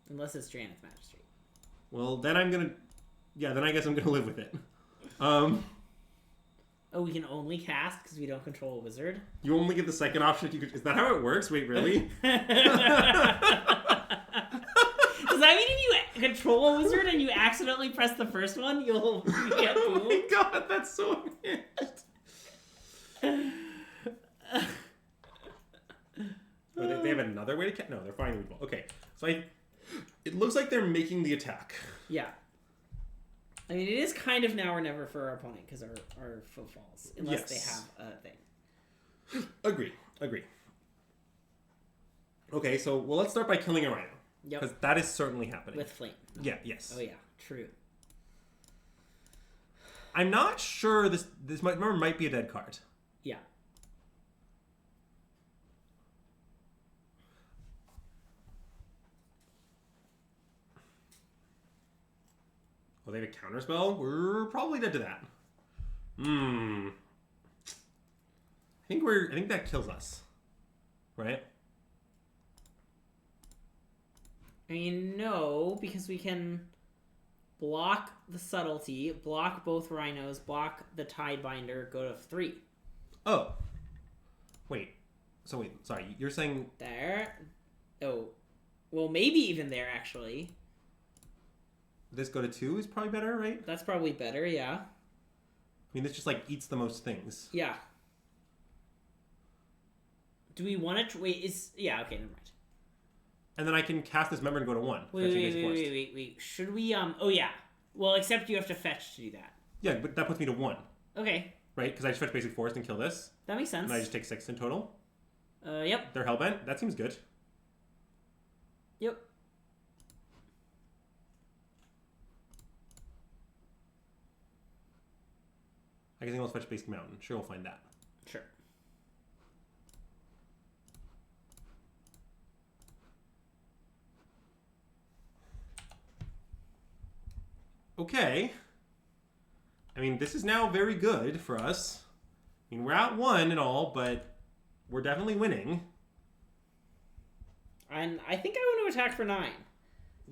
Unless it's Janeth Magistrate. Well, then I'm gonna... Yeah, then I guess I'm gonna live with it. Oh, we can only cast because we don't control a wizard? You only get the second option if you could... Is that how it works? Wait, really? Does that mean if you control a wizard and you accidentally press the first one, you'll get Oh booed? my god, that's so weird. Oh, they have another way to cast? No, they're fine with ball. Okay, so it looks like they're making the attack. Yeah. I mean, it is kind of now or never for our opponent because our foot falls. Unless they have a thing. Agree. Okay, so well, let's start by killing a Rhino. Yep. Because that is certainly happening. With flame. Yeah, yes. Oh yeah, true. I'm not sure this might be a dead card. Yeah. Oh, they have a counterspell? We're probably dead to that. I think that kills us. Right? I mean, no, because we can block the subtlety, block both rhinos, block the Tidebinder, go to 3. Oh. Wait. So wait, sorry. You're saying... There. Oh. Well, maybe even there, actually. This go to 2 is probably better, right? That's probably better, yeah. I mean, this just, like, eats the most things. Yeah. Do we want to... Wait, is... Yeah, okay, never mind. And then I can cast this member and go to 1. Wait. Should we, Oh, yeah. Well, except you have to fetch to do that. Yeah, but that puts me to 1. Okay. Right? Because I just fetch basic forest and kill this. That makes sense. And I just take 6 in total. Yep. They're hellbent. That seems good. Yep. I guess I'll fetch basic mountain. Sure, we'll find that. Sure. Okay. I mean, this is now very good for us. I mean, we're at 1 and all, but we're definitely winning. And I think I want to attack for 9.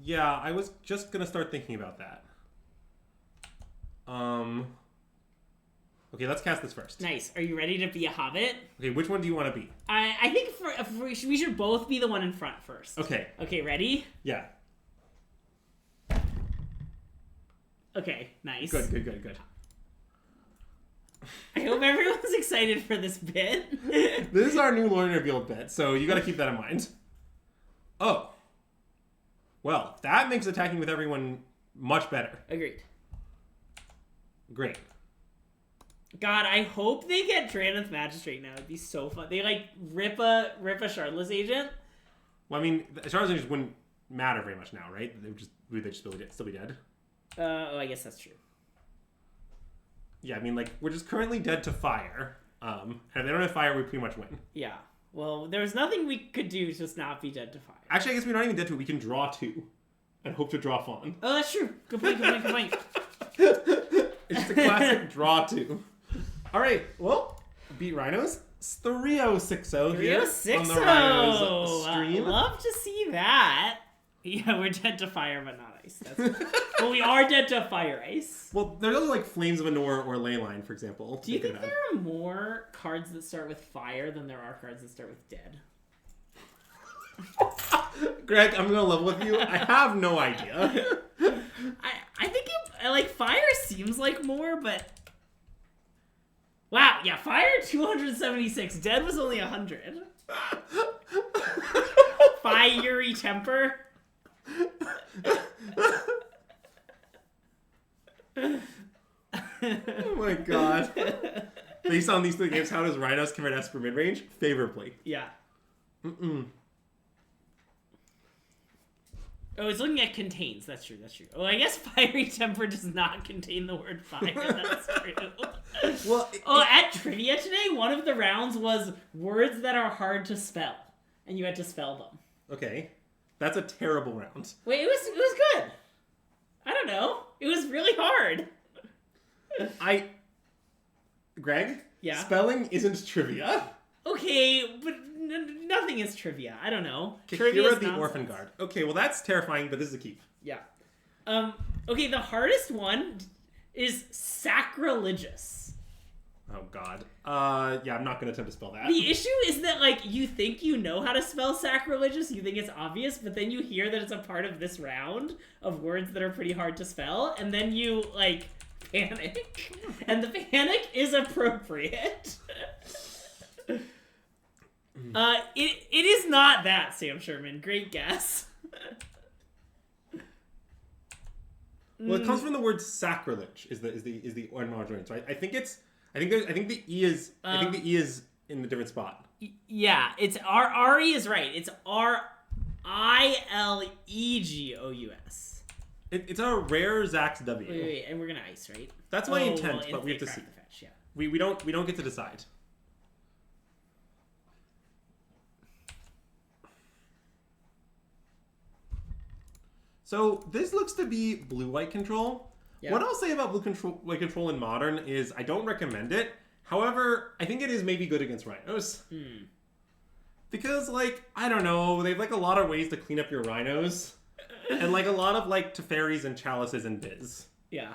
Yeah, I was just gonna start thinking about that. Okay, let's cast this first. Nice. Are you ready to be a hobbit? Okay, which one do you want to be? I think we should both be the one in front first. Okay. Okay, ready? Yeah. Okay, nice. Good. I hope everyone's excited for this bit. This is our new Lord Revealed bit, so you gotta keep that in mind. Oh. Well, that makes attacking with everyone much better. Agreed. Great. God, I hope they get Draneth Magistrate now. It'd be so fun. They like rip a Shardless agent. Well, I mean, Shardless agents wouldn't matter very much now, right? Would they just still be dead? Oh, I guess that's true. Yeah, I mean, like, we're just currently dead to fire. And if they don't have fire, we pretty much win. Yeah. Well, there's nothing we could do to just not be dead to fire. Actually, I guess we're not even dead to it. We can draw 2 and hope to draw Fawn. Oh, that's true. Good point. It's just a classic draw 2. All right, well, beat Rhinos. It's 3-0-6-0 here 3-0-6-0. on the Rhinos stream. Love to see that. Yeah, we're dead to fire, but not ice. Well, we are dead to fire ice. Well, there's also like Flames of Anor or Leyline, for example. Do you think there are more cards that start with fire than there are cards that start with dead? Greg, I'm gonna level with you. I have no idea. I think like fire seems like more, but wow, yeah, fire 276. Dead was only 100. Fiery temper. Oh my god. Based on these 3 games, how does Rhinos convert Esper mid-range? Favorably. Yeah. Oh, it's looking at contains. That's true. Oh, I guess fiery temper does not contain the word fire. That's true. Well, at trivia today, one of the rounds was words that are hard to spell, and you had to spell them. Okay, that's a terrible round. Wait, it was good. I don't know. It was really hard. Greg? Yeah? Spelling isn't trivia. Okay, but nothing is trivia. I don't know. Trivia the Orphan Guard. Okay, well that's terrifying, but this is a keep. Yeah. Okay, the hardest one is sacrilegious. Oh god. Yeah, I'm not gonna attempt to spell that. The issue is that, like, you think you know how to spell sacrilegious, you think it's obvious, but then you hear that it's a part of this round of words that are pretty hard to spell, and then you, like, panic. And the panic is appropriate. It is not that, Sam Sherman. Great guess. Well, it comes from the word sacrilege. Is the margarine, right? I think the E is in a different spot. Yeah, it's Ari is right. It's RILEGOUS. It's a rare Zax W. Wait, and we're gonna ice, right? That's my intent, but we have to see. Fetch, yeah. We don't get to decide. So this looks to be blue-white control. Yeah. What I'll say about blue-white control in Modern is I don't recommend it. However, I think it is maybe good against Rhinos. Because, like, I don't know, they have, like, a lot of ways to clean up your Rhinos. And, like, a lot of, like, Teferis and Chalices and Biz. Yeah.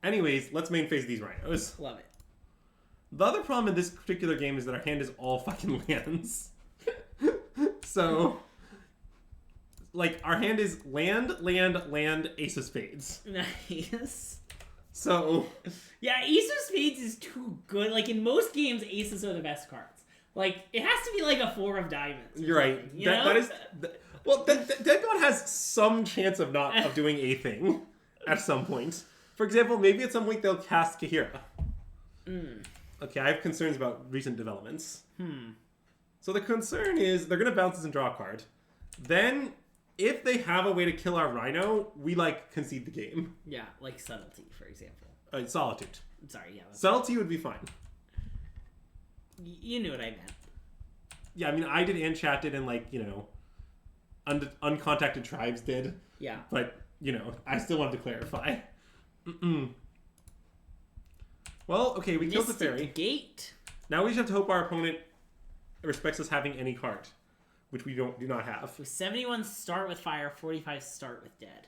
Anyways, let's main phase these Rhinos. Love it. The other problem in this particular game is that our hand is all fucking lands. So... like, our hand is land, ace of spades. Nice. So... yeah, ace of spades is too good. Like, in most games, aces are the best cards. Like, it has to be like a 4 of diamonds. You're right. That is... well, Dead God has some chance of doing a thing at some point. For example, maybe at some point they'll cast Kahira. Okay, I have concerns about recent developments. So the concern is they're going to bounce this and draw a card. Then... if they have a way to kill our Rhino, we, like, concede the game. Yeah, like Subtlety, for example. Solitude. Sorry, yeah. Subtlety would be fine. You knew what I meant. Yeah, I mean, I did and chat did, and, like, you know, uncontacted tribes did. Yeah. But, you know, I still wanted to clarify. Well, okay, we killed the fairy. Gate. Now we just have to hope our opponent respects us having any card. Which we do not have. 71 start with fire, 45 start with dead.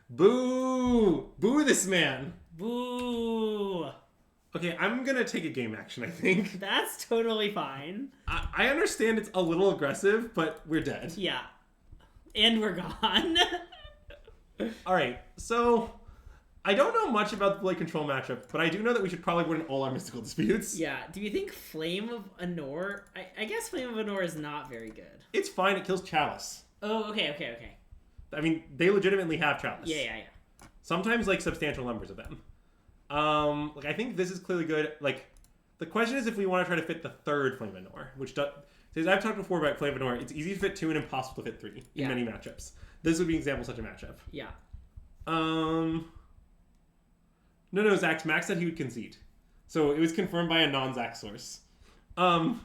Boo! Boo this man! Boo! Okay, I'm gonna take a game action, I think. That's totally fine. I understand it's a little aggressive, but we're dead. Yeah. And we're gone. Alright, so... I don't know much about the Blade Control matchup, but I do know that we should probably win all our mystical disputes. Yeah. Do you think Flame of Anor... I guess Flame of Anor is not very good. It's fine. It kills Chalice. Oh, okay. I mean, they legitimately have Chalice. Yeah. Sometimes, like, substantial numbers of them. Like, I think this is clearly good. Like, the question is if we want to try to fit the third Flame of Anor, which does... Because I've talked before about Flame of Anor. It's easy to fit 2 and impossible to fit 3 in many matchups. This would be an example of such a matchup. Yeah. No, Zax. Max said he would concede. So it was confirmed by a non-Zax source. I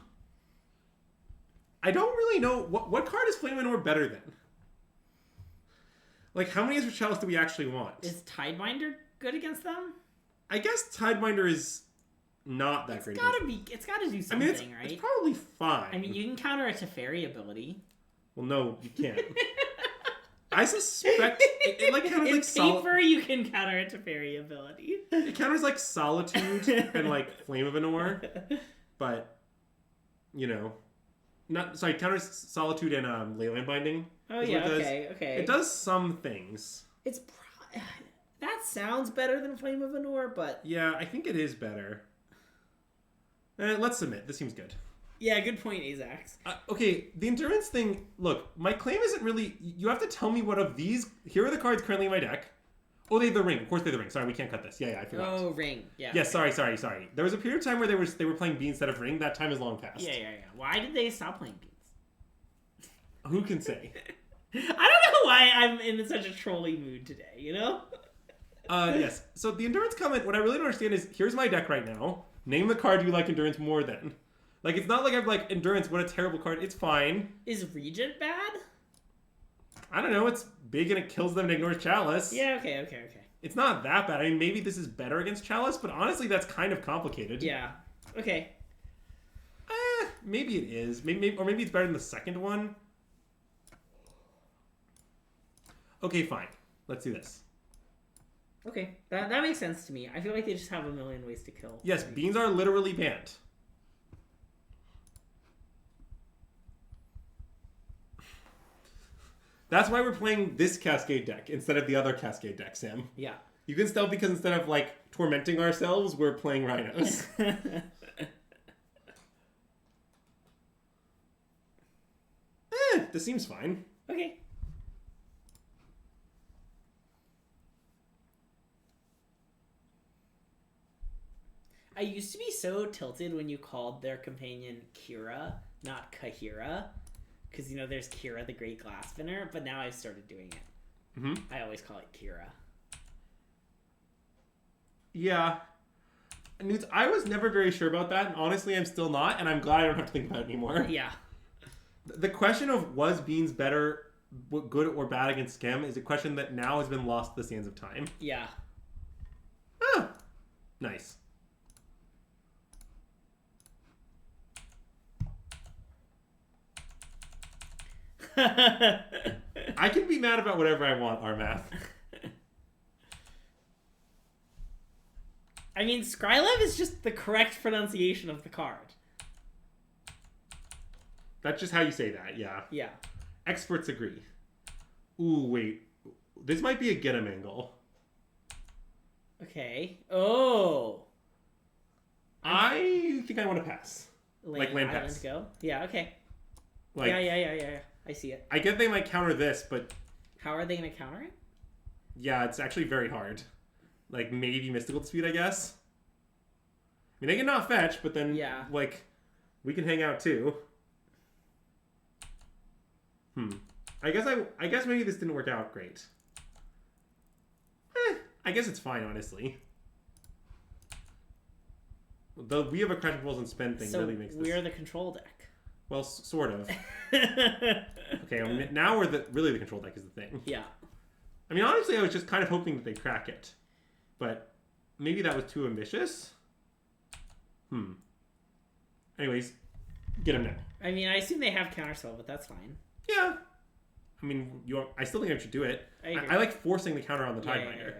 don't really know... What card is Flame Anor better than? Like, how many Ezra Chalice do we actually want? Is Tidebinder good against them? I guess Tidebinder is not that great. It's gotta do something, right? It's probably fine. I mean, you can counter a Teferi ability. Well, no, you can't. I suspect it like counters in like paper you can counter a Teferi ability. It counters like Solitude and like Flame of Anor, but you know, counters Solitude and Leyland Binding. Oh yeah, okay. It does some things. That sounds better than Flame of Anor, but yeah, I think it is better. Let's submit. This seems good. Yeah, good point, Azax. Okay, the endurance thing, look, my claim isn't really... You have to tell me what of these... Here are the cards currently in my deck. Oh, they have the ring. Of course they have the ring. Sorry, we can't cut this. Yeah, I forgot. Oh, ring. Yeah. Yes, okay. Sorry. There was a period of time where they were playing B instead of ring. That time is long past. Yeah. Why did they stop playing Beans? Who can say? I don't know why I'm in such a trolly mood today, you know? Yes. So the endurance comment, what I really don't understand is, here's my deck right now. Name the card you like endurance more than. Like, it's not like I'm like, endurance, what a terrible card. It's fine. Is Regent bad? I don't know. It's big and it kills them and ignores Chalice. Yeah, okay. It's not that bad. I mean, maybe this is better against Chalice, but honestly, that's kind of complicated. Yeah. Okay. Maybe it is. Maybe it's better than the second one. Okay, fine. Let's do this. Okay. That makes sense to me. I feel like they just have a million ways to kill. Yes, beans are literally banned. That's why we're playing this Cascade deck instead of the other Cascade deck, Sam. Yeah. You can tell because instead of, like, tormenting ourselves, we're playing Rhinos. This seems fine. Okay. I used to be so tilted when you called their companion Kira, not Kahira. Because, you know, there's Kira, the Great Glass Spinner, but now I've started doing it. Mm-hmm. I always call it Kira. Yeah. Newt, I was never very sure about that, and honestly, I'm still not, and I'm glad I don't have to think about it anymore. Yeah. The question of was Beans better, good or bad against Skem is a question that now has been lost to the sands of time. Yeah. Ah, nice. I can be mad about whatever I want, Armath. I mean, Skrylev is just the correct pronunciation of the card. That's just how you say that, yeah. Yeah. Experts agree. Ooh, wait. This might be a get 'em angle. Okay. Oh. I think I want to pass. Like land pass. Go. Yeah, okay. Like, Yeah. I see it. I get they might counter this, but How are they going to counter it? yeah, it's actually very hard. Like, maybe Mystical Dispute, I guess. I mean, they can not fetch, but then, Yeah. like, we can hang out too. I guess maybe this didn't work out great. I guess it's fine, honestly. The We Have a Crash Balls and Spend thing really makes this... we're the control deck. Well, sort of. Okay, now we're really the control deck is the thing. Yeah. I mean, honestly, I was just kind of hoping that they'd crack it. But maybe that was too ambitious. Anyways, get him now. I mean, I assume they have counterspell, but that's fine. Yeah. I mean, I still think I should do it. I like forcing the counter on the Tidebinder.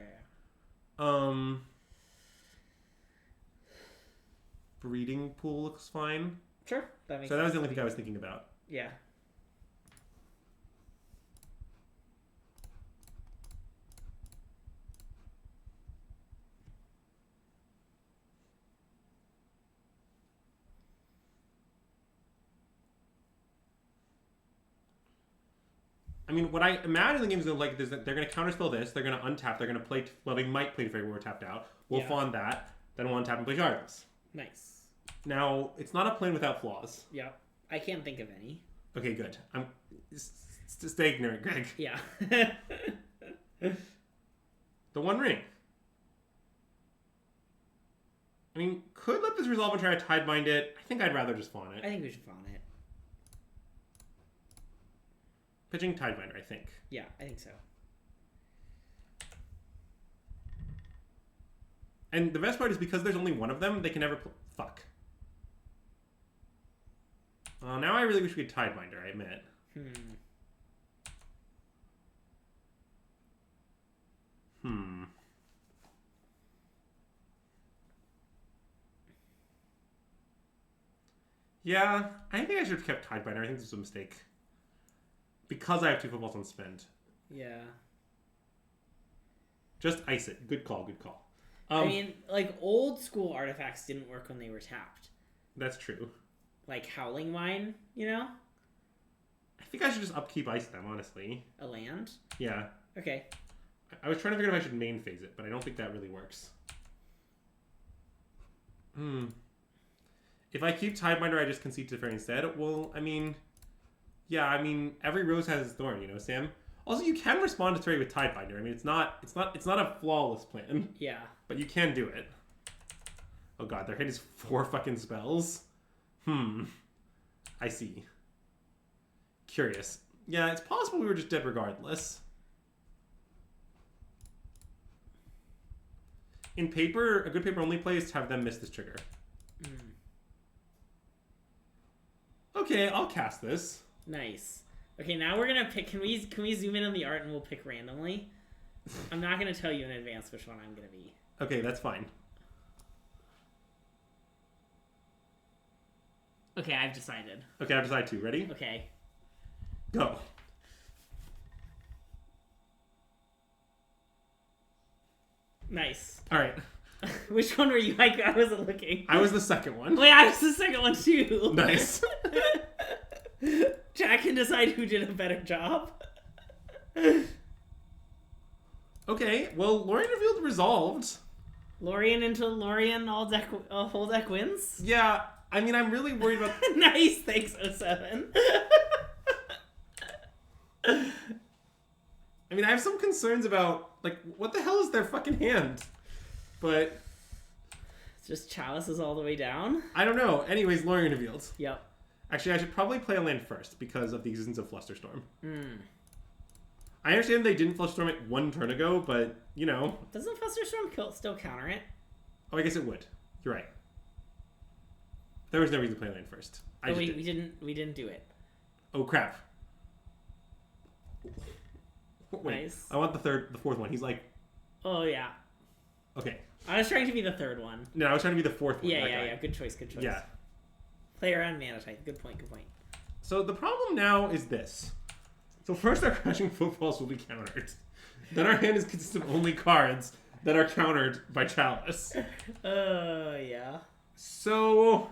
Yeah. Breeding Pool looks fine. Sure. That makes So that was sense. the only thing I was thinking about. Yeah. I mean, what I imagine the game is going to like is that they're going to counterspell this, they're going to untap, they're going to play... Well, they might play Fairy when we're tapped out. We'll fawn that, then we'll untap and play Jarvis. Nice. Now, it's not a plan without flaws. Yeah. I can't think of any. Okay, good. Stay ignorant, Greg. Yeah. The One Ring. I mean, could let this resolve and try to Tidebind it. I think I'd rather just fawn it. I think we should fawn it. Pitching Tidebinder, I think. Yeah, I think so. And the best part is because there's only one of them, they can never... Fuck. Well, now I really wish we could Tidebinder, I admit. Yeah, I think I should have kept Tidebinder. I think this was a mistake. Because I have 2 footballs on spend. Yeah. Just ice it. Good call, good call. I mean, like, old school artifacts didn't work when they were tapped. That's true. Like Howling Mine, you know? I think I should just upkeep ice them, honestly. A land? Yeah. Okay. I was trying to figure out if I should main phase it, but I don't think that really works. If I keep Tidebinder, I just concede to Fairy instead. Well, I mean, Yeah, I mean, every rose has its thorn, you know, Sam. Also, you can respond to Terry with Tidebinder. I mean, it's not a flawless plan, Yeah. but you can do it. Oh god, their hit is 4 fucking spells. I see. Curious. Yeah, it's possible we were just dead regardless. In paper, a good paper only play is to have them miss this trigger. Okay, I'll cast this. Nice. Okay, now we're gonna pick. Can we zoom in on the art and we'll pick randomly? I'm not gonna tell you in advance which one I'm gonna be. Okay, that's fine. Okay, I've decided. Okay, I've decided too. Ready? Okay. Go. Nice. All right. Which one were you? I wasn't looking. I was the second one. Wait, I was the second one too. Nice. Jack can decide who did a better job. Okay, well, Lorien revealed resolved. Lorien into Lorien, whole deck wins? Yeah, I mean, I'm really worried about... Nice, thanks, 07. I mean, I have some concerns about, like, what the hell is their fucking hand? But... It's just chalices all the way down? I don't know. Anyways, Lorien revealed. Yep. Actually, I should probably play a land first because of the existence of Flusterstorm. I understand they didn't Flusterstorm it 1 turn ago, but, you know... Doesn't Flusterstorm still counter it? Oh, I guess it would. You're right. There was no reason to play land first. We didn't do it. Oh, crap. Wait, Nice. I want the 4th one. He's like... Oh, yeah. Okay. I was trying to be the 3rd one. No, I was trying to be the 4th one. Yeah. Good choice. Yeah. Player and mana type. Good point. So the problem now is this. So first our Crashing Footfalls will be countered. Then our hand is consists of only cards that are countered by Chalice. Yeah. So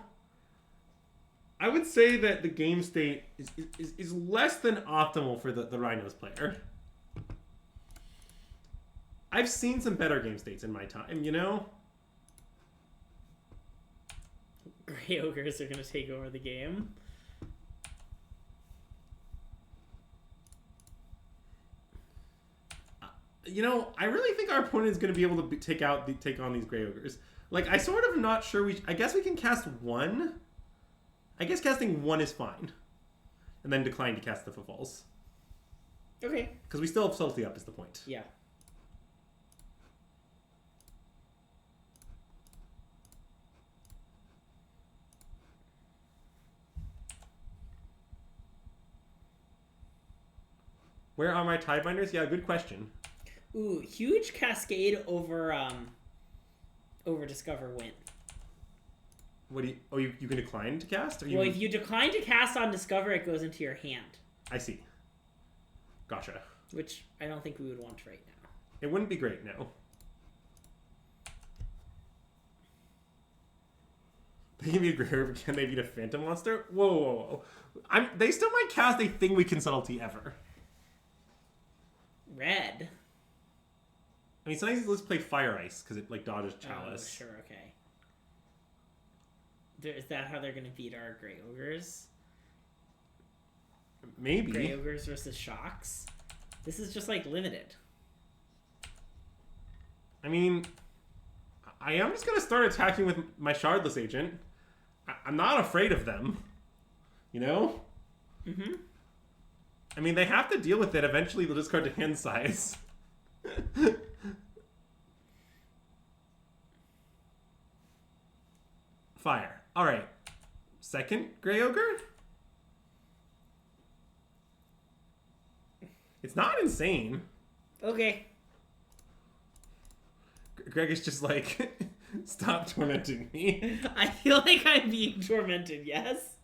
I would say that the game state is less than optimal for the Rhinos player. I've seen some better game states in my time, you know? Grey Ogres are going to take over the game. You know, I really think our opponent is going to be able to take on these Grey Ogres. Like, I sort of not sure I guess we can cast 1. I guess casting 1 is fine. And then decline to cast the Footfalls. Okay. Because we still have Subtlety up is the point. Yeah. Where are my Tidebinders? Yeah, good question. Ooh, huge cascade over Discover win. What do you... Oh, you can decline to cast? Or you... Well, if you decline to cast on Discover, it goes into your hand. I see. Gotcha. Which I don't think we would want right now. It wouldn't be great, no. They can be a Grey Ogre, but can they beat a Phantom Monster? Whoa. They still might cast a thing we can Subtlety ever. Red. I mean, sometimes let's play Fire Ice because it like dodges Chalice. Oh, sure, okay. Is that how they're gonna beat our Grey Ogres? Maybe. Grey Ogres versus Shocks. This is just like limited. I mean, I am just gonna start attacking with my Shardless Agent. I'm not afraid of them. You know? Mm-hmm. I mean, they have to deal with it. Eventually, they'll discard to hand size. Fire. All right. Second Grey Ogre? It's not insane. Okay. Greg is just like, stop tormenting me. I feel like I'm being tormented, yes?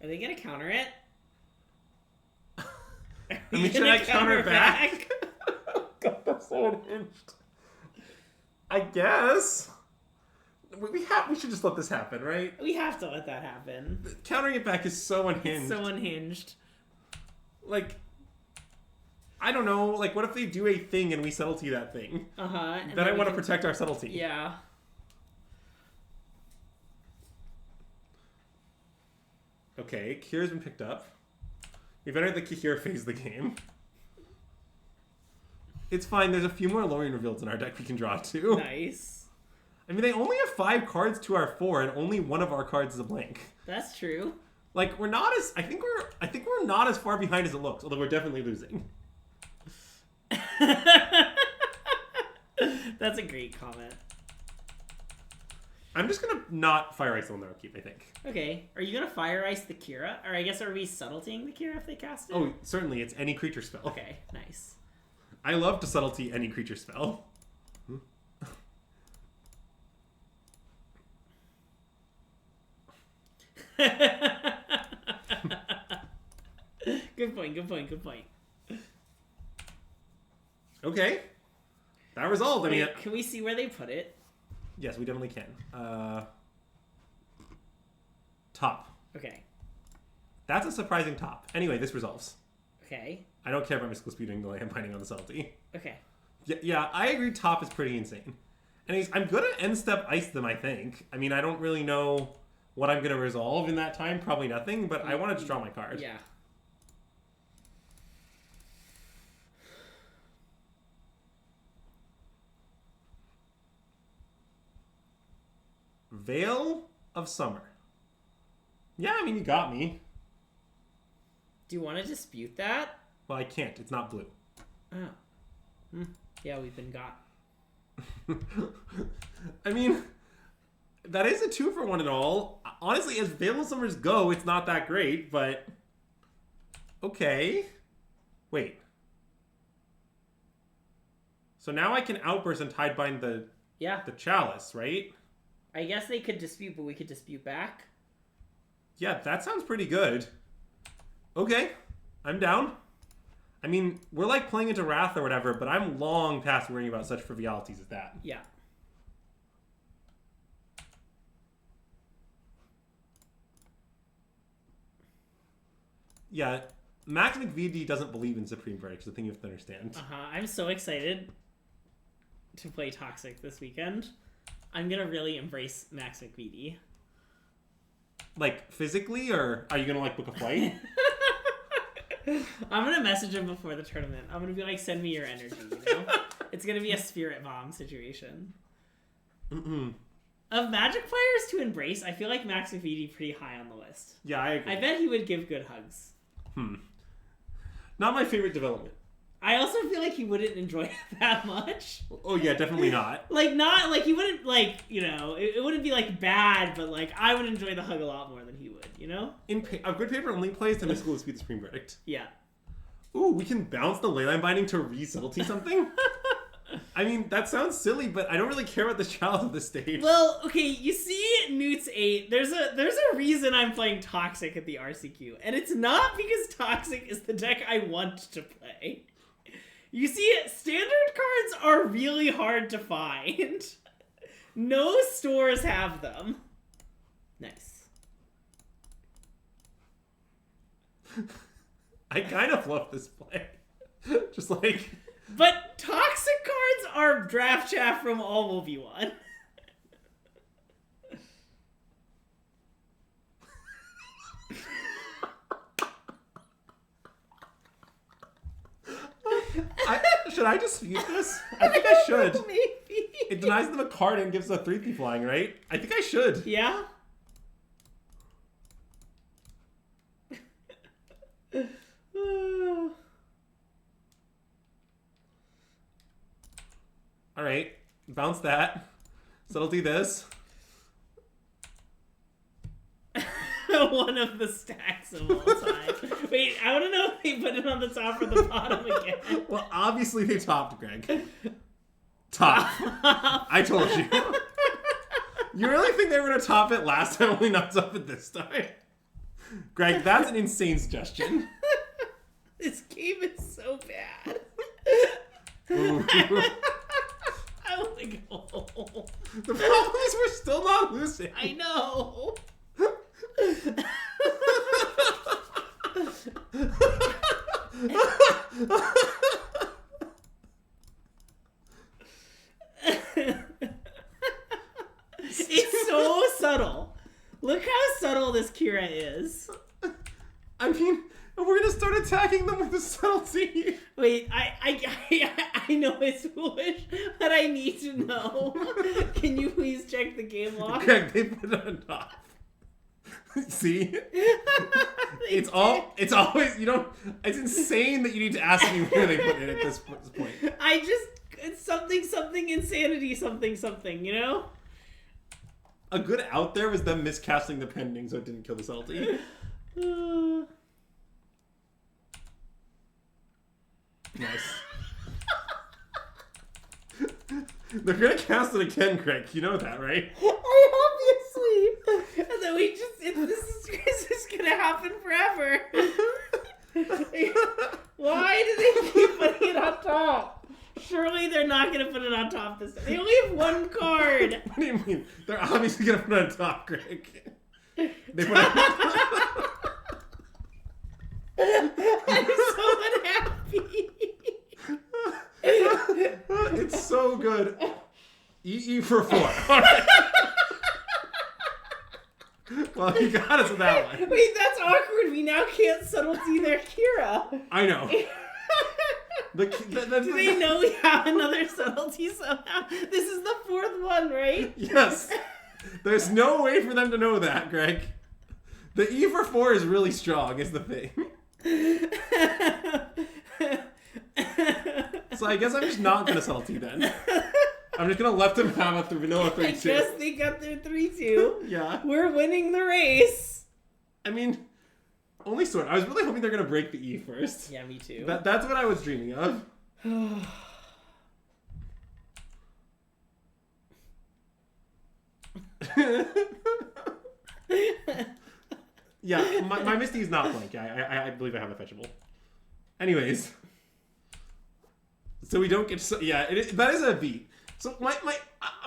Are they gonna counter it? I mean, should I counter back? God, that's so unhinged. I guess. We should just let this happen, right? We have to let that happen. Countering it back is so unhinged. It's so unhinged. Like, I don't know, like, what if they do a thing and we subtlety that thing? Uh-huh. Then I want to protect our subtlety. Yeah. Okay, Kira's been picked up. We've entered the Kira phase of the game. It's fine, there's a few more Lorien reveals in our deck we can draw too. Nice. I mean, they only have 5 cards to our 4, and only one of our cards is a blank. That's true. Like, we're not as... I think we're not as far behind as it looks, although we're definitely losing. That's a great comment. I'm just gonna not Fire Ice on their upkeep, I think. Okay. Are you gonna Fire Ice the Kira? Or I guess are we subtletying the Kira if they cast it? Oh, certainly. It's any creature spell. Okay, nice. I love to subtlety any creature spell. Good point. Okay. That resolved. I mean, Wait, can we see where they put it? yes, we definitely can. Top. Okay. That's a surprising top. Anyway, this resolves. Okay. I don't care about Mystical Speeding the land binding on the subtlety. Okay. Yeah, I agree. Top is pretty insane. And I'm good at end step ice them, I think. I mean, I don't really know what I'm going to resolve in that time. Probably nothing, but I wanted to draw my card. Yeah. Veil of Summer. Yeah, I mean, you got me. Do you want to dispute that? Well, I can't. It's not blue. Oh. Yeah, we've been got. I mean, that is a 2-for-1 and all. Honestly, as Veil of Summers go, it's not that great, but... Okay. Wait. So now I can Outburst and Tidebind the Chalice, right? I guess they could dispute, but we could dispute back. Yeah, that sounds pretty good. Okay. I'm down. I mean, we're like playing into Wrath or whatever, but I'm long past worrying about such trivialities as that. Yeah. Yeah, Max McVD doesn't believe in Supreme Verdict, is the thing you have to understand. I'm so excited to play Toxic this weekend. I'm going to really embrace Max McVD. Like, physically, or are you going to, like, book a flight? I'm going to message him before the tournament. I'm going to be like, send me your energy, you know? It's going to be a spirit bomb situation. Mm-mm. Of Magic players to embrace, I feel like Max McVD pretty high on the list. Yeah, I agree. I bet he would give good hugs. Not my favorite development. I also feel like he wouldn't enjoy it that much. Oh, yeah, definitely not. Not, he wouldn't, it wouldn't be, bad, but, I would enjoy the hug a lot more than he would, you know? A good paper only plays to Mystical Dispute the Supreme Verdict. Yeah. Ooh, we can bounce the Leyline Binding to re-subtlety something? I mean, that sounds silly, but I don't really care about the challenge at this stage. Well, okay, you see Newt's 8, there's a reason I'm playing Toxic at the RCQ, and it's not because Toxic is the deck I want to play. You see, standard cards are really hard to find. No stores have them. Nice. I kind of love this play. Just like... But Toxic cards are draft chaff from all will be one. Should I dispute this? I think I should. Maybe. It denies them a card and gives a 3/3 flying, right? I think I should. Yeah? Alright. Bounce that. Subtlety this. One of the stacks of all time. Wait, I want to know if they put it on the top or the bottom again. Well, obviously they topped, Greg. Top. I told you. You really think they were going to top it last time, only not top it this time? Greg, that's an insane suggestion. This game is so bad. Ooh. I want to go home. The problem is we're still not losing. I know. Look how subtle this Kira is. I mean, we're gonna start attacking them with the subtlety. Wait, I know it's foolish, but I need to know. Can you please check the game log? Greg, they put it on top. See? It's always, you don't, it's insane that you need to ask me where they put it at this point. It's something insanity, something, you know? A good out there was them miscasting the pending so it didn't kill the salty. Nice. They're gonna cast it again, Craig. You know that, right? Obviously. And then this is gonna happen forever. Why do they keep putting it on top? Surely they're not gonna put it on top this time. They only have one card. What do you mean? They're obviously gonna put it on top, Greg. They put it on top. I'm so unhappy. It's so good. E for 4. All right. Well, you got us with that one. Wait, that's awkward. We now can't subtlety their Kira. I know. Do Do they know we have another subtlety somehow? This is the 4th one, right? Yes. There's no way for them to know that, Greg. The E for 4 is really strong, is the thing. So I guess I'm just not gonna salty then. I'm just gonna let them have a vanilla 3-2. I guess they got their 3-2. Yeah. We're winning the race. I mean, only sort. I was really hoping they're gonna break the E first. Yeah, me too. That's what I was dreaming of. Yeah, my Misty is not blank. I believe I have a fetchable. Anyways. So we don't get... that is a beat. So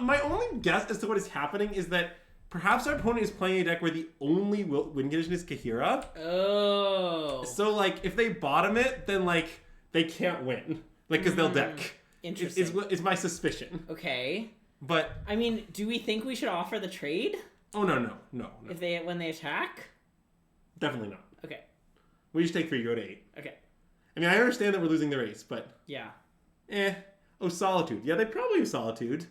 my only guess as to what is happening is that perhaps our opponent is playing a deck where the only win condition is Kahira. Oh. So, like, if they bottom it, then, like, they can't win. Like, because they'll deck. Interesting. Is my suspicion. Okay. But... I mean, do we think we should offer the trade? Oh, no. When they attack? Definitely not. Okay. We just take 3, go to 8. Okay. I mean, I understand that we're losing the race, but... Yeah. Oh, Solitude. Yeah, they probably have Solitude.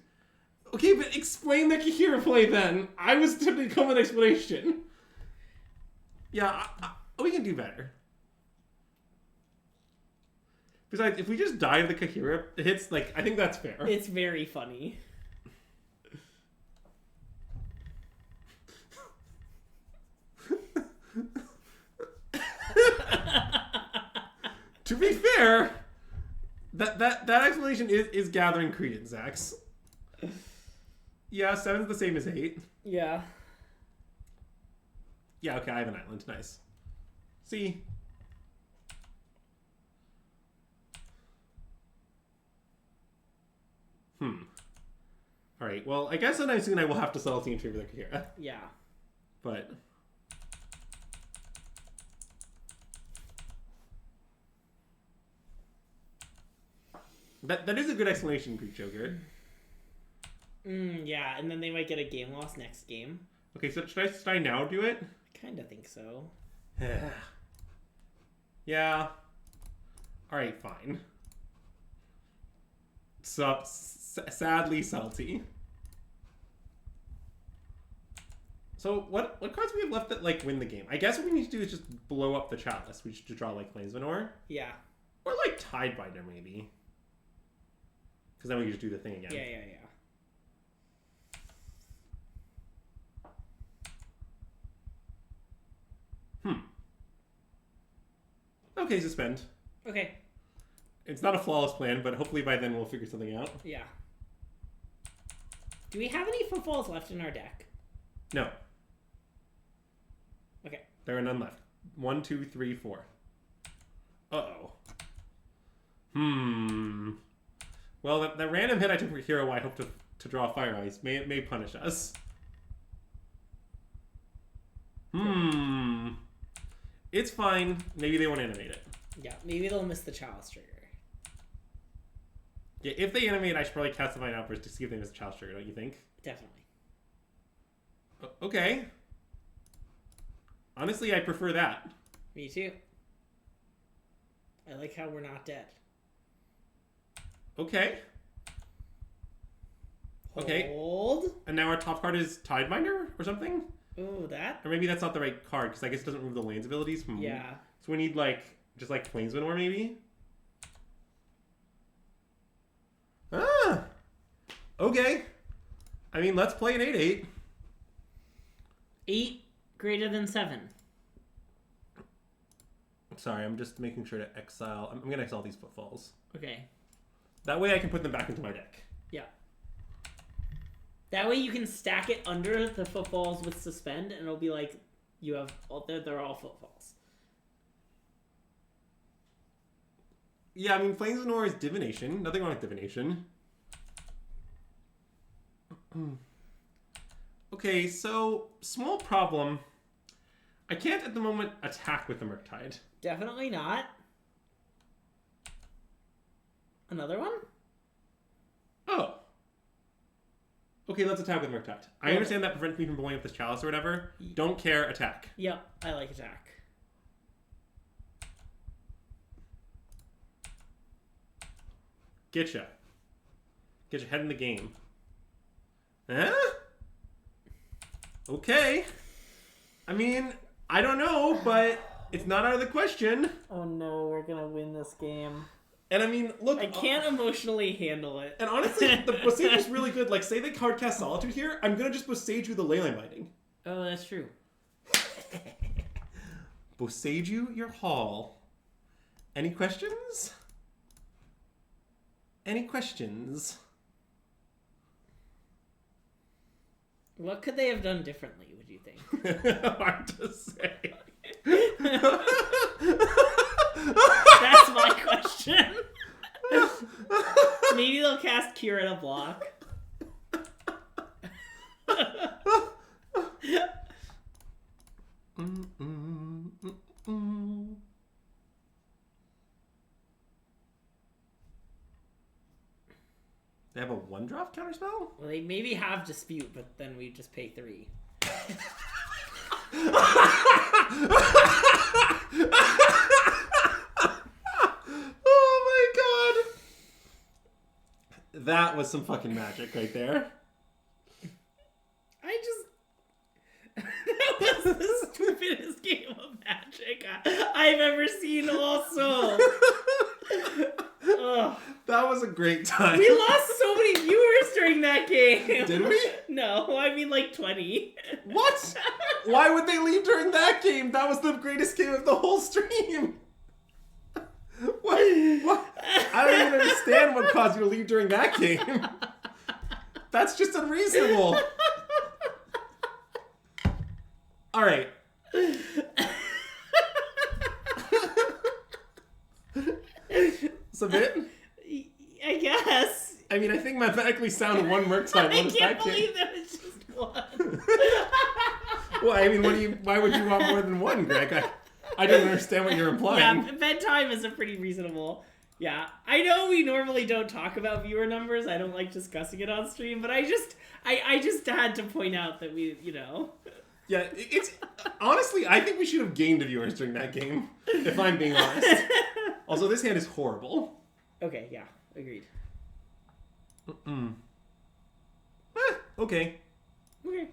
Okay, but explain the Kahira play then. I was tempted to come with an explanation. Yeah, we can do better. Besides, if we just die to the Kahira hits, like, I think that's fair. It's very funny. To be fair, that explanation is gathering credence, Zax. Yeah, 7's the same as 8. Yeah. Yeah, okay, I have an island. Nice. See? Alright, well, I guess sometime soon I will have to sell Team Tree for the Kahira. Yeah. But... That is a good explanation, Greek Joker. Yeah, and then they might get a game loss next game. Okay, so should I now do it? I kind of think so. Yeah. Alright, fine. Sadly salty. So what cards do we have left that like win the game? I guess what we need to do is just blow up the chalice. We should draw like Planesmanor. Yeah. Or like Tidebinder maybe. Because then we can just do the thing again. Yeah. Okay, suspend. Okay. It's not a flawless plan, but hopefully by then we'll figure something out. Yeah. Do we have any footballs left in our deck? No. Okay. There are none left. 1, 2, 3, 4. Uh-oh. Well, that random hit I took for Hero I hope to draw Fire Ice may punish us. It's fine. Maybe they won't animate it. Yeah, maybe they'll miss the Chalice trigger. Yeah, if they animate, I should probably cast Divine Outburst to see if they miss the Chalice trigger, don't you think? Definitely. Okay. Honestly, I prefer that. Me too. I like how we're not dead. Okay. Okay. Hold. And now our top card is Tidebinder or something? Ooh, that? Or maybe that's not the right card, because I guess it doesn't remove the lands abilities. Yeah. So we need, just Planeswind War, maybe? Ah! Okay. I mean, let's play an 8/8. 8 greater than 7. Sorry, I'm just making sure to exile. I'm going to exile these footfalls. Okay. That way I can put them back into my deck. Yeah. That way you can stack it under the footfalls with suspend, and it'll be like you have they're all footfalls. Yeah, I mean, Planeswind War is divination. Nothing wrong with divination. Okay, so small problem. I can't at the moment attack with the Murktide. Definitely not. Another one? Oh. Okay, let's attack with Murktide. I understand that prevents me from blowing up this chalice or whatever. Don't care, attack. Yep, I like attack. Getcha. Get your head in the game. Huh? Okay. I mean, I don't know, but it's not out of the question. Oh no, we're gonna win this game. And I mean, look... I can't emotionally handle it. And honestly, the Boseiju is really good. Like, say they card cast Solitude here, I'm gonna just Boseiju the Leyline Binding. Oh, that's true. Boseiju your Hall. Any questions? Any questions? What could they have done differently, would you think? Hard to say. That's my question. Maybe they'll cast Cure in a block. They have a 1-drop counterspell? Well, they maybe have Dispute, but then we just pay 3. Oh my god! That was some fucking magic right there. That was the stupidest game of Magic I've ever seen also. Ugh. That was a great time. We lost so many viewers during that game. Did we? No, I mean like 20. What? Why would they leave during that game? That was the greatest game of the whole stream. What? I don't even understand what caused you to leave during that game. That's just unreasonable. All right. Submit? I guess. I mean, I think mathematically sound one Murktide. I can't believe that it's just one. Well, I mean, why would you want more than one, Greg? I don't understand what you're implying. Yeah, bedtime is a pretty reasonable. Yeah, I know we normally don't talk about viewer numbers. I don't like discussing it on stream, but I just had to point out that we, Yeah, it's honestly, I think we should have gained viewers during that game, if I'm being honest. Also, this hand is horrible. Okay, yeah, agreed. Okay. Okay.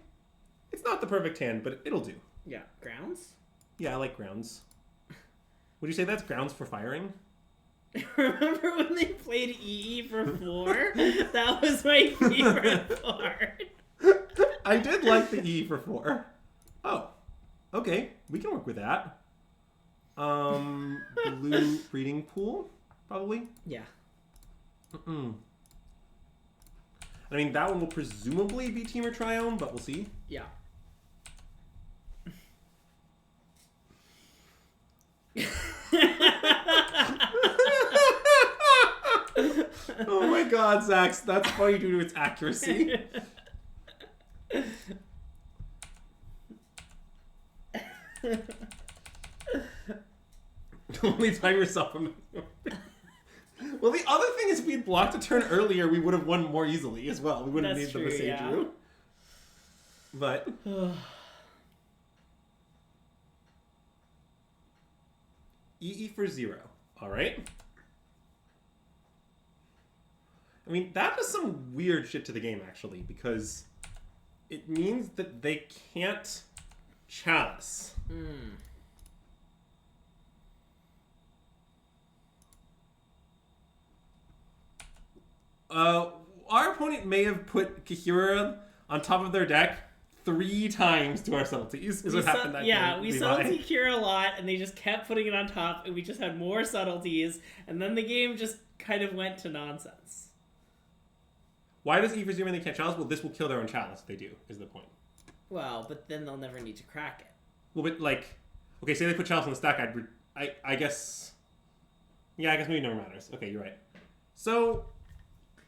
It's not the perfect hand, but it'll do. Yeah, grounds? Yeah, I like grounds. Would you say that's grounds for firing? Remember when they played EE for 4? That was my favorite part. I did like the E for 4. Oh, okay. We can work with that. Blue breeding pool, probably? Yeah. I mean, that one will presumably be Temur Triome, but we'll see. Yeah. Oh my god, Zax, that's funny due to its accuracy. Only time yourself. Well, the other thing is, if we had blocked a turn earlier, we would have won more easily as well. We wouldn't need the Boseiju. Yeah. But EE for 0. All right. I mean, that does some weird shit to the game, actually, because it means that they can't chalice. Our opponent may have put Kahira on top of their deck 3 times to our subtleties. Is what happened that game. We subtlety Kira a lot, and they just kept putting it on top, and we just had more subtleties, and then the game just kind of went to nonsense. Why does E for 0 mean they can't chalice? Well, this will kill their own chalice if they do, is the point. Well, but then they'll never need to crack it. Well, but like, okay, say they put chalice on the stack, I guess, yeah, I guess maybe it never matters. Okay, you're right. So,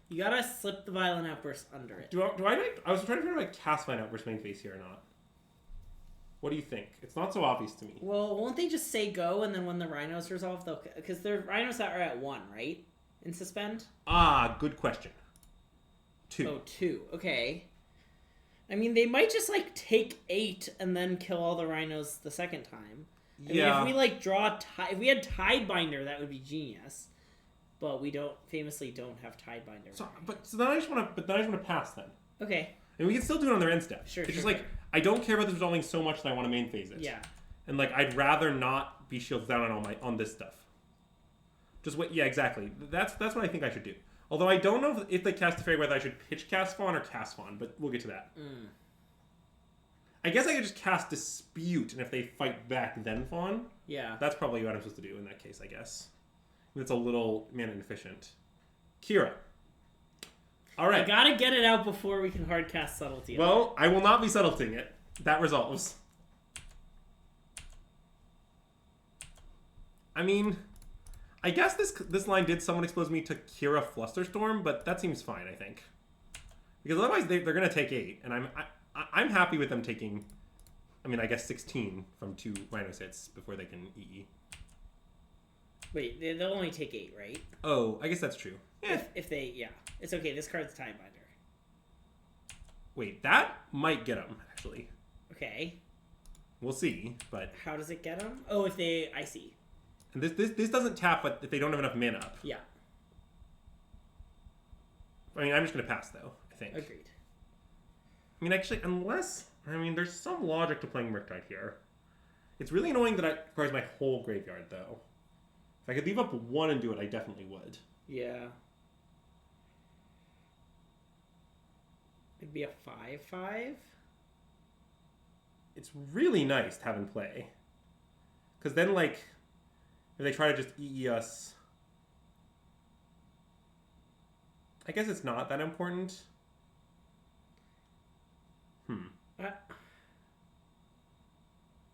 you gotta slip the Violent Outburst under it. I was trying to figure out if I cast Violent Outburst main phase here or not. What do you think? It's not so obvious to me. Well, won't they just say go, and then when the Rhinos resolve, they'll... Because the Rhinos are at 1, right? In suspend? Ah, good question. 2. Oh, 2. Okay. I mean, they might just, like, take 8 and then kill all the Rhinos the second time. I mean, if we, like, if we had Tidebinder, that would be genius. But we famously don't have Tidebinder. So then I just want to pass then. Okay. And we can still do it on their end step. Sure, It's just sure. like, I don't care about this resolving so much that I want to main phase it. Yeah. And, like, I'd rather not be shields down on this stuff. Just wait. Yeah, exactly. That's what I think I should do. Although I don't know if they cast a fairy, whether I should pitch cast Fawn or cast Fawn, but we'll get to that. I guess I could just cast Dispute, and if they fight back, then Fawn. Yeah. That's probably what I'm supposed to do in that case, I guess. It's a little mana inefficient. Kira. All right. I gotta get it out before we can hard cast Subtlety. Well, I will not be subtleting it. That resolves. I mean, I guess this line did somewhat expose me to Kira Flusterstorm, but that seems fine, I think. Because otherwise they're going to take 8, and I'm happy with them taking, I mean, I guess 16 from 2 Rhinos hits before they can EE. Wait, they'll only take 8, right? Oh, I guess that's true. Yeah. If they, yeah. It's okay, this card's Tidebinder. Wait, that might get them, actually. Okay. We'll see, but... How does it get them? Oh, if they... I see. And this doesn't tap, but if they don't have enough mana up. Yeah. I mean, I'm just going to pass, though, I think. Agreed. I mean, actually, unless... I mean, there's some logic to playing Murktide here. It's really annoying that it requires my whole graveyard, though. If I could leave up 1 and do it, I definitely would. Yeah. It'd be a 5/5. It's really nice to have in play. Because then, like, if they try to just EE us... I guess it's not that important.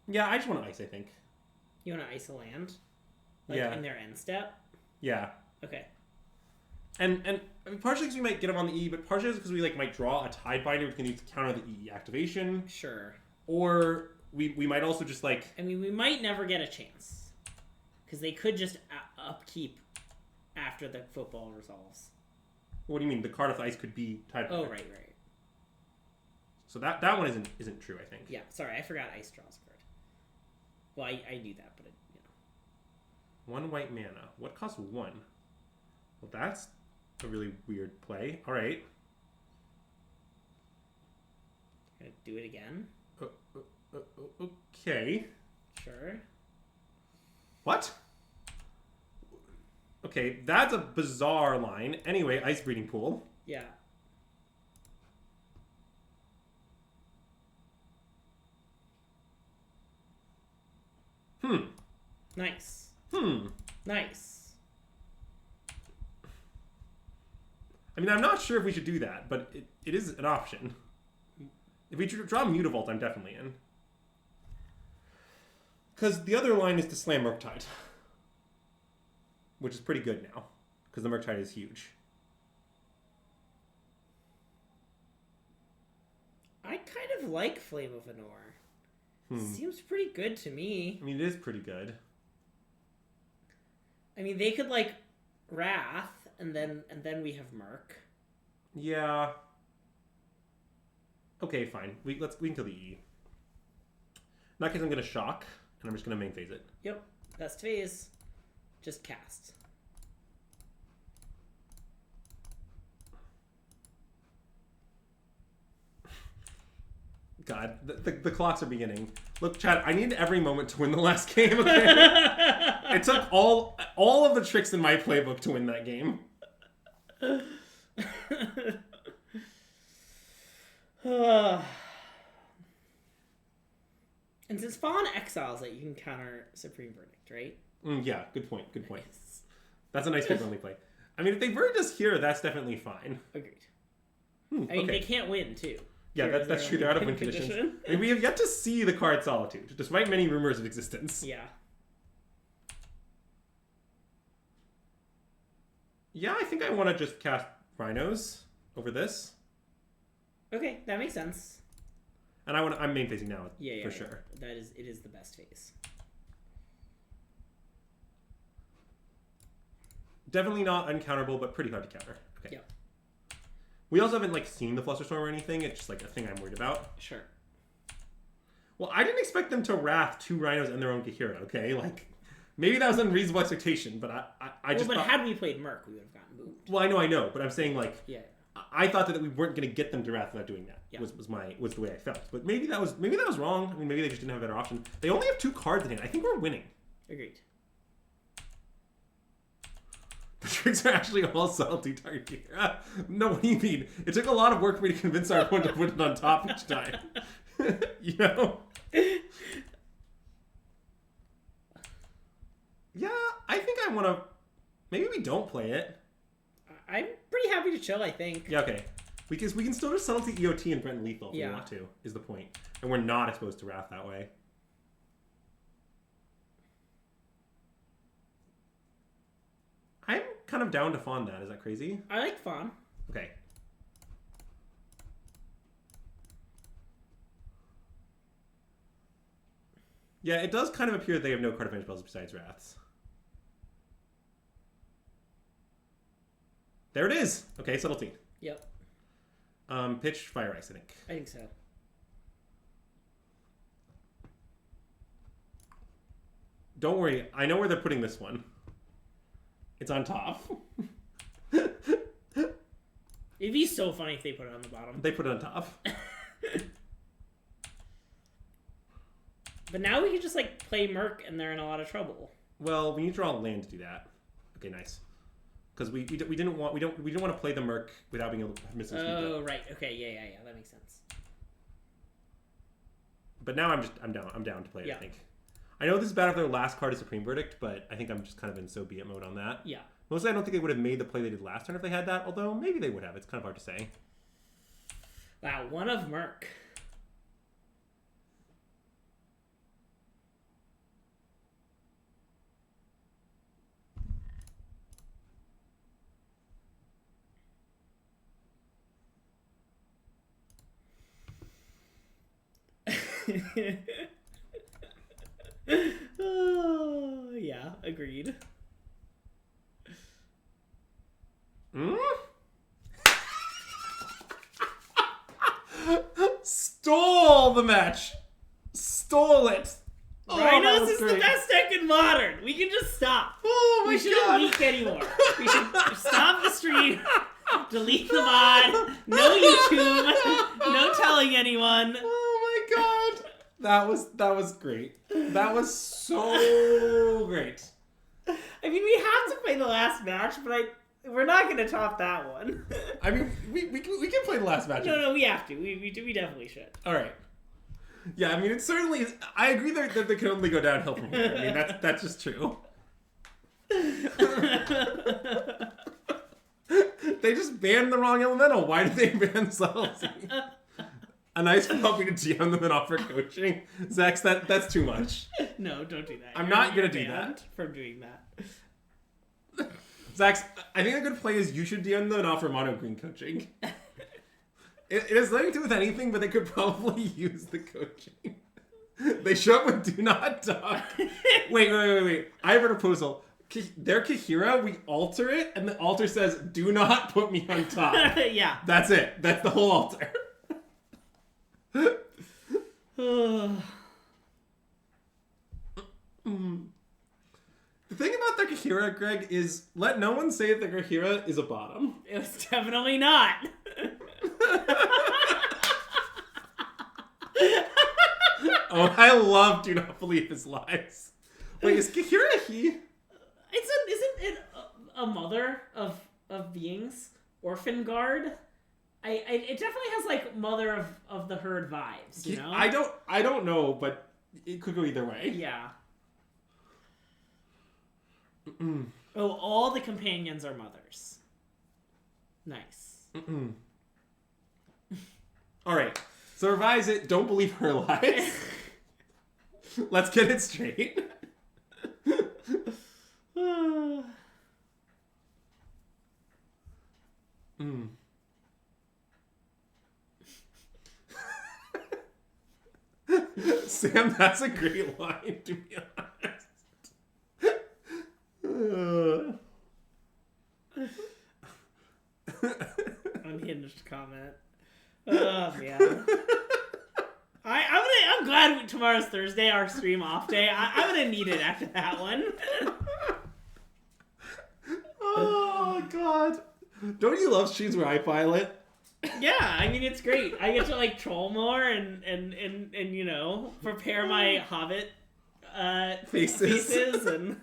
Yeah, I just want to ice, I think. You want to ice a land? Like Yeah. in their end step? Yeah. Okay. And I mean, partially because we might get them on the E, but partially because we like might draw a Tidebinder which can use to counter the E activation. Sure. Or we might also just like... I mean, we might never get a chance. Because they could just upkeep after the football resolves. What do you mean? The card of the ice could be Tidebinder. Oh, right. So that one isn't true, I think. Yeah, sorry, I forgot ice draws card. Well, I knew that, but you know. 1 white mana. What costs 1? Well, that's a really weird play. All right. Gonna do it again. Okay. Sure. What? Okay, that's a bizarre line. Anyway, ice breeding pool. Yeah. Nice. Nice. I mean, I'm not sure if we should do that, but it is an option. If we draw Mutavault, I'm definitely in. Because the other line is to slam Murktide. Which is pretty good now. Because the Murktide is huge. I kind of like Flame of Anor. Seems pretty good to me. I mean, it is pretty good. I mean, they could like Wrath, and then we have Murk. Yeah. Okay, fine. We can kill the E. In that case, I'm gonna shock, and I'm just gonna main phase it. Yep, best phase. Just cast. God, the clocks are beginning. Look, Chad, I need every moment to win the last game. Okay? It took all of the tricks in my playbook to win that game. And since Fawn exiles it, you can counter Supreme Verdict, right? Yeah, good point. Good point. That's a nice pick only play. I mean, if they verdict us here, that's definitely fine. Agreed. I mean, they can't win too. Yeah, that's true. They're out of win condition. And we have yet to see the card Solitude, despite many rumors of existence. Yeah. Yeah, I think I want to just cast Rhinos over this. Okay, that makes sense. And I'm main phasing now, for sure. It is the best phase. Definitely not uncounterable, but pretty hard to counter. Okay. Yep. We also haven't seen the Flusterstorm or anything. It's just a thing I'm worried about. Sure. Well, I didn't expect them to Wrath 2 Rhinos and their own Kahira. Okay, maybe that was an unreasonable expectation, but I just. But thought... had we played Merc, we would have gotten moved. Well, I know, but I'm saying Yeah. I thought that we weren't going to get them to Wrath without doing that. Yeah. Was the way I felt. But maybe that was wrong. I mean, maybe they just didn't have a better option. They only have 2 cards in hand. I think we're winning. Agreed. The tricks are actually all subtlety target here. No, what do you mean? It took a lot of work for me to convince our opponent to put it on top each time. You know? Yeah, I think I want to... Maybe we don't play it. I'm pretty happy to chill, I think. Yeah, okay. We can still do subtlety EOT and Brent Lethal if we want to, is the point. And we're not exposed to Wrath that way. I'm kind of down to Fawn that. Is that crazy? I like Fawn. Okay. Yeah, it does kind of appear they have no card advantage spells besides Wraths. There it is! Okay, subtlety. Yep. Pitch, Fire Ice, I think. I think so. Don't worry, I know where they're putting this one. It's on top. It'd be so funny if they put it on the bottom. They put it on top. But now we can just play Merc and they're in a lot of trouble. Well, we need to draw a land to do that. Okay, nice. Because we didn't want to play the Merc without being able to miss this. Oh right, okay, yeah, that makes sense. But now I'm down to play it. Yeah. I think. I know this is bad if their last card is Supreme Verdict, but I think I'm just kind of in so be it mode on that. Yeah. Mostly, I don't think they would have made the play they did last turn if they had that. Although maybe they would have. It's kind of hard to say. Wow, one of Merc. Oh, yeah, agreed. Stole the match. Stole it. Rhinos is the best deck in Modern. We can just stop. Oh my we shouldn't leak anymore. We should stop the stream. Delete the mod. No YouTube. No telling anyone. Oh my god. That was great. That was so great. I mean, we have to play the last match, but we're not going to top that one. I mean, we can play the last match. No, we have to. We definitely should. All right. Yeah, I mean, it certainly is. I agree that they can only go downhill from here. I mean, that's just true. They just banned the wrong elemental. Why did they ban subtlety? A nice for helping to GM them and offer coaching. Zax, that's too much. No, don't do that. I'm not going to do that. From doing that. Zax, I think a good play is you should DM them and offer mono green coaching. It has nothing to do with anything, but they could probably use the coaching. They show up with do not talk. Wait. I have a proposal. Their Kahira, we alter it, and the altar says, do not put me on top. Yeah. That's it. That's the whole altar. The thing about the Kahira, Greg, is let no one say the Kahira is a bottom. It was definitely not. Oh, I love Do Not Believe His Lies. Wait, is Kahira a he? Isn't it a mother of beings? Orphan guard? It definitely has like mother of the herd vibes, you know? I don't know, but it could go either way. Yeah. Oh, all the companions are mothers. Nice. All right. So revise it. Don't believe her lies. Let's get it straight. Sam, that's a great line, to be honest. Unhinged comment. Oh, man. I'm glad tomorrow's Thursday, our stream off day. I'm gonna need it after that one. Oh, God. Don't you love streams where I pilot? Yeah, I mean, it's great. I get to, like, troll more and you know, prepare my Hobbit faces and...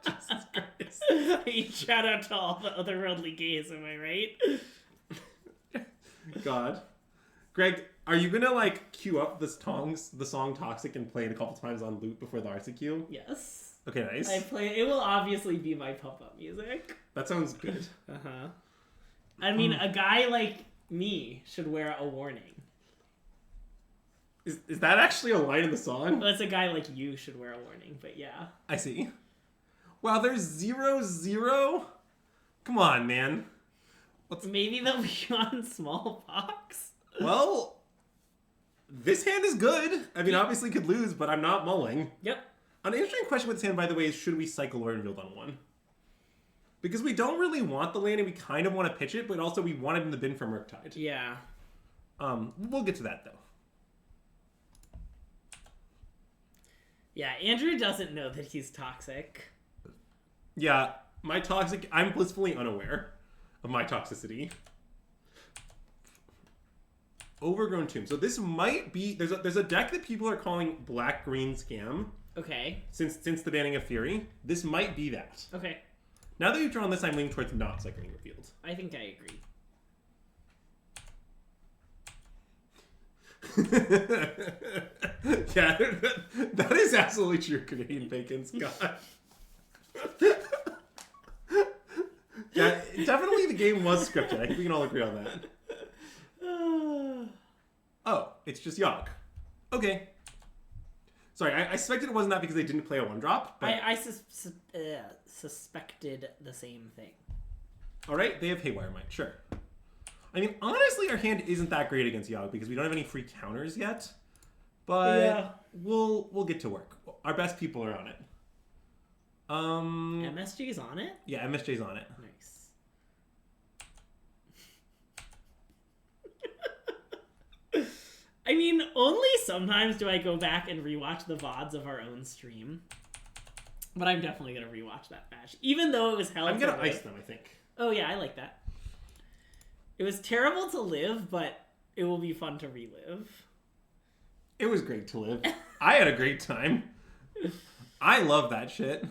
Jesus Christ. Shout out to all the otherworldly gays, am I right? God. Greg, are you gonna, like, queue up the song Toxic and play it a couple times on loop before the RCQ? Yes. Okay, nice. It will obviously be my pump-up music. That sounds good. Uh-huh. I mean, a guy like me should wear a warning. Is that actually a line in the song? Well, it's a guy like you should wear a warning, but yeah. I see. Wow, there's 0-0? Come on, man. Maybe they'll be on smallpox. Well, this hand is good. I mean, obviously could lose, but I'm not mulling. Yep. An interesting question with this hand, by the way, is should we cycle or revealed on one? Because we don't really want the land and we kind of want to pitch it, but also we want it in the bin for Murktide. Yeah. We'll get to that, though. Yeah, Andrew doesn't know that he's toxic. Yeah, I'm blissfully unaware of my toxicity. Overgrown Tomb. So this might be... There's a deck that people are calling Black-Green Scam. Okay. Since the banning of Fury. This might be that. Okay. Now that you've drawn this, I'm leaning towards not cycling revealed. I think I agree. Yeah, that is absolutely true, Canadian Bacon, Scott. Yeah, definitely the game was scripted. I think we can all agree on that. Oh, it's just Yogg. Okay. Sorry, I suspected it wasn't that because they didn't play a 1-drop. But... I suspected the same thing. Alright, they have Haywire Might, sure. I mean, honestly, our hand isn't that great against Yogg because we don't have any free counters yet. But yeah. We'll get to work. Our best people are on it. MSG's on it? Yeah, MSJ's on it. Nice. I mean, only sometimes do I go back and rewatch the VODs of our own stream. But I'm definitely going to rewatch that match. Even though it was hell. I'm going to ice them, I think. Oh, yeah, I like that. It was terrible to live, but it will be fun to relive. It was great to live. I had a great time. I love that shit.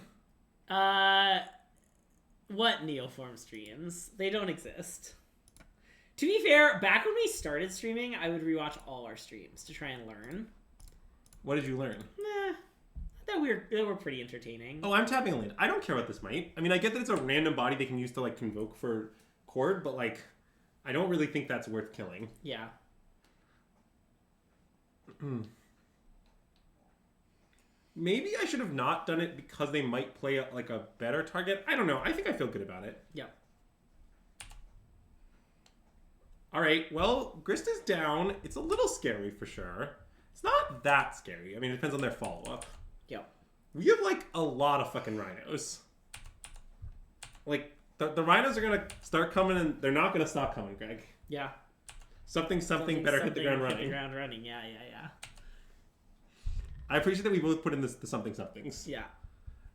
What Neoform streams? They don't exist. To be fair, back when we started streaming, I would rewatch all our streams to try and learn. What did you learn? I thought they were pretty entertaining. Oh, I'm tapping a land. I don't care what this might. I mean, I get that it's a random body they can use to, like, convoke for Chord, but, like, I don't really think that's worth killing. Yeah. Maybe I should have not done it because they might play like a better target. I don't know. I think I feel good about it. Yeah. All right. Well, Grist is down. It's a little scary for sure. It's not that scary. I mean, it depends on their follow-up. Yeah. We have like a lot of fucking rhinos. Like the rhinos are gonna start coming and they're not gonna stop coming, Greg. Yeah. Something better hit the ground running. Hit the ground running. Yeah. I appreciate that we both put in the something somethings. Yeah.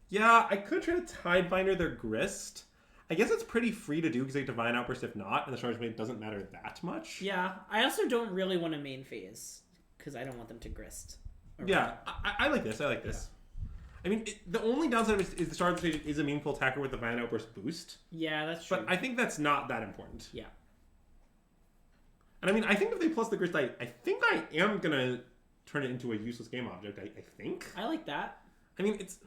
Yeah, I could try to Tidebinder their Grist. I guess it's pretty free to do because they Divine Outburst if not, and the Charge Blade doesn't matter that much. Yeah. I also don't really want to main phase because I don't want them to Grist. Yeah, I like this. I like this. I mean, the only downside is the Charge Blade is a meaningful attacker with Divine Outburst boost. Yeah, that's true. But I think that's not that important. Yeah. And I mean, I think if they plus the Grist, I think I am going to turn it into a useless game object, I think. I like that. I mean, it's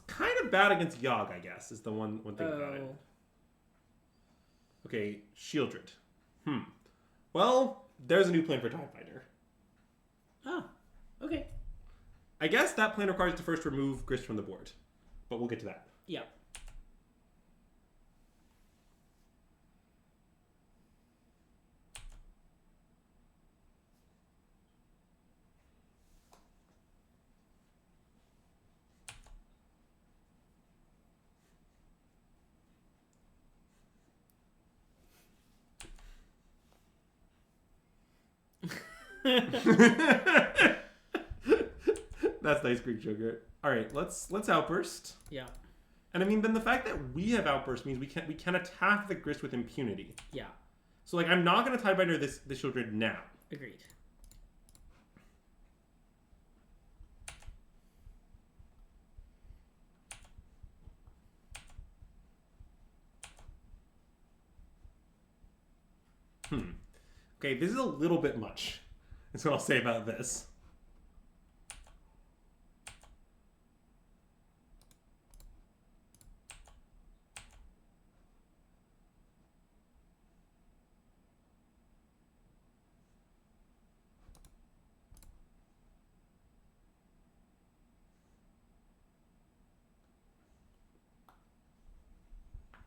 kind of bad against Yogg, I guess, is the one thing about it. Okay, Shieldred. Well, there's a new plan for Tidebinder. Oh, okay. I guess that plan requires to first remove Grist from the board. But we'll get to that. Yeah. That's nice, Greek sugar. All right, let's Outburst. Yeah. And I mean, then the fact that we have Outburst means we can attack the Grist with impunity. Yeah. So like, I'm not gonna Tidebinder this Shieldred now. Agreed. Okay, this is a little bit much. That's what I'll say about this.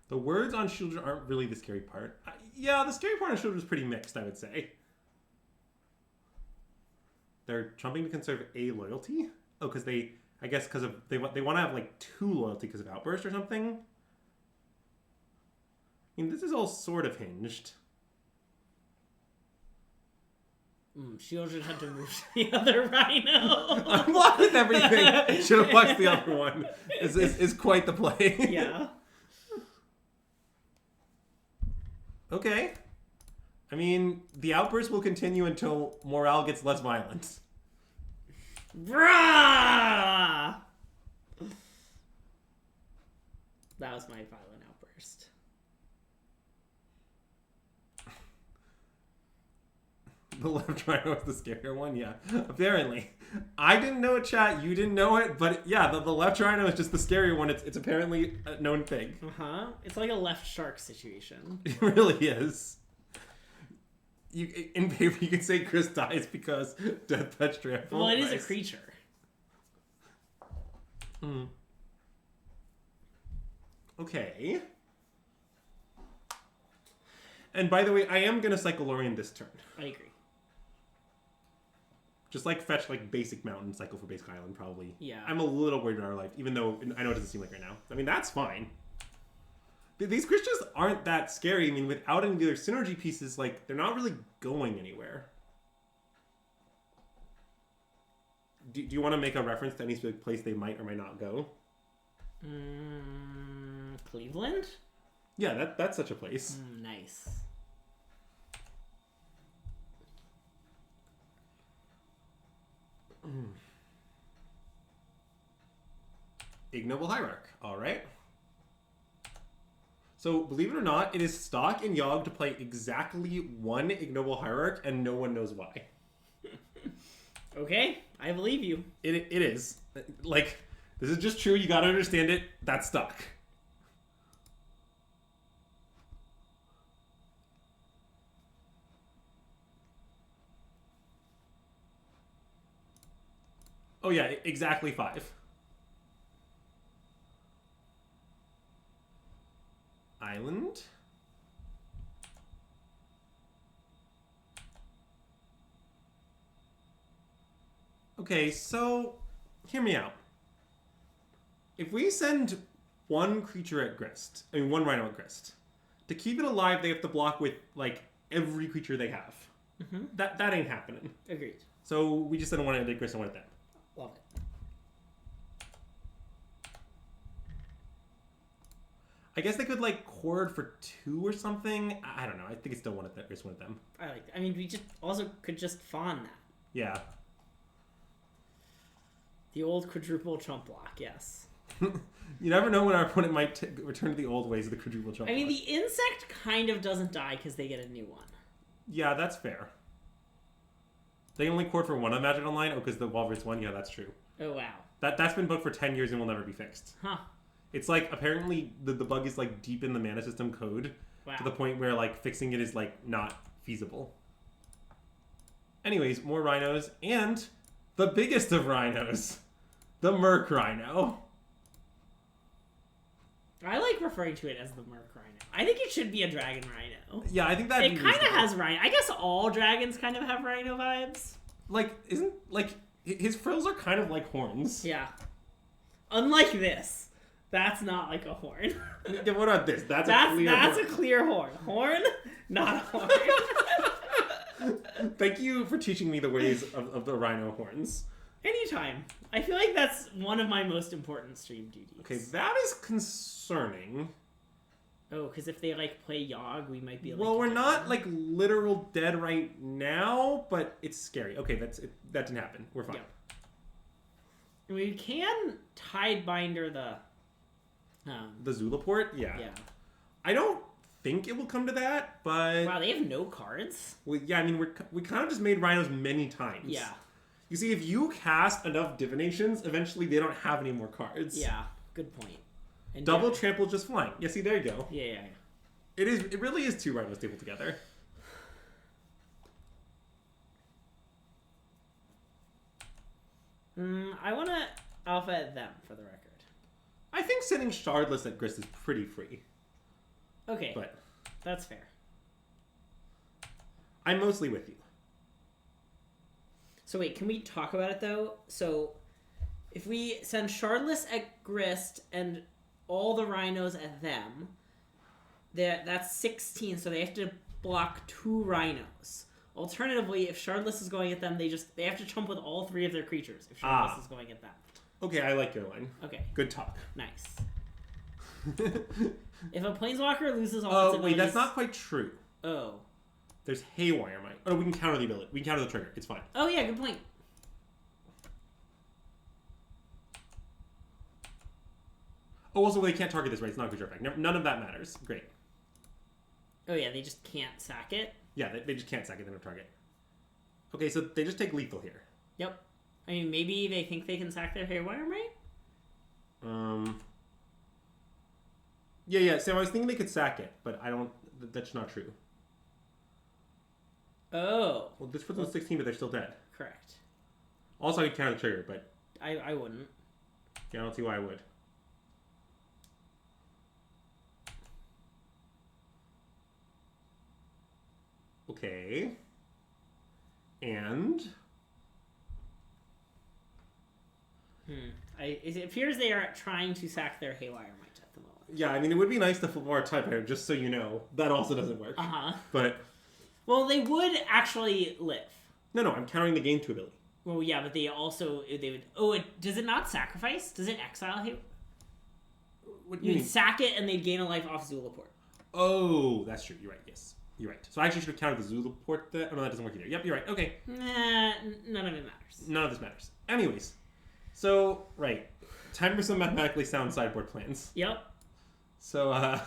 The words on Shieldred aren't really the scary part. Yeah, the scary part on Shieldred is pretty mixed, I would say. They're trumping to conserve a loyalty? Oh, because they want to have like 2 loyalty because of Outburst or something? I mean, this is all sort of hinged. Shieldred had to move to the other Rhino. I'm blocked with everything. Should have blocked the other one. Is quite the play. Yeah. Okay. I mean, the outburst will continue until morale gets less violent. Bruh! That was my violent outburst. The left Rhino is the scarier one? Yeah, apparently. I didn't know it, chat. You didn't know it. But yeah, the left Rhino is just the scarier one. It's apparently a known thing. Uh-huh. It's like a left shark situation. It really is. In paper, you can say Chris dies because death touch trample. Well, it is a creature. Okay. And by the way, I am going to Cyclorian this turn. I agree. Just like fetch like basic mountain, cycle for basic island, probably. Yeah. I'm a little worried in our life, even though I know it doesn't seem like right now. I mean, that's fine. These creatures aren't that scary. I mean, without any of their synergy pieces, like, they're not really going anywhere. Do you want to make a reference to any specific place they might or might not go? Cleveland? Yeah, that's such a place. Nice. Ignoble Hierarch. All right. So, believe it or not, it is stock in Yogg to play exactly 1 Ignoble Hierarch, and no one knows why. Okay, I believe you. It is. Like, this is just true. You gotta understand it. That's stock. Oh yeah, exactly 5. Island. Okay, so hear me out. If we send 1 creature at Grist, I mean 1 Rhino at Grist, to keep it alive, they have to block with like every creature they have. That ain't happening. Agreed. So we just send 1 at Grist and 1 at them. Love it. I guess they could like chord for 2 or something. I don't know. I think it's still one of them. It's one of them. I like that. I mean, we just also could just fawn that. Yeah. The old quadruple chump block, yes. You never know when our opponent might return to the old ways of the quadruple chump I mean, block. the insect kind of doesn't die because they get a new one. Yeah, that's fair. They only chord for 1 on Magic Online? Oh, because the Walrus one? Yeah, that's true. Oh, wow. That's been bugged for 10 years and will never be fixed. Huh. It's like, apparently, the bug is like deep in the mana system code. Wow. To the point where like fixing it is like not feasible. Anyways, more rhinos, and the biggest of rhinos, the Merc Rhino. I like referring to it as the Merc Rhino. I think it should be a Dragon Rhino. Yeah, I think that It kind of has Rhino. I guess all dragons kind of have Rhino vibes. like his frills are kind of like horns. Yeah. Unlike this. That's not like a horn. Yeah, what about this? That's a horn. clear horn. Horn, not a horn. Thank you for teaching me the ways of the rhino horns. Anytime. I feel like that's one of my most important stream duties. Okay, that is concerning. Oh, because if they like play Yogg, we might be like. Well, we're not like literal dead right now, but it's scary. Okay, that didn't happen. We're fine. Yeah. We can Tidebinder the Zulaport? Yeah. Yeah. I don't think it will come to that, but Wow, they have no cards? well, yeah, I mean we kind of just made rhinos many times. Yeah. You see, if you cast enough divinations, eventually they don't have any more cards. Yeah, good point. And Double trample just flying. Yeah, see, there you go. Yeah. It really is 2 rhinos stapled together. I want to alpha at them for the record. I think sending Shardless at Grist is pretty free. Okay, But that's fair. I'm mostly with you. So wait, can we talk about it though? So if we send Shardless at Grist and all the rhinos at them, that's 16, so they have to block 2 rhinos. Alternatively, if Shardless is going at them, they have to chump with all 3 of their creatures if Shardless is going at them. Okay, I like your line. Okay. Good talk. Nice. If a Planeswalker loses all its Oh, abilities... wait, that's not quite true. Oh. There's Haywire Might. Oh, we can counter the ability. We can counter the trigger. It's fine. Oh, yeah, good point. Oh, also, they can't target this, right? It's not a creature effect. None of that matters. Great. Oh, yeah, they just can't sack it? Yeah, they just can't sack it. They don't target. Okay, so they just take lethal here. Yep. I mean, maybe they think they can sack their Haywire, right? Yeah. So I was thinking they could sack it, but I don't. That's not true. Oh. Well, this puts them 16, but they're still dead. Correct. Also, I could counter the trigger, but I wouldn't. yeah, I don't see why I would. Okay. And It appears they are trying to sack their Haywire Might at the moment. yeah, I mean, it would be nice to flip more type here, just so you know. That also doesn't work. Uh-huh. But Well, they would actually live. no, I'm countering the gain 2 ability. Well, yeah, but they would... Oh, does it not sacrifice? Does it exile him? What do you mean? Sack it and they'd gain a life off Zulaport. Oh, that's true. You're right. Yes, you're right. So I actually should have counted the Zulaport. Oh no, that doesn't work either. Yep, you're right. Okay. Nah, none of it matters. None of this matters. Anyways, so right, time for some mathematically sound sideboard plans. Yep. So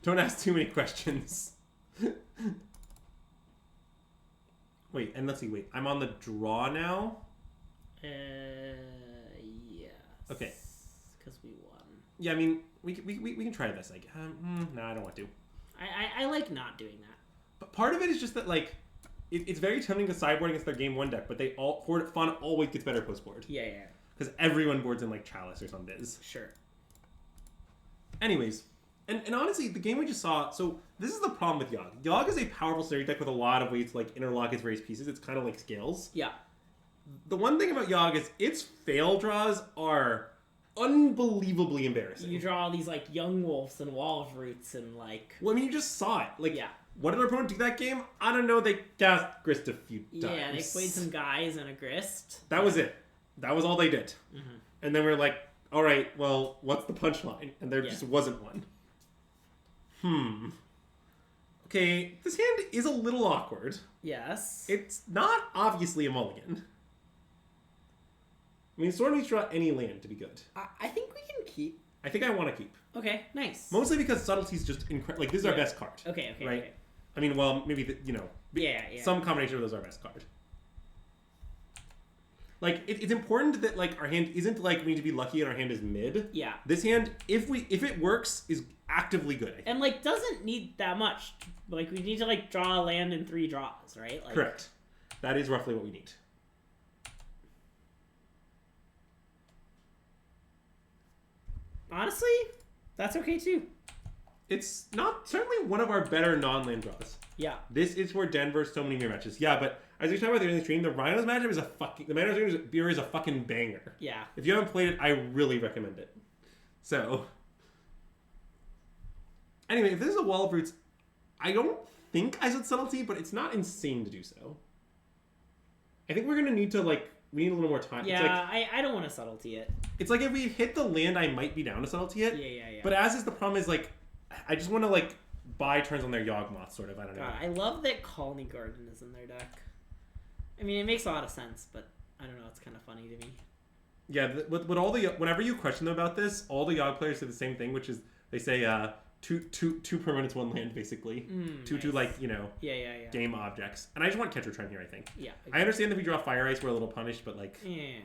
don't ask too many questions. Wait, and let's see. Wait, I'm on the draw now. Yes. Okay. Because we won. Yeah, I mean, we can try this. Like, no, I don't want to. I like not doing that. But part of it is just that like, it's very tempting to sideboard against their game 1 deck, but they all fun always gets better post board. Yeah. Because everyone boards in like Chalice or some biz. Sure. Anyways, and honestly, the game we just saw. So this is the problem with Yogg. Yogg is a powerful synergy deck with a lot of ways to like interlock its various pieces. It's kind of like scales. Yeah. The one thing about Yogg is its fail draws are unbelievably embarrassing. You draw all these like young wolves and wall of roots and like. Well, I mean, you just saw it. Like, Yeah. What did our opponent do that game? I don't know. They cast Grist a few times. Yeah, they played some guys and a Grist. That was it. That was all they did. Mm-hmm. And then we are like, all right, well, what's the punchline? And there just wasn't one. Okay, this hand is a little awkward. Yes. It's not obviously a mulligan. I mean, Sword needs to draw any land to be good. I think we can keep. I think I want to keep. Okay, nice. Mostly because Subtlety's just incredible. Like, this is our best card. Okay, right? Okay. I mean, well, maybe, Yeah. some combination of those are our best card. Like, it's important that, like, our hand isn't, like, we need to be lucky and our hand is mid. Yeah. This hand, if it works, is actively good, I think. And, like, doesn't need that much. Like, we need to, like, draw a land in 3 draws, right? Like, correct. That is roughly what we need. Honestly, that's okay, too. It's not certainly one of our better non-land draws. Yeah. This is for Denver's so many mirror matches. Yeah, but as we talked about the stream, the Rhinos matchup is the Rhinos beer is a fucking banger. Yeah. If you haven't played it, I really recommend it. So, anyway, if this is a Wall of Roots, I don't think I said Subtlety, but it's not insane to do so. I think we're gonna need to we need a little more time. Yeah, it's like, I don't want to Subtlety it. It's like if we hit the land, I might be down to Subtlety it. Yeah. But as is the problem is I just want to buy turns on their Yawgmoth sort of. I don't know. God, I love that Colony Garden is in their deck. I mean, it makes a lot of sense, but I don't know. It's kind of funny to me. Yeah, whenever you question them about this, all the Yawg players say the same thing, which is they say two permanents, 1 land, basically. Nice. Yeah. Game objects. And I just want Catcher Trend here, I think. Yeah. I understand if we draw Fire Ice, we're a little punished, but Yeah.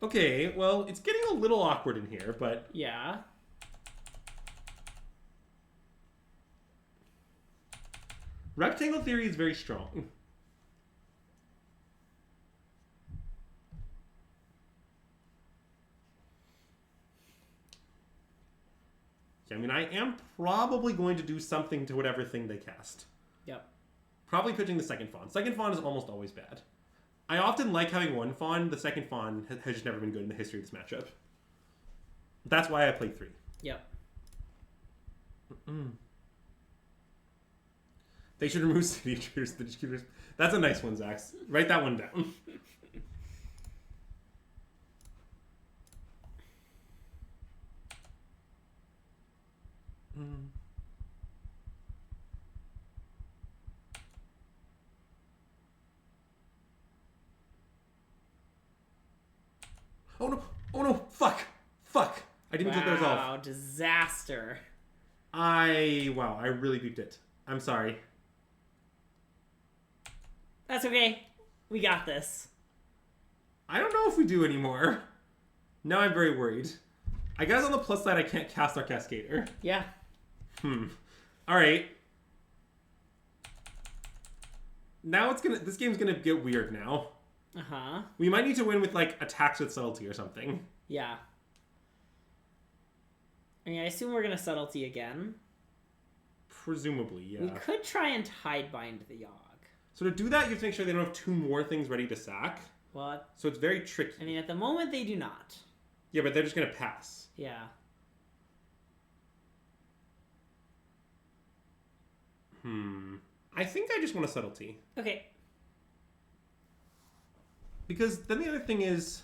Okay, well, it's getting a little awkward in here, but Yeah. Rectangle Theory is very strong. I mean, I am probably going to do something to whatever thing they cast. Yep. Probably pitching the second Fawn. Second Fawn is almost always bad. I often like having one Fawn. The second Fawn has just never been good in the history of this matchup. That's why I played 3. Yep. They should remove City Intruders. That's a nice one, Zax. Write that one down. Oh no! Oh no! Fuck! I didn't get those off. Wow, disaster. Wow, I really beeped it. I'm sorry. That's okay. We got this. I don't know if we do anymore. Now I'm very worried. I guess on the plus side, I can't cast our Cascader. Yeah. Alright. Now this game's gonna get weird now. Uh-huh. We might need to win with, attacks with Subtlety or something. Yeah. I mean, I assume we're going to Subtlety again. Presumably, yeah. We could try and Tidebind the Yawg. So to do that, you have to make sure they don't have 2 more things ready to sack. What? So it's very tricky. I mean, at the moment, they do not. Yeah, but they're just going to pass. Yeah. I think I just want a Subtlety. Okay. Because then the other thing is,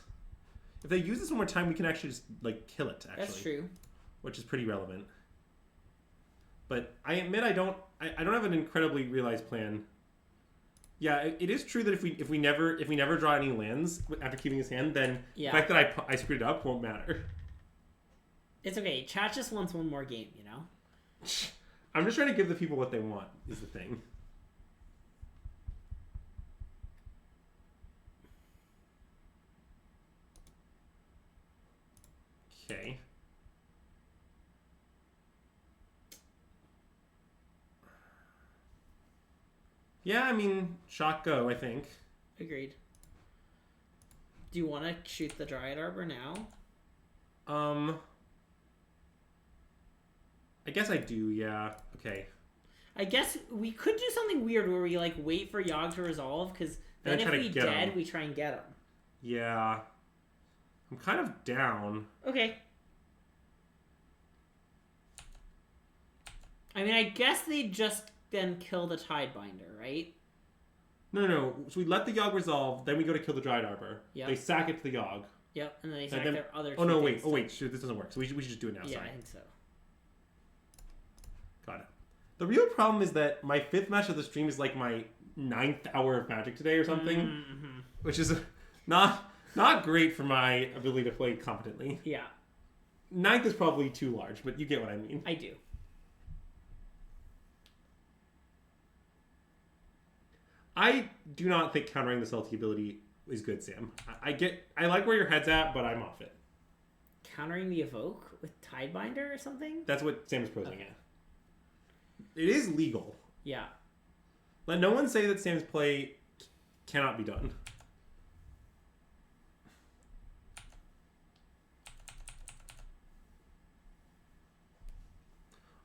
if they use this one more time, we can actually just, kill it, actually. That's true. Which is pretty relevant. But I admit I don't have an incredibly realized plan. Yeah, it is true that if we never draw any lands after keeping his hand, then the fact that I screwed it up won't matter. It's okay. Chat just wants one more game, you know? I'm just trying to give the people what they want, is the thing. Okay. Yeah, I mean, shot go, I think. Agreed. Do you want to shoot the Dryad Arbor now? I guess I do, yeah. Okay. I guess we could do something weird where we, wait for Yogg to resolve, because then if we dead, we try and get him. Yeah. I'm kind of down. Okay. I mean, I guess they just then kill the Tidebinder, right? No. So we let the Yogg resolve, then we go to kill the Dried Arbor. Yep. They sack it to the Yogg. Yep, and then they And sack then- their other. Oh no, two wait. things Oh wait. Shoot, this doesn't work. So we should just do it now. Yeah, Sorry. I think so. Got it. The real problem is that my 5th match of the stream is like my 9th hour of Magic today or something, Mm-hmm. which is not great for my ability to play competently. Yeah, 9th is probably too large, but you get what I mean. I do. I do not think countering the Salty ability is good, Sam. I like where your head's at, but I'm off it. Countering the Evoke with Tidebinder or something? That's what Sam is posing Okay. at. It is legal. Yeah. Let no one say that Sam's play cannot be done.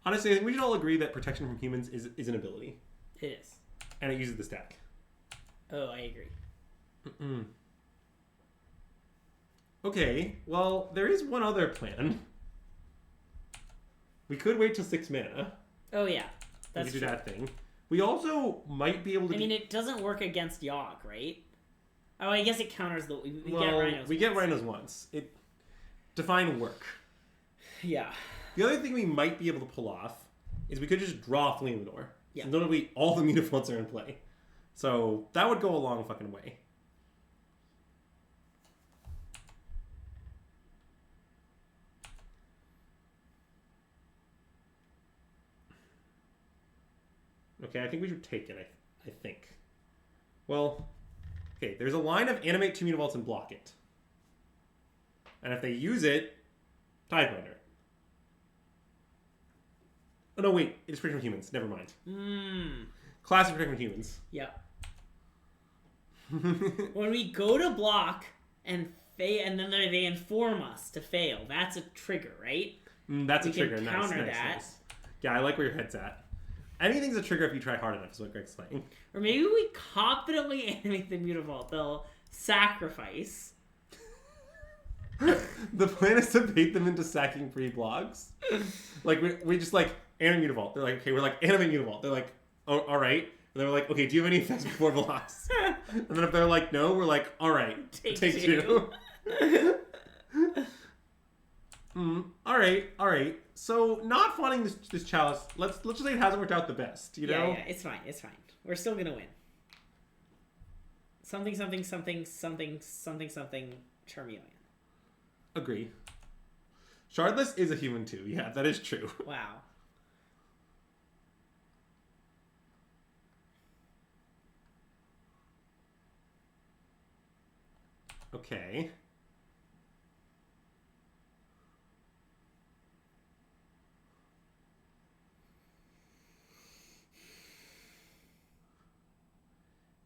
Honestly, I think we should all agree that protection from humans is an ability. It is. And it uses the stack. Oh, I agree. Mm-mm. Okay, well, there is one other plan. We could wait till 6 mana. Oh, yeah. We That's could do true. that thing. We also might be able to I mean, it doesn't work against Yogg, right? Oh, I guess it counters the... We get Rhinos. We get Rhinos once. It define work. Yeah. The other thing we might be able to pull off is we could just draw Flame Door. Yeah. So notably, all the Mutafronts are in play. So that would go a long fucking way. Okay, I think we should take it, I think. Well, okay, there's a line of animate 2 Mutavaults and block it. And if they use it, Tidebinder. Oh, no, wait. It's protection from humans. Never mind. Classic protection from humans. Yeah. When we go to block and and then they inform us to fail, that's a trigger, right? That's We a trigger. can Nice, counter nice, that. nice. Yeah, I like where your head's at. Anything's a trigger if you try hard enough, is what Greg's saying. Or maybe we confidently animate the Mutavault. They'll sacrifice. The plan is to bait them into sacking free blocks. Like, we just like, animate Mutavault. They're like, okay, we're like, animate Mutavault. They're like, oh, alright. And they're like, okay, do you have any effects before blocks? And then if they're like, no, we're like, alright, take 2. Alright. So, not finding this chalice, let's just say it hasn't worked out the best, you know? Yeah, it's fine. We're still gonna win. Something, Charmeleon. Agree. Shardless is a human too. Yeah, that is true. Wow. Okay.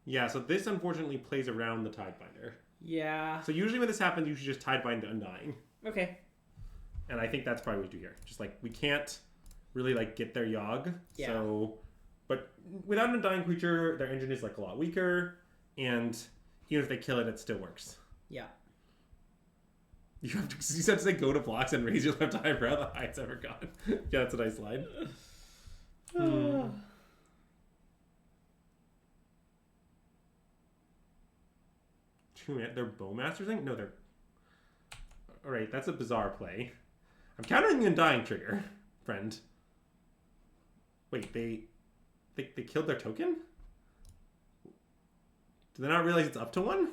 Yeah, so this unfortunately plays around the Tidebinder. Yeah. So usually when this happens, you should just Tidebind to Undying. Okay. And I think that's probably what we do here. Just like, we can't really like get their Yogg. Yeah. So, but without an Undying creature, their engine is like a lot weaker. And even if they kill it, it still works. Yeah. You have to say go to blocks and raise your left eyebrow the highest ever gone. Yeah, that's a nice line. They're Bowmaster thing? No, they're... Alright, that's a bizarre play. I'm countering the Undying trigger, friend. Wait, they killed their token? Do they not realize it's up to 1?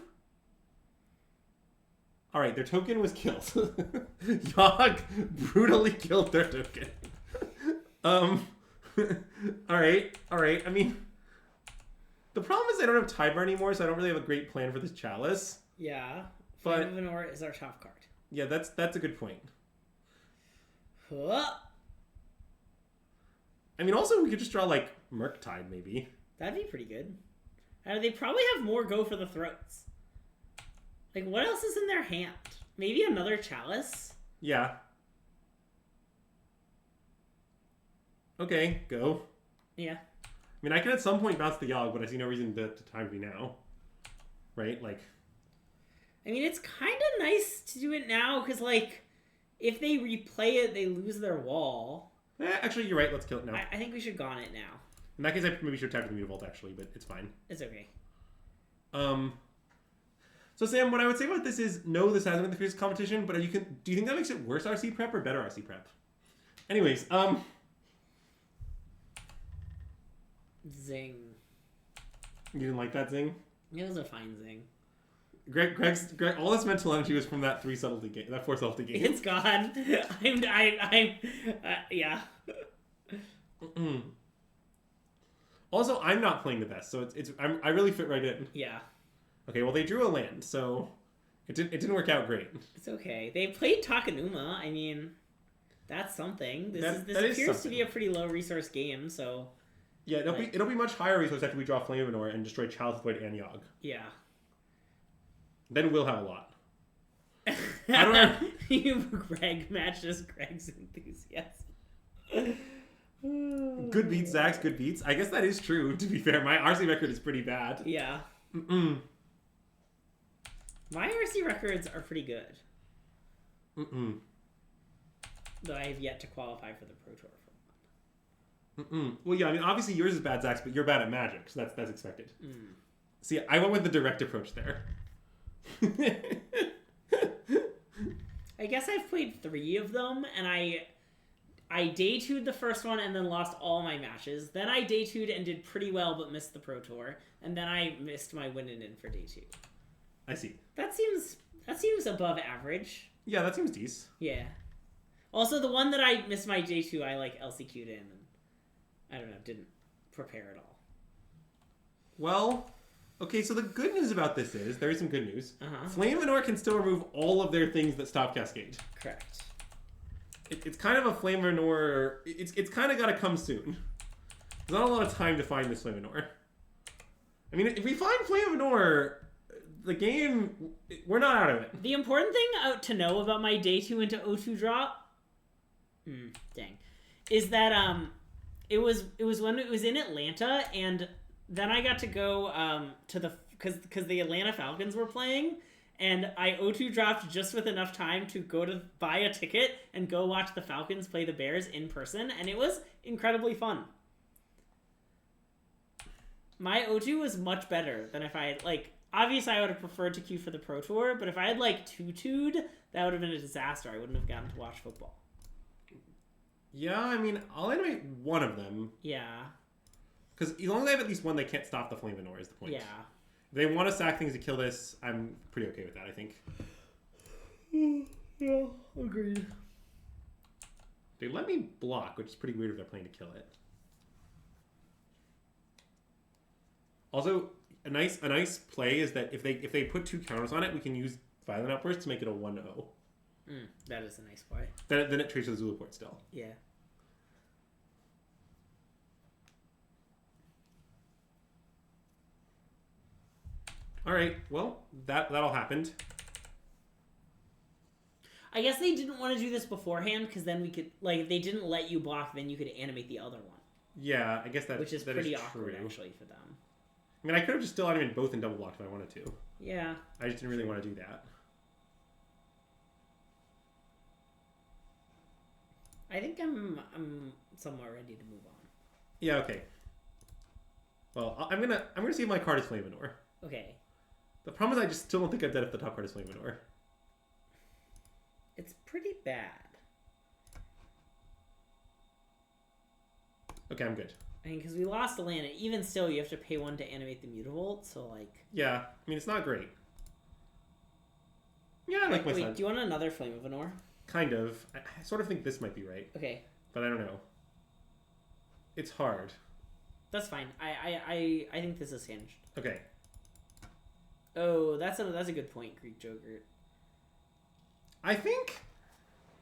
Alright, their token was killed. Yogg brutally killed their token. Alright. I mean, the problem is I don't have Tidebinder anymore, so I don't really have a great plan for this chalice. Yeah. But Flame of Venor is our top card. Yeah, that's a good point. Huh. I mean, also we could just draw like Murktide, maybe. That'd be pretty good. They probably have more go for the throats. Like, what else is in their hand? Maybe another chalice? Yeah. Okay, go. Yeah. I mean, I can at some point bounce the Yogg, but I see no reason to time me now. Right? Like... I mean, it's kind of nice to do it now, because, like, if they replay it, they lose their wall. Actually, you're right. Let's kill it now. I think we should gone it now. In that case, I maybe should attack with the Mutavault, actually, but it's fine. It's okay. So Sam, what I would say about this is, no, this hasn't been the fiercest competition, but do you think that makes it worse RC prep or better RC prep? Anyways, Zing. You didn't like that zing? It was a fine zing. Greg, all this mental energy was from that 4 subtlety game. It's gone. Yeah. Also, I'm not playing the best, so I really fit right in. Yeah. Okay, well they drew a land, so it didn't work out great. It's okay. They played Takenuma. I mean, that's something. This appears to be a pretty low resource game, so. Yeah, it'll be much higher resource after we draw Flame of Anor and destroy Child's Void and Yogg. Yeah. Then we'll have a lot. Greg matches Greg's enthusiasm. Good beats, Zach's good beats. I guess that is true, to be fair. My RC record is pretty bad. Yeah. My RC records are pretty good. Though I have yet to qualify for the Pro Tour for one. Well, yeah, I mean, obviously yours is bad, Zach's, but you're bad at Magic, so that's expected. See, I went with the direct approach there. I guess I've played 3 of them, and I day 2'd the first one and then lost all my matches. Then I day 2'd and did pretty well but missed the Pro Tour, and then I missed my win-in for day 2. I see. That seems above average. Yeah, that seems decent. Yeah. Also, the one that I missed my day 2, I LCQ'd in, and I don't know, didn't prepare at all. Well, okay, so the good news about this is, there is some good news. Flame of Anor can still remove all of their things that stop Cascade. Correct. It's kind of a Flame of Anor. It's kind of got to come soon. There's not a lot of time to find this Flame of Anor. I mean, if we find Flame of Anor, the game, we're not out of it. The important thing to know about my day 2 into O2 drop, is that it was when it was in Atlanta, and then I got to go to the because the Atlanta Falcons were playing. And I O2 dropped just with enough time to go to buy a ticket and go watch the Falcons play the Bears in person. And it was incredibly fun. My O2 was much better than if I had, obviously I would have preferred to queue for the Pro Tour. But if I had, 2-2'd, that would have been a disaster. I wouldn't have gotten to watch football. Yeah, I mean, I'll animate one of them. Yeah. Because as long as I have at least one, they can't stop the Flame of Anor is the point. Yeah. If they want to sack things to kill this, I'm pretty okay with that, I think. Yeah, agreed. They let me block, which is pretty weird if they're playing to kill it. Also, a nice play is that if they put 2 counters on it, we can use Violent Outburst to make it a 1-0. That is a nice play. Then it trades with Zulaport still. Yeah. All right, well, that all happened. I guess they didn't want to do this beforehand because then we could, if they didn't let you block, then you could animate the other one. Yeah, I guess that which is that pretty is awkward, true. actually, for them. I mean, I could have just still animated both in double blocked if I wanted to. Yeah. I just didn't really want to do that. I think I'm somewhat ready to move on. Yeah, okay. Well, I'm gonna see if my card is Flame of Anor. Okay. The problem is I just still don't think I'm dead if the top card is Flame of Anor. It's pretty bad. Okay, I'm good. I mean, because we lost a land, and even still, you have to pay 1 to animate the Mutavault, so, Yeah, I mean, it's not great. Yeah, I like my Wait, son. do you want another Flame of Anor? Kind of. I sort of think this might be right. Okay. But I don't know. It's hard. That's fine. I think this is hinged. Okay. Oh, that's a good point, Greek Joker. I think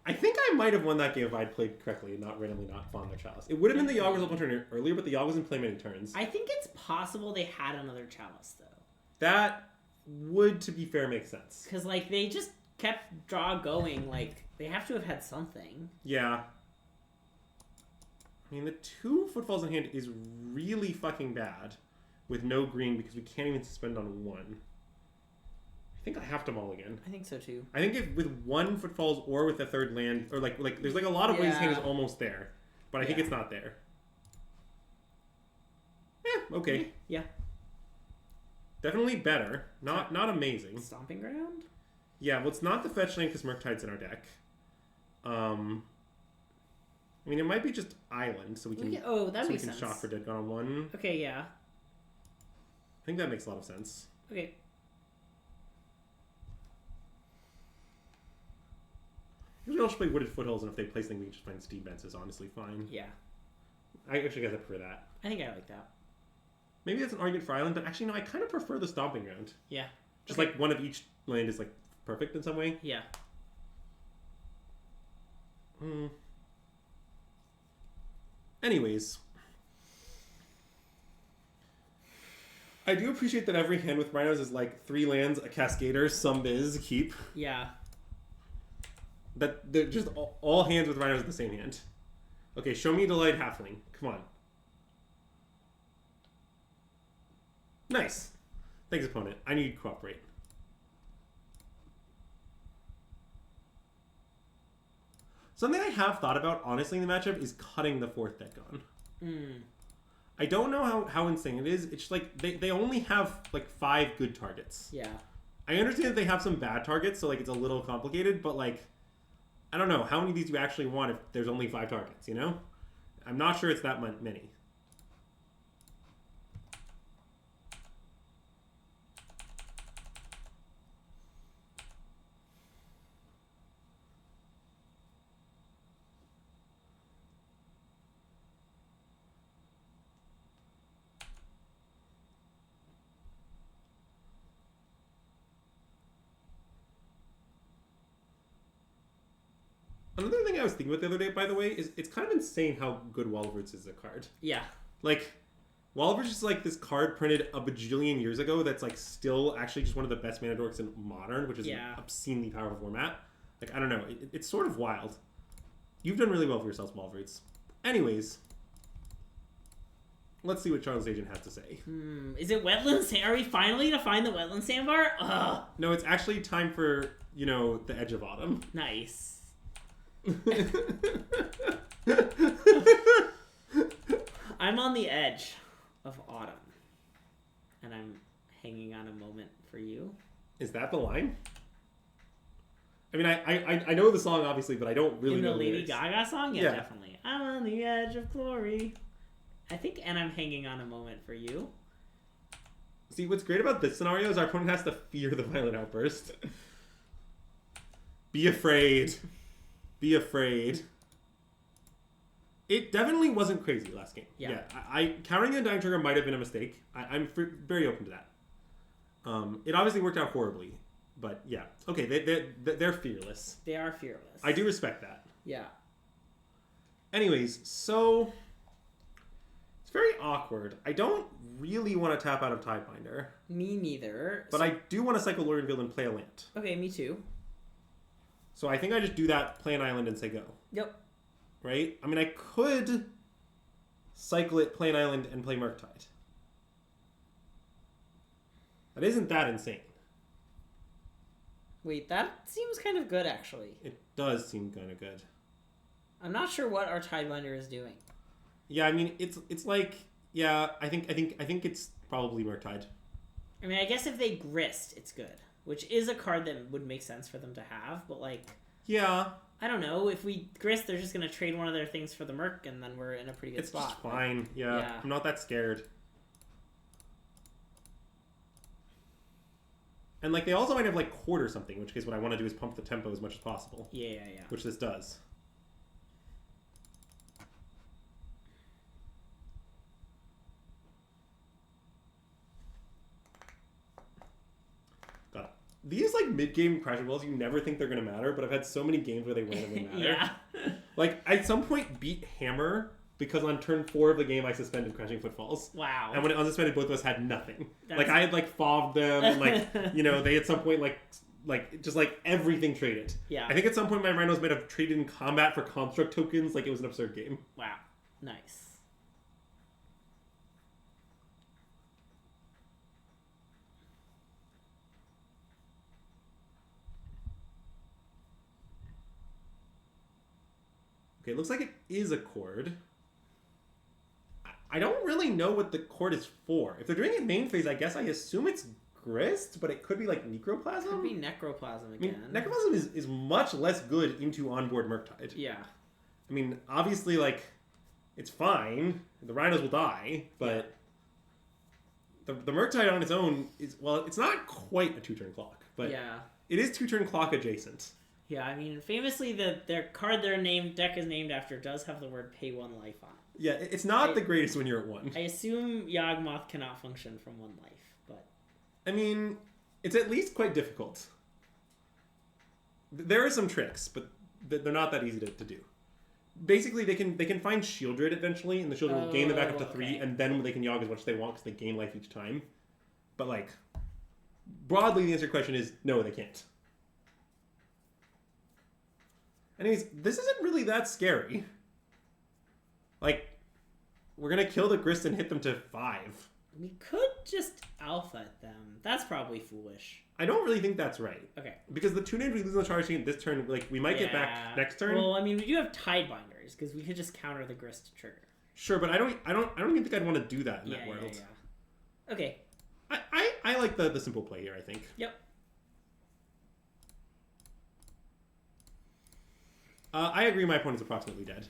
I might have won that game if I'd played correctly and not randomly not fawned their Chalice. It would have been the Yogg result turn earlier, but the Yogg wasn't play many turns. I think it's possible they had another Chalice, though. That would, to be fair, make sense. Because, they just kept draw going. They have to have had something. Yeah. I mean, the 2 footfalls in hand is really fucking bad with no green because we can't even suspend on 1. I think I have to mulligan. I think so too. I think if with 1 footfalls or with a 3rd land, or there's a lot of ways hand is almost there. but I think it's not there. Okay. Yeah. Definitely better. Not amazing. Stomping Ground? Yeah, well, it's not the fetch land because Murktide's in our deck. I mean, it might be just Island, so we can. That makes sense. Shock for Dead Gone on 1. Okay, yeah. I think that makes a lot of sense. Okay. We can also play Wooded Foothills, and if they play something, we can just find Steam Vents is honestly fine. Yeah. I actually guess I prefer that. I think I like that. Maybe that's an argument for Island, but actually, no, I kind of prefer the Stomping Ground. Yeah. Just like one of each land is like perfect in some way. Yeah. Anyways. I do appreciate that every hand with Rhinos is like 3 lands, a Cascader, some biz, a keep. Yeah. That they're just all hands with Rhinos in the same hand. Okay, show me Delight Halfling. Come on. Nice. Thanks, opponent. I need to cooperate. Something I have thought about, honestly, in the matchup is cutting the 4th deck on. I don't know how insane it is. It's just like they only have like 5 good targets. Yeah. I understand that they have some bad targets, so like it's a little complicated, but like I don't know how many of these do you actually want if there's only 5 targets, you know? I'm not sure it's that many. Another thing I was thinking about the other day, by the way, is it's kind of insane how good Wall of Roots is as a card. Yeah. Like, Wall of Roots is like this card printed a bajillion years ago that's like still actually just one of the best mana dorks in Modern, which is an obscenely powerful format. Like, I don't know. It's sort of wild. You've done really well for yourselves, Wall of Roots. Anyways, let's see what Charles Agent has to say. Is it Wetland? Are we finally to find the Wetland Sandbar? Ugh. No, it's actually time for, you know, the Edge of Autumn. Nice. I'm on the edge of autumn, and I'm hanging on a moment for you. Is that the line? I mean, I know the song obviously, but I don't really know the Lady lyrics. Gaga song. Yeah, definitely. I'm on the edge of glory. I think, and I'm hanging on a moment for you. See, what's great about this scenario is our opponent has to fear the violent outburst. Be afraid. Be afraid. It definitely wasn't crazy last game. Yeah. I countering a Dying Trigger might have been a mistake. I'm very open to that. It obviously worked out horribly, but yeah. Okay, they're fearless. They are fearless. I do respect that. Yeah. Anyways, so it's very awkward. I don't really want to tap out of Tidebinder. Me neither. But I do want to cycle Lorien Field and play a land. Okay, me too. So I think I just do that, play an island, and say go. Yep. Right? I mean, I could cycle it, play an island, and play Murktide. That isn't that insane. Wait, that seems kind of good, actually. It does seem kind of good. I'm not sure what our Tidebinder is doing. Yeah, I mean, it's like, yeah, I think it's probably Murktide. I mean, I guess if they grist, it's good. Which is a card that would make sense for them to have, but like... Yeah. I don't know. If we grist, they're just going to trade one of their things for the Merc, and then we're in a pretty good spot. It's just fine. Yeah. I'm not that scared. And like they also might have like Court or something, in which case what I want to do is pump the tempo as much as possible. Yeah. Which this does. These like mid-game crashing balls, you never think they're gonna matter, but I've had so many games where they randomly matter. Yeah. Like I at some point beat Hammer because on turn 4 of the game I suspended Crashing Footfalls. Wow. And when it unsuspended, both of us had nothing. Like I had like fobbed them, and like you know they at some point like just like everything traded. Yeah. I think at some point my Rhinos might have traded in combat for construct tokens. Like it was an absurd game. Wow. Nice. Okay, it looks like it is a cord. I don't really know what the cord is for. If they're doing it main phase, I guess I assume it's grist, but it could be like necroplasm? Could be necroplasm again. I mean, necroplasm is much less good into onboard Murktide. Yeah. I mean, obviously, like, it's fine. The rhinos will die, but the Murktide on its own is, well, it's not quite a 2-turn clock, but it is 2-turn clock adjacent. Yeah, I mean, famously, their card deck is named after does have the word pay 1 life on it. Yeah, it's not the greatest when you're at 1. I assume Yawgmoth cannot function from 1 life, but... I mean, it's at least quite difficult. There are some tricks, but they're not that easy to do. Basically, they can find Shieldred eventually, and the Shieldred will gain them back up to 3, and then they can Yawg as much as they want because they gain life each time. But, like, broadly, the answer to your question is no, they can't. Anyways, this isn't really that scary. Like, we're gonna kill the grist and hit them to 5. We could just alpha at them. That's probably foolish. I don't really think that's right. Okay. Because the 2 names we lose on the charge team this turn, like, we might get back next turn. Well, I mean, we do have Tidebinders, because we could just counter the grist trigger. Sure, but I don't even think I'd want to do that in that world. Yeah. Okay. I like the simple play here, I think. Yep. I agree my opponent's approximately dead.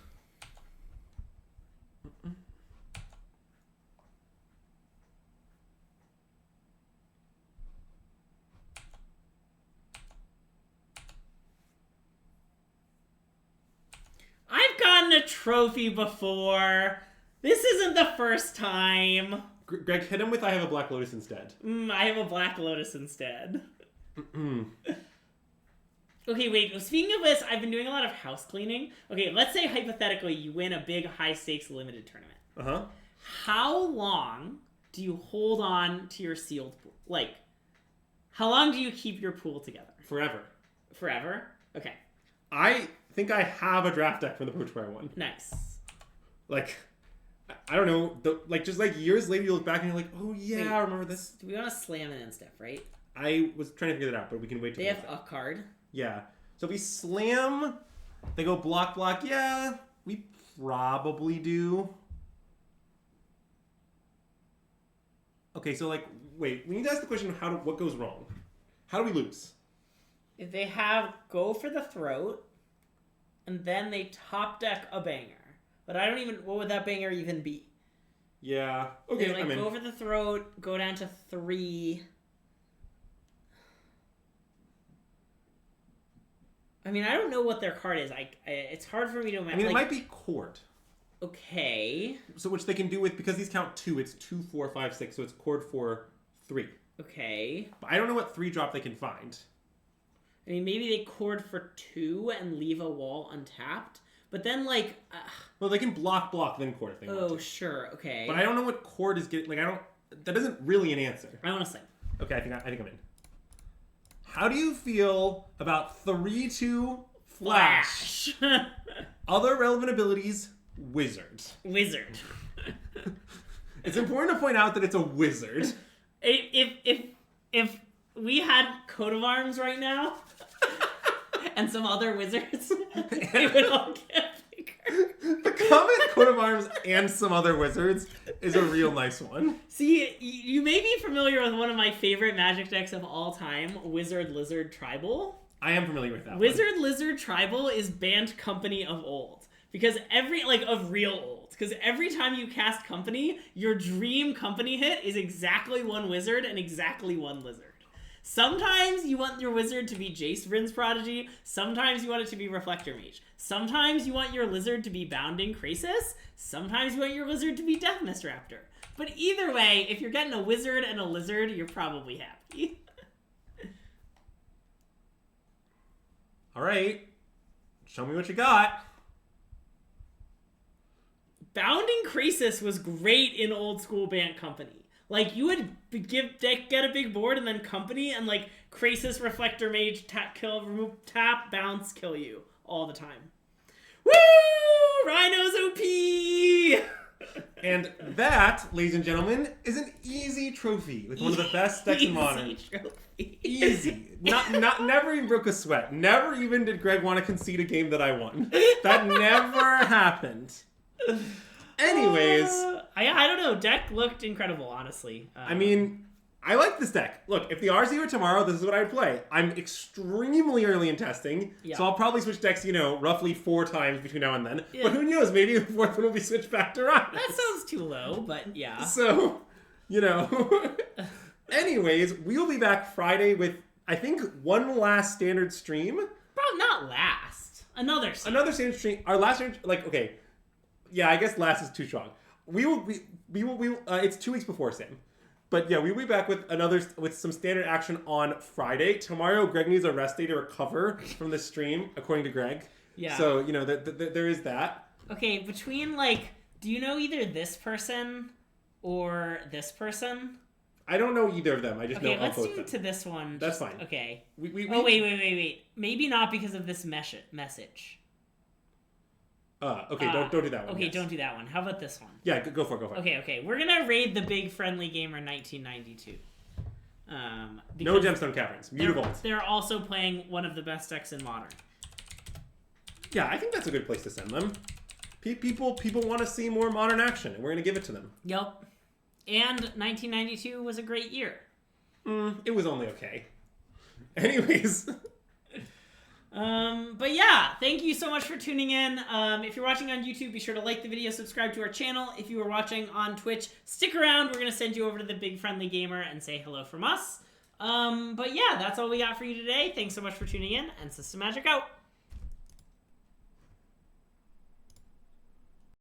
I've gotten a trophy before. This isn't the first time. Greg, hit him with I have a Black Lotus instead. I have a Black Lotus instead. Okay, wait. Speaking of this, I've been doing a lot of house cleaning. Okay, let's say hypothetically you win a big high-stakes limited tournament. Uh-huh. How long do you hold on to your sealed pool? Like, how long do you keep your pool together? Forever. Forever? Okay. I think I have a draft deck from the Pro Tour one. Nice. Like, I don't know. Just years later, you look back and you're like, oh yeah, I remember this. Do we want to slam it and stuff, right? I was trying to figure that out, but we can wait till they have a card. Yeah. So if we slam, they go block. Yeah, we probably do. Okay, so wait, we need to ask the question: what goes wrong? How do we lose? If they have go for the throat, and then they top deck a banger, but I don't even. What would that banger even be? Yeah. Okay. They go for the throat, go down to 3. I mean, I don't know what their card is. It's hard for me to imagine. I mean, it might be Cord. Okay. So which they can do with, because these count 2, it's 2, 4, 5, 6, so it's Cord for 3. Okay. But I don't know what 3 drop they can find. I mean, maybe they cord for 2 and leave a wall untapped, but then well, they can block, then Cord if they want to. Oh, sure, okay. But I don't know what Cord is getting. That isn't really an answer. I want to say. Okay, I think I'm in. How do you feel about 3/2 Flash? Other relevant abilities, Wizard. Wizard. It's important to point out that it's a wizard. If we had Coat of Arms right now and some other wizards, they would all get bigger. The comment Coat of Arms and some other wizards is a real nice one. See, you may be familiar with one of my favorite Magic decks of all time, Wizard Lizard Tribal. I am familiar with that Wizard Lizard Tribal is banned Company of old. Because of real old. Because every time you cast Company, your dream Company hit is exactly 1 wizard and exactly 1 lizard. Sometimes you want your wizard to be Jace Vryn's Prodigy. Sometimes you want it to be Reflector Mage. Sometimes you want your lizard to be Bounding Krasis. Sometimes you want your lizard to be Death Mist Raptor. But either way, if you're getting a wizard and a lizard, you're probably happy. All right. Show me what you got. Bounding Krasis was great in old school Bant Company. Like, you would get a big board and then Company, and Krasis, Reflector Mage, tap, kill, remove, tap, bounce, kill you all the time. Woo! Rhinos OP! And that, ladies and gentlemen, is an easy trophy with one of the best decks in Modern. Trophy. Easy. Never even broke a sweat. Never even did Greg want to concede a game that I won. That never happened. Anyways. I don't know. Deck looked incredible, honestly. I mean, I like this deck. Look, if the RZ were tomorrow, this is what I would play. I'm extremely early in testing, so I'll probably switch decks, roughly 4 times between now and then. Yeah. But who knows? Maybe the 4th one will be switched back to Rhinos. That sounds too low, but yeah. So, Anyways, we'll be back Friday with, I think, one last standard stream. Probably not last. Another standard stream. Our last standard, okay. Yeah, I guess last is too strong. We will, it's 2 weeks before Sam. But yeah, we'll be back with some standard action on Friday. Tomorrow, Greg needs a rest day to recover from the stream, according to Greg. Yeah. So, there is that. Okay, between, do you know either this person or this person? I don't know either of them. I just know let's both do of them. to this one. That's fine. Okay. Wait. Maybe not because of this message. Okay, don't do that one. Okay, don't do that one. How about this one? Yeah, go for it. Okay. We're gonna raid the Big Friendly Gamer 1992. No Gemstone Caverns. Mutable. They're also playing one of the best decks in Modern. Yeah, I think that's a good place to send them. People want to see more Modern action, and we're gonna give it to them. Yep. And 1992 was a great year. It was only okay. Anyways. But yeah, thank you so much for tuning in. If you're watching on YouTube, be sure to like the video, subscribe to our channel. If you are watching on Twitch, stick around. We're going to send you over to the Big Friendly Gamer and say hello from us. But yeah, that's all we got for you today. Thanks so much for tuning in, and System Magic out.